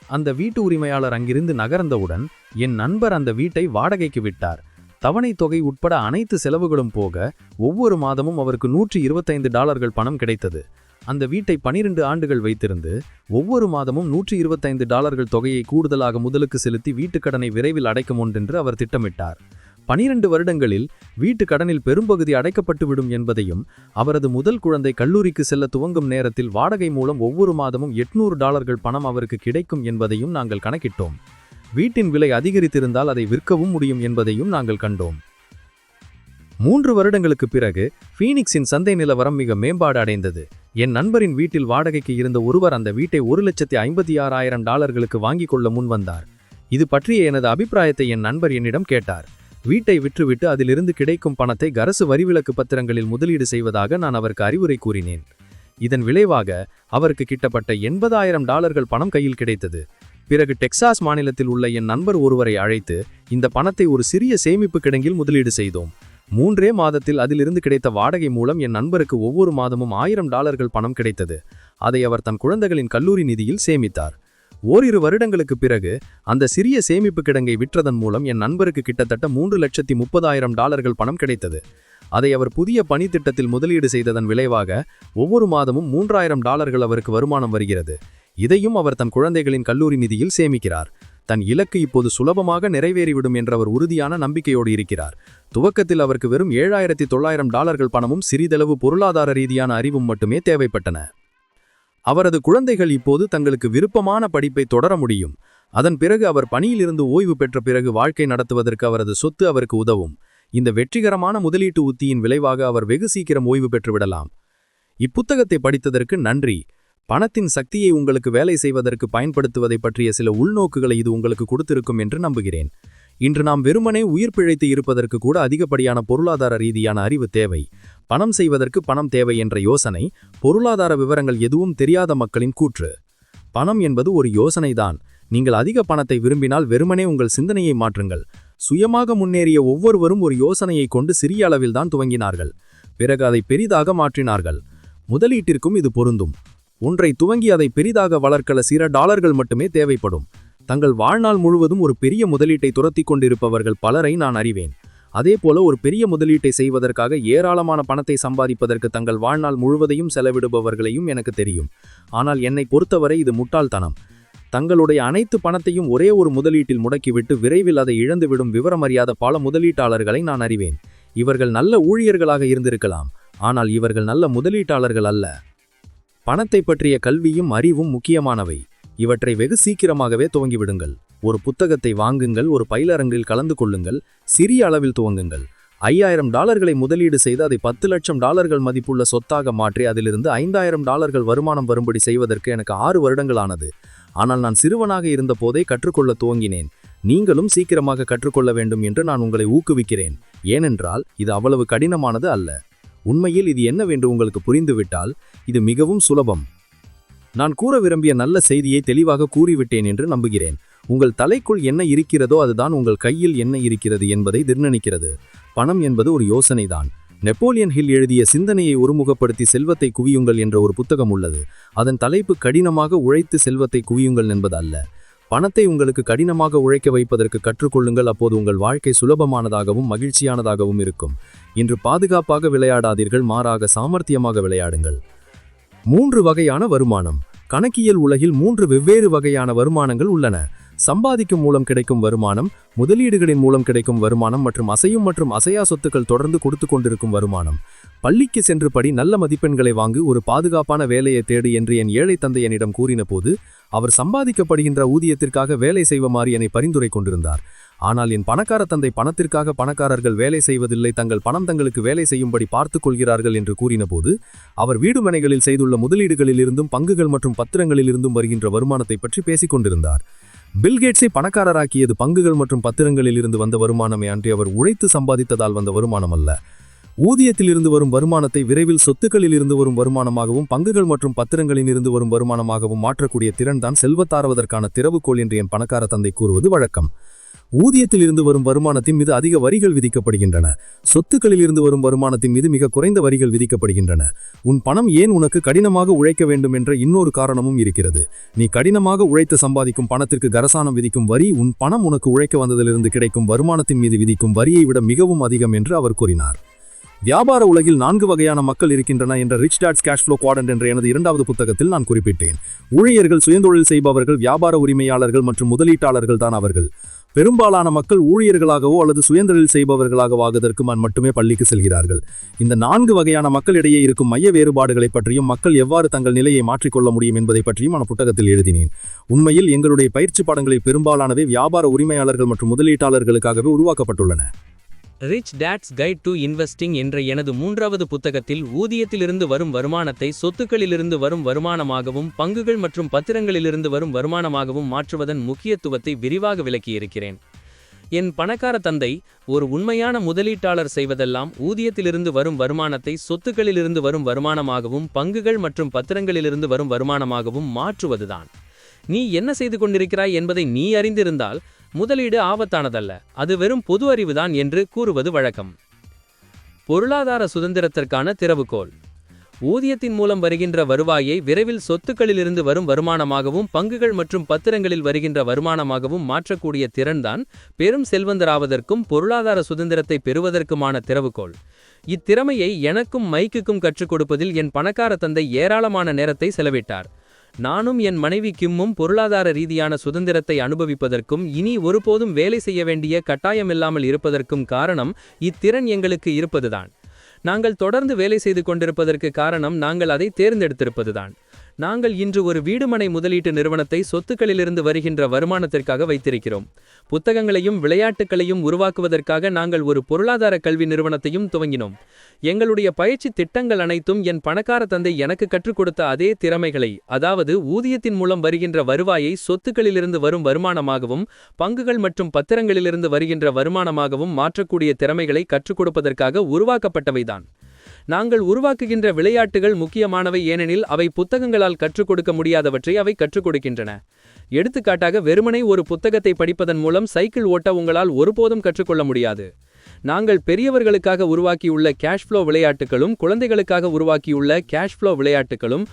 அந்த வீட்டு உரிமையாளர் அங்கிருந்து நகர்ந்தவுடன் என் நண்பர் அந்த வீட்டை வாடகைக்கு விட்டார். தவணை தொகை உட்பட அனைத்து செலவுகளும் போக ஒவ்வொரு மாதமும் அவருக்கு $125 பணம் கிடைத்தது. அந்த வீட்டை 12 ஆண்டுகள் வைத்திருந்து ஒவ்வொரு மாதமும் $125 தொகையை கூடுதலாக முதலுக்கு செலுத்தி வீட்டுக்கடனை விரைவில் அடைக்கும் ஒன்றென்று அவர் திட்டமிட்டார். 12 வருடங்களில் வீட்டு கடனில் பெரும்பகுதி அடைக்கப்பட்டுவிடும் என்பதையும் அவரது முதல் குழந்தை கல்லூரிக்கு செல்ல துவங்கும் நேரத்தில் வாடகை மூலம் ஒவ்வொரு மாதமும் $800 பணம் அவருக்கு கிடைக்கும் என்பதையும் நாங்கள் கணக்கிட்டோம். வீட்டின் விலை அதிகரித்திருந்தால் அதை விற்கவும் முடியும் என்பதையும் நாங்கள் கண்டோம். 3 வருடங்களுக்கு பிறகு ஃபீனிக்ஸின் சந்தை நிலவரம் மிக மேம்பாடு அடைந்தது. என் நண்பரின் வீட்டில் வாடகைக்கு இருந்த ஒருவர் அந்த வீட்டை $1,56,000 வாங்கிக் கொள்ள முன்வந்தார். இது பற்றிய எனது அபிப்பிராயத்தை என் நண்பர் என்னிடம் கேட்டார். வீட்டை விற்றுவிட்டு அதிலிருந்து கிடைக்கும் பணத்தை அரசு வரிவிலக்கு பத்திரங்களில் முதலீடு செய்வதாக நான் அவருக்கு அறிவுரை கூறினேன். இதன் விளைவாக அவருக்கு கிட்டத்தட்ட $80,000 பணம் கையில் கிடைத்தது. பிறகு டெக்சாஸ் மாநிலத்தில் உள்ள என் நண்பர் ஒருவரை அழைத்து இந்த பணத்தை ஒரு சிறிய சேமிப்பு கிடங்கில் முதலீடு செய்தோம். 3 மாதத்தில் அதிலிருந்து கிடைத்த வாடகை மூலம் என் நண்பருக்கு ஒவ்வொரு மாதமும் $1,000 பணம் கிடைத்தது. அதை அவர் தன் குழந்தைகளின் கல்லூரி நிதியில் சேமித்தார். ஓரிரு வருடங்களுக்கு பிறகு அந்த சிறிய சேமிப்பு கிடங்கை விற்றதன் மூலம் என் நண்பருக்கு கிட்டத்தட்ட $3,30,000 பணம் கிடைத்தது. அதை அவர் புதிய பணி திட்டத்தில் முதலீடு செய்ததன் விளைவாக ஒவ்வொரு மாதமும் $3,000 அவருக்கு வருமானம் வருகிறது. இதையும் அவர் தன் குழந்தைகளின் கல்லூரி நிதியில் சேமிக்கிறார். தன் இலக்கு இப்போது சுலபமாக நிறைவேறிவிடும் என்ற அவர் உறுதியான நம்பிக்கையோடு இருக்கிறார். துவக்கத்தில் அவருக்கு வெறும் $7,900 பணமும் சிறிதளவு பொருளாதார ரீதியான அறிவும் மட்டுமே தேவைப்பட்டன. அவரது குழந்தைகள் இப்போது தங்களுக்கு விருப்பமான படிப்பை தொடர முடியும். அதன் பிறகு அவர் பணியிலிருந்து ஓய்வு பெற்ற பிறகு வாழ்க்கை நடத்துவதற்கு அவரது சொத்து அவருக்கு உதவும். இந்த வெற்றிகரமான முதலீட்டு உத்தியின் விளைவாக அவர் வெகு சீக்கிரம் ஓய்வு பெற்றுவிடலாம். இப்புத்தகத்தை படித்ததற்கு நன்றி. பணத்தின் சக்தியை உங்களுக்கு வேலை செய்வதற்கு பயன்படுத்துவதை பற்றிய சில உள்நோக்குகளை இது உங்களுக்கு கொடுத்திருக்கும் என்று நம்புகிறேன். இன்று நாம் வெறுமனே உயிர் பிழைத்து இருப்பதற்கு கூட அதிகப்படியான பொருளாதார ரீதியான அறிவு தேவை. பணம் செய்வதற்கு பணம் தேவை என்ற யோசனை பொருளாதார விவரங்கள் எதுவும் தெரியாத மக்களின் கூற்று. பணம் என்பது ஒரு யோசனைதான். நீங்கள் அதிக பணத்தை விரும்பினால் வெறுமனே உங்கள் சிந்தனையை மாற்றுங்கள். சுயமாக முன்னேறிய ஒவ்வொருவரும் ஒரு யோசனையை கொண்டு சிறிய அளவில்தான் துவங்கினார்கள். பிறகு அதை பெரிதாக மாற்றினார்கள். முதலீட்டிற்கும் இது பொருந்தும். ஒன்றை துவங்கி அதை பெரிதாக வளர்க்கல சில டாலர்கள் மட்டுமே தேவைப்படும். தங்கள் வாழ்நாள் முழுவதும் ஒரு பெரிய முதலீட்டை துரத்தி கொண்டிருப்பவர்கள் பலரை நான் அறிவேன். அதேபோல ஒரு பெரிய முதலீட்டை செய்வதற்காக ஏராளமான பணத்தை சம்பாதிப்பதற்கு தங்கள் வாழ்நாள் முழுவதையும் செலவிடுபவர்களையும் எனக்கு தெரியும். ஆனால் என்னை பொறுத்தவரை இது முட்டாள்தனம். தங்களுடைய அனைத்து பணத்தையும் ஒரே ஒரு முதலீட்டில் முடக்கிவிட்டு விரைவில் அதை இழந்துவிடும் விவரமறியாத பல முதலீட்டாளர்களை நான் அறிவேன். இவர்கள் நல்ல ஊழியர்களாக இருந்திருக்கலாம், ஆனால் இவர்கள் நல்ல முதலீட்டாளர்கள் அல்ல. பணத்தை பற்றிய கல்வியும் அறிவும் முக்கியமானவை. இவற்றை வெகு சீக்கிரமாகவே துவங்கிவிடுங்கள். ஒரு புத்தகத்தை வாங்குங்கள், ஒரு பயிலரங்கில் கலந்து கொள்ளுங்கள், சிறிய அளவில் துவங்குங்கள். $5,000 முதலீடு செய்து அதை $10 லட்சம் மதிப்புள்ள சொத்தாக மாற்றி அதிலிருந்து $5,000 வருமானம் வரும்படி செய்வதற்கு எனக்கு 6 வருடங்கள் ஆனது. ஆனால் நான் சிறுவனாக இருந்த போதே கற்றுக்கொள்ள துவங்கினேன். நீங்களும் சீக்கிரமாக கற்றுக்கொள்ள வேண்டும் என்று நான் உங்களை ஊக்குவிக்கிறேன். ஏனென்றால் இது அவ்வளவு கடினமானது அல்ல. உண்மையில் இது என்னவென்று உங்களுக்கு புரிந்துவிட்டால் இது மிகவும் சுலபம். நான் கூற விரும்பிய நல்ல செய்தியை தெளிவாக கூறிவிட்டேன் என்று நம்புகிறேன். உங்கள் தலைக்குள் என்ன இருக்கிறதோ அதுதான் உங்கள் கையில் என்ன இருக்கிறது என்பதை நிர்ணயிக்கிறது. பணம் என்பது ஒரு யோசனைதான். நெப்போலியன் ஹில் எழுதிய சிந்தனையை ஒருமுகப்படுத்தி செல்வத்தை குவியுங்கள் என்ற ஒரு புத்தகம் உள்ளது. அதன் தலைப்பு கடினமாக உழைத்து செல்வத்தை குவியுங்கள் என்பது அல்ல. பணத்தை உங்களுக்கு கடினமாக உழைக்க வைப்பதற்கு கற்றுக்கொள்ளுங்கள். அப்போது உங்கள் வாழ்க்கை சுலபமானதாகவும் மகிழ்ச்சியானதாகவும் இருக்கும். இன்று பாதுகாப்பாக விளையாடாதீர்கள், மாறாக சாமர்த்தியமாக விளையாடுங்கள். 3 வகையான வருமானம். கணக்கியல் உலகில் 3 வெவ்வேறு வகையான வருமானங்கள் உள்ளன. சம்பாதிக்கும் மூலம் கிடைக்கும் வருமானம், முதலீடுகளின் மூலம் கிடைக்கும் வருமானம் மற்றும் அசையும் மற்றும் அசையா சொத்துக்கள் தொடர்ந்து கொடுத்து கொண்டிருக்கும் வருமானம். பள்ளிக்கு சென்று படி, நல்ல மதிப்பெண்களை வாங்கு, ஒரு பாதுகாப்பான வேலையை தேடு என்று என் ஏழை தந்தை என்னிடம் கூறின போது அவர் சம்பாதிக்கப்படுகின்ற ஊதியத்திற்காக வேலை செய்வமாறு என்னை பரிந்துரை கொண்டிருந்தார். ஆனால் என் பணக்கார தந்தை பணத்திற்காக பணக்காரர்கள் வேலை செய்வதில்லை, தங்கள் பணம் தங்களுக்கு வேலை செய்யும்படி பார்த்துக் கொள்கிறார்கள் என்று கூறினபோது அவர் வீடுமனைகளில் செய்துள்ள முதலீடுகளிலிருந்தும் பங்குகள் மற்றும் பத்திரங்களிலிருந்தும் வருகின்ற வருமானத்தை பற்றி பேசிக் கொண்டிருந்தார். பில்கேட்ஸை பணக்காரராக்கியது பங்குகள் மற்றும் பத்திரங்களில் இருந்து வந்த வருமானமே அன்றி அவர் உழைத்து சம்பாதித்ததால் வந்த வருமானம் அல்ல.
ஊதியத்திலிருந்து வரும் வருமானத்தை விரைவில் சொத்துக்களில் இருந்து வரும் வருமானமாகவும் பங்குகள் மற்றும் பத்திரங்களில் இருந்து வரும் வருமானமாகவும் மாற்றக்கூடிய திறன்தான் செல்வத்தாறுவதற்கான திறவுகோல் என்று என் பணக்கார தந்தை கூறுவது வழக்கம். ஊதியத்தில் இருந்து வரும் வருமானத்தின் மீது அதிக வரிகள் விதிக்கப்படுகின்றன. சொத்துக்களில் இருந்து வரும் வருமானத்தின் மீது மிக குறைந்த வரிகள் விதிக்கப்படுகின்றன. உன் பணம் ஏன் உனக்கு கடினமாக உழைக்க வேண்டும் என்ற இன்னொரு காரணமும் இருக்கிறது. நீ கடினமாக உழைத்து சம்பாதிக்கும் பணத்திற்கு கரசானம் விதிக்கும் வரி உன் பணம் உனக்கு உழைக்க வந்ததிலிருந்து கிடைக்கும் வருமானத்தின் மீது விதிக்கும் வரியை விட மிகவும் அதிகம் என்று அவர் கூறினார். வியாபார உலகில் 4 வகையான மக்கள் இருக்கின்றன என்ற rich dad's cash flow quadrant என்ற எனது 2வது புத்தகத்தில் நான் குறிப்பிட்டேன். ஊழியர்கள், சுயதொழில் செய்பவர்கள், வியாபார உரிமையாளர்கள் மற்றும் முதலீட்டாளர்கள் தான் அவர்கள். பெரும்பாலான மக்கள் ஊழியர்களாகவோ அல்லது சுயதொழில் செய்பவர்களாகவோ ஆகுவதற்கு மட்டுமே பள்ளிக்கு செல்கிறார்கள். இந்த 4 வகையான மக்களிடையே இருக்கும் மைய வேறுபாடுகளை பற்றியும் மக்கள் எவ்வாறு தங்கள் நிலையை மாற்றிக்கொள்ள முடியும் என்பதை பற்றியும் நான் புத்தகத்தில் எழுதினேன். உண்மையில் எங்களுடைய பயிற்சி பாடங்களில் பெரும்பாலானவை வியாபார உரிமையாளர்கள் மற்றும் முதலீட்டாளர்களுக்காகவே உருவாக்கப்பட்டுள்ளன.
Rich dad's guide to investing என்ற எனது 3வது புத்தகத்தில் ஊதியத்திலிருந்து வரும் வருமானத்தை சொத்துக்களிலிருந்து வரும் வருமானமாகவும் பங்குகள் மற்றும் பத்திரங்களிலிருந்து வரும் வருமானமாகவும் மாற்றுவதன் முக்கியத்துவத்தை விரிவாக விளக்கியிருக்கிறேன். என் பணக்கார தந்தை ஒரு உண்மையான முதலீட்டாளர் செய்வதெல்லாம் ஊதியத்திலிருந்து வரும் வருமானத்தை சொத்துக்களிலிருந்து வரும் வருமானமாகவும் பங்குகள் மற்றும் பத்திரங்களிலிருந்து வரும் வருமானமாகவும் மாற்றுவதுதான். நீ என்ன செய்து கொண்டிருக்கிறாய் என்பதை நீ அறிந்திருந்தால் முதலீடு ஆபத்தானதல்ல, அது வெறும் பொது அறிவுதான் என்று கூறுவது வழக்கம். பொருளாதார சுதந்திரத்திற்கான திறவுகோல். ஊதியத்தின் மூலம் வருகின்ற வருவாயை விரைவில் சொத்துக்களிலிருந்து வரும் வருமானமாகவும் பங்குகள் மற்றும் பத்திரங்களில் வருகின்ற வருமானமாகவும் மாற்றக்கூடிய திறன்தான் பெரும் செல்வந்தராவதற்கும் பொருளாதார சுதந்திரத்தை பெறுவதற்குமான திறவுகோல். இத்திறமையை எனக்கும் மைக்குக்கும் கற்றுக் கொடுப்பதில் என் பணக்கார தந்தை ஏராளமான நேரத்தை செலவிட்டார். நானும் என் மனைவி கிம்மும் பொருளாதார ரீதியான சுதந்திரத்தை அனுபவிப்பதற்கும் இனி ஒருபோதும் வேலை செய்ய வேண்டிய கட்டாயமில்லாமல் இருப்பதற்கும் காரணம் இத்திறன் எங்களுக்கு இருப்பதுதான். நாங்கள் தொடர்ந்து வேலை செய்து கொண்டிருப்பதற்கு காரணம் நாங்கள் அதை தேர்ந்தெடுத்திருப்பதுதான். நாங்கள் இன்று ஒரு வீடுமனை முதலீட்டு நிறுவனத்தை சொத்துக்களிலிருந்து வருகின்ற வருமானத்திற்காக வைத்திருக்கிறோம். புத்தகங்களையும் விளையாட்டுகளையும் உருவாக்குவதற்காக நாங்கள் ஒரு பொருளாதார கல்வி நிறுவனத்தையும் துவங்கினோம். எங்களுடைய பயிற்சி திட்டங்கள் அனைத்தும் என் பணக்கார தந்தை எனக்கு கற்றுக் கொடுத்த அதே திறமைகளை, அதாவது ஊதியத்தின் மூலம் வருகின்ற வருவாயை சொத்துக்களிலிருந்து வரும் வருமானமாகவும் பங்குகள் மற்றும் பத்திரங்களிலிருந்து வருகின்ற வருமானமாகவும் மாற்றக்கூடிய திறமைகளை கற்றுக் கொடுப்பதற்காக உருவாக்கப்பட்டவைதான். நாங்கள் உருவாக்குகின்ற விளையாட்டுகள் முக்கியமானவை, ஏனெனில் அவை புத்தகங்களால் கற்றுக் கொடுக்க முடியாதவற்றை அவை கற்றுக் கொடுக்கின்றன. எடுத்துக்காட்டாக, வெறுமனே ஒரு புத்தகத்தை படிப்பதன் மூலம் சைக்கிள் ஓட்ட உங்களால் ஒருபோதும் கற்றுக்கொள்ள முடியாது. நாங்கள் பெரியவர்களுக்காக உருவாக்கியுள்ள கேஷ் ஃப்ளோ விளையாட்டுகளும் குழந்தைகளுக்காக உருவாக்கியுள்ள கேஷ் ஃப்ளோ விளையாட்டுகளும்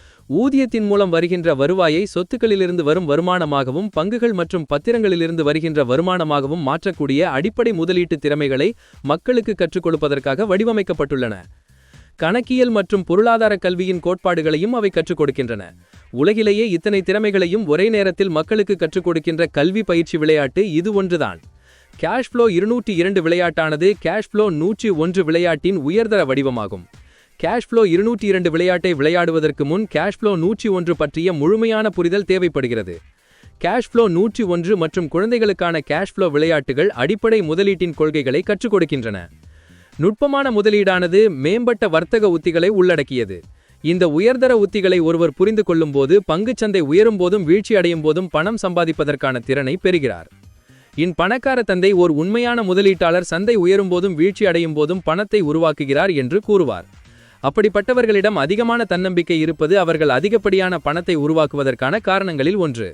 ஊதியத்தின் மூலம் வருகின்ற வருவாயை சொத்துக்களிலிருந்து வரும் வருமானமாகவும் பங்குகள் மற்றும் பத்திரங்களிலிருந்து வருகின்ற வருமானமாகவும் மாற்றக்கூடிய அடிப்படை முதலீட்டு திறமைகளை மக்களுக்கு கற்றுக் கொடுப்பதற்காக வடிவமைக்கப்பட்டுள்ளன. கணக்கியல் மற்றும் பொருளாதார கல்வியின் கோட்பாடுகளையும் அவை கற்றுக் கொடுக்கின்றன. உலகிலேயே இத்தனை திறமைகளையும் ஒரே நேரத்தில் மக்களுக்கு கற்றுக் கொடுக்கின்ற கல்வி பயிற்சி விளையாட்டு இது ஒன்றுதான். கேஷ் ஃப்ளோ 202 விளையாட்டானது கேஷ் ஃப்ளோ 101 விளையாட்டின் உயர்தர வடிவமாகும். கேஷ் ஃப்ளோ 202 விளையாட்டை விளையாடுவதற்கு முன் கேஷ் ஃப்ளோ 101 பற்றிய முழுமையான புரிதல் தேவைப்படுகிறது. கேஷ் ஃப்ளோ 101 மற்றும் குழந்தைகளுக்கான கேஷ் ஃப்ளோ விளையாட்டுகள் அடிப்படை முதலீட்டின் கொள்கைகளை கற்றுக் கொடுக்கின்றன. நுட்பமான முதலீடானது மேம்பட்ட வர்த்தக உத்திகளை உள்ளடக்கியது. இந்த உயர்தர உத்திகளை ஒருவர் புரிந்து கொள்ளும்போது பங்குச்சந்தை உயரும் போதும் வீழ்ச்சி அடையும் போதும் பணம் சம்பாதிப்பதற்கான திறனை பெறுகிறார். என் பணக்கார தந்தை ஓர் உண்மையான முதலீட்டாளர் சந்தை உயரும் போதும் வீழ்ச்சி அடையும் போதும் பணத்தை உருவாக்குகிறார் என்று கூறுவார். அப்படிப்பட்டவர்களிடம் அதிகமான தன்னம்பிக்கை இருப்பது அவர்கள் அதிகப்படியான பணத்தை உருவாக்குவதற்கான காரணங்களில் ஒன்று.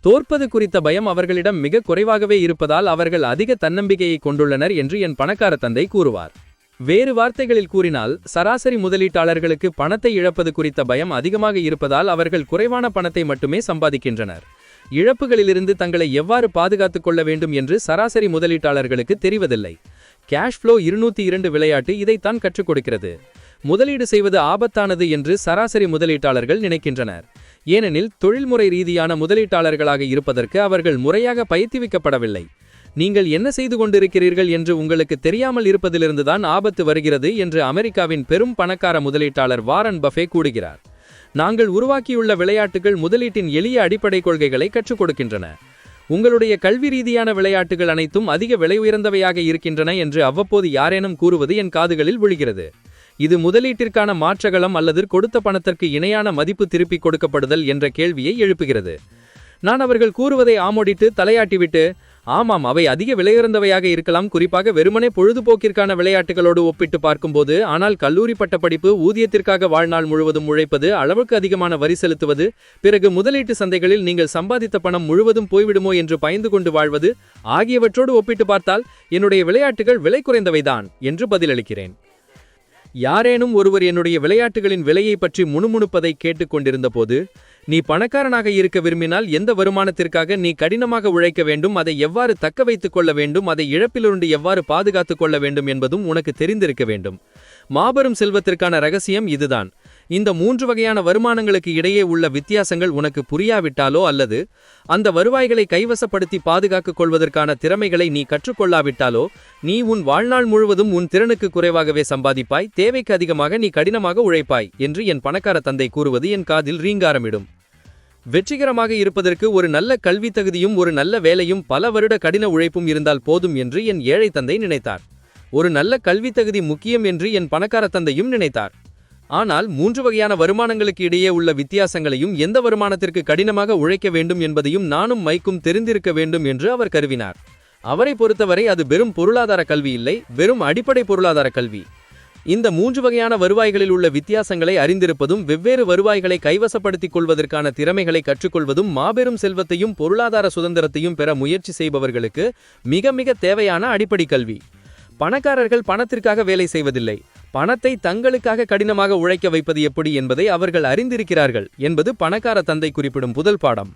தோற்பது குறித்த பயம் அவர்களிடம் மிக குறைவாகவே இருப்பதால் அவர்கள் அதிக தன்னம்பிக்கையை கொண்டுள்ளனர் என்று என் பணக்கார தந்தை கூறுவார். வேறு வார்த்தைகளில் கூறினால், சராசரி முதலீட்டாளர்களுக்கு பணத்தை இழப்பது குறித்த பயம் அதிகமாக இருப்பதால் அவர்கள் குறைவான பணத்தை மட்டுமே சம்பாதிக்கின்றனர். இழப்புகளிலிருந்து தங்களை எவ்வாறு பாதுகாத்துக் கொள்ள வேண்டும் என்று சராசரி முதலீட்டாளர்களுக்கு தெரிவதில்லை. கேஷ் ஃப்ளோ 202 விளையாட்டு இதைத்தான் கற்றுக் கொடுக்கிறது. முதலீடு செய்வது ஆபத்தானது என்று சராசரி முதலீட்டாளர்கள் நினைக்கின்றனர். ஏனெனில் தொழில்முறை ரீதியான முதலீட்டாளர்களாக இருப்பதற்கு அவர்கள் முறையாக பயிற்றுவிக்கப்படவில்லை. நீங்கள் என்ன செய்து கொண்டிருக்கிறீர்கள் என்று உங்களுக்கு தெரியாமல் இருப்பதிலிருந்துதான் ஆபத்து வருகிறது என்று அமெரிக்காவின் பெரும் பணக்கார முதலீட்டாளர் வாரன் பஃபே கூறுகிறார். நாங்கள் உருவாக்கியுள்ள விளையாட்டுகள் முதலீட்டின் எளிய அடிப்படை கொள்கைகளை கற்றுக் கொடுக்கின்றன. உங்களுடைய கல்வி ரீதியான விளையாட்டுகள் அனைத்தும் அதிக விலை உயர்ந்தவையாக இருக்கின்றன என்று அவ்வப்போது யாரேனும் கூறுவது என் காதுகளில் விழுகிறது. இது முதலீட்டிற்கான மாற்றகளம் அல்லது கொடுத்த பணத்திற்கு இணையான மதிப்பு திருப்பிக் கொடுக்கப்படுதல் என்ற கேள்வியை எழுப்புகிறது. நான் அவர்கள் கூறுவதை ஆமோடிட்டு தலையாட்டிவிட்டு,
ஆமாம், அவை அதிக விலையுறந்தவையாக இருக்கலாம், குறிப்பாக வெறுமனே பொழுதுபோக்கிற்கான விளையாட்டுகளோடு ஒப்பிட்டு பார்க்கும்போது. ஆனால் கல்லூரி பட்டப்படிப்பு, ஊதியத்திற்காக வாழ்நாள் முழுவதும் உழைப்பது, அளவுக்கு அதிகமான வரி செலுத்துவது, பிறகு முதலீட்டு சந்தைகளில் நீங்கள் சம்பாதித்த பணம் முழுவதும் போய்விடுமோ என்று பயந்து கொண்டு வாழ்வது ஆகியவற்றோடு ஒப்பிட்டு பார்த்தால் என்னுடைய விளையாட்டுகள் விலை குறைந்தவைதான் என்று பதிலளிக்கிறேன். யாரேனும் ஒருவர் என்னுடைய விளையாட்டுகளின் விலையை பற்றி முணுமுணுப்பதை கேட்டுக்கொண்டிருந்த போது, நீ பணக்காரனாக இருக்க விரும்பினால் எந்த வருமானத்திற்காக நீ கடினமாக உழைக்க வேண்டும், அதை எவ்வாறு தக்க வைத்துக் கொள்ள வேண்டும், அதை இழப்பிலிருந்து எவ்வாறு பாதுகாத்துக் கொள்ள வேண்டும் என்பதும் உனக்கு தெரிந்திருக்க வேண்டும். மாபெரும் செல்வத்திற்கான ரகசியம் இதுதான். இந்த 3 வகையான வருமானங்களுக்கு இடையே உள்ள வித்தியாசங்கள் உனக்கு புரியாவிட்டாலோ அல்லது அந்த வருவாய்களை கைவசப்படுத்தி பாதுகாத்துக் கொள்வதற்கான திறமைகளை நீ கற்றுக்கொள்ளாவிட்டாலோ நீ உன் வாழ்நாள் முழுவதும் உன் திறனுக்கு குறைவாகவே சம்பாதிப்பாய், தேவைக்கு அதிகமாக நீ கடினமாக உழைப்பாய் என்று என் பணக்கார தந்தை கூறுவது என் காதில் ரீங்காரமிடும். வெற்றிகரமாக இருப்பதற்கு ஒரு நல்ல கல்வி தகுதியும் ஒரு நல்ல வேலையும் பல வருட கடின உழைப்பும் இருந்தால் போதும் என்று என் ஏழை தந்தை நினைத்தார். ஒரு நல்ல கல்வி தகுதி முக்கியம் என்று என் பணக்கார தந்தையும் நினைத்தார். ஆனால் 3 வகையான வருமானங்களுக்கு இடையே உள்ள வித்தியாசங்களையும் எந்த வருமானத்திற்கு கடினமாக உழைக்க வேண்டும் என்பதையும் நானும் மைக்கும் தெரிந்திருக்க வேண்டும் என்று அவர் கருவினார். அவரை பொறுத்தவரை அது வெறும் பொருளாதார கல்வி இல்லை, வெறும் அடிப்படை பொருளாதார கல்வி. இந்த 3 வகையான வருவாய்களில் உள்ள வித்தியாசங்களை அறிந்திருப்பதும் வெவ்வேறு வருவாய்களை கைவசப்படுத்திக் கொள்வதற்கான திறமைகளை கற்றுக்கொள்வதும் மாபெரும் செல்வத்தையும் பொருளாதார சுதந்திரத்தையும் பெற முயற்சி செய்பவர்களுக்கு மிக மிக தேவையான அடிப்படை கல்வி. பணக்காரர்கள் பணத்திற்காக வேலை செய்வதில்லை, பணத்தை தங்களுக்காக கடினமாக உழைக்க வைப்பது எப்படி என்பதை அவர்கள் அறிந்திருக்கிறார்கள் என்பது பணக்கார தந்தை குறிப்பிடும் முதல் பாடம்.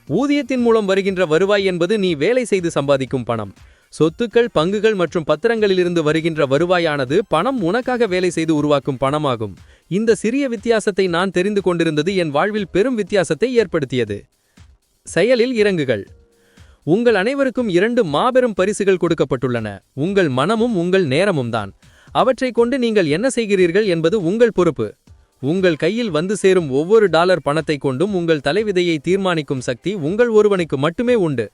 ஊதியத்தின் மூலம் வருகின்ற வருவாய் என்பது நீ வேலை செய்து சம்பாதிக்கும் பணம். சொத்துக்கள், பங்குகள் மற்றும் பத்திரங்களிலிருந்து வருகின்ற வருவாயானது பணம் உனக்காக வேலை செய்து உருவாக்கும் பணமாகும். இந்த சிறிய வித்தியாசத்தை நான் தெரிந்து கொண்டிருந்தது என் வாழ்வில் பெரும் வித்தியாசத்தை ஏற்படுத்தியது. செயலில் இறங்குகள். உங்கள் அனைவருக்கும் 2 மாபெரும் பரிசுகள் கொடுக்கப்பட்டுள்ளன. உங்கள் மனமும் உங்கள் நேரமும் தான். அவற்றை கொண்டு நீங்கள் என்ன செய்கிறீர்கள் என்பது உங்கள் பொறுப்பு. உங்கள் கையில் வந்து சேரும் ஒவ்வொரு டாலர் பணத்தை கொண்டும் உங்கள் தலைவிதையை தீர்மானிக்கும் சக்தி உங்கள் ஒருவனுக்கு மட்டுமே உண்டு.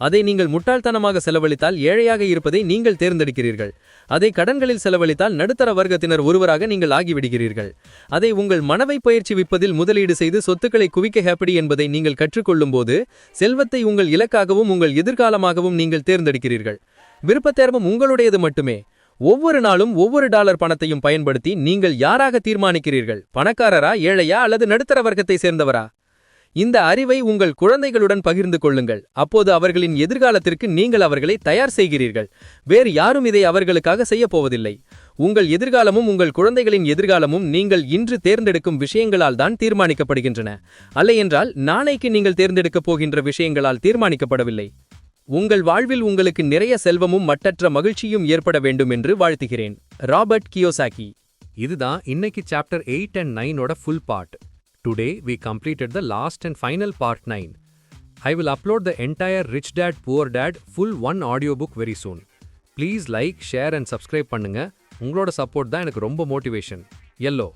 அதை நீங்கள் முட்டாள்தனமாக செலவழித்தால் ஏழையாக இருப்பதை நீங்கள் தேர்ந்தெடுக்கிறீர்கள். அதை கடன்களில் செலவழித்தால் நடுத்தர வர்க்கத்தினர் ஒருவராக நீங்கள் ஆகிவிடுகிறீர்கள். அதை உங்கள் மனவை பயிற்சி விற்பதில் முதலீடு செய்து சொத்துக்களை குவிக்க ஹேப்படி என்பதை நீங்கள் கற்றுக்கொள்ளும்போது செல்வத்தை உங்கள் இலக்காகவும் உங்கள் எதிர்காலமாகவும் நீங்கள் தேர்ந்தெடுக்கிறீர்கள். விருப்பத்தேர்வும் உங்களுடையது மட்டுமே. ஒவ்வொரு நாளும் ஒவ்வொரு டாலர் பணத்தையும் பயன்படுத்தி நீங்கள் யாராக தீர்மானிக்கிறீர்கள்? பணக்காரரா, ஏழையா அல்லது நடுத்தர வர்க்கத்தை சேர்ந்தவரா? இந்த அறிவை உங்கள் குழந்தைகளுடன் பகிர்ந்து கொள்ளுங்கள். அப்போது அவர்களின் எதிர்காலத்திற்கு நீங்கள் அவர்களை தயார் செய்கிறீர்கள். வேறு யாரும் இதை அவர்களுக்காக செய்யப்போவதில்லை. உங்கள் எதிர்காலமும் உங்கள் குழந்தைகளின் எதிர்காலமும் நீங்கள் இன்று தேர்ந்தெடுக்கும் விஷயங்களால் தான் தீர்மானிக்கப்படுகின்றன. அல்லையென்றால் நாளைக்கு நீங்கள் தேர்ந்தெடுக்கப் போகின்ற விஷயங்களால் தீர்மானிக்கப்படவில்லை. உங்கள் வாழ்வில் உங்களுக்கு நிறைய செல்வமும் மட்டற்ற மகிழ்ச்சியும் ஏற்பட வேண்டும் என்று வாழ்த்துகிறேன். Robert Kiyosaki.
இதுதான் இன்னைக்கு சாப்டர் 8 and 9ஓட full part. Today we completed the last and final part 9. I will upload the entire Rich Dad Poor Dad full 1 audiobook very soon. Please like, share and subscribe பண்ணுங்க. உங்களோட support தான் எனக்கு ரொம்ப motivation. Yellow.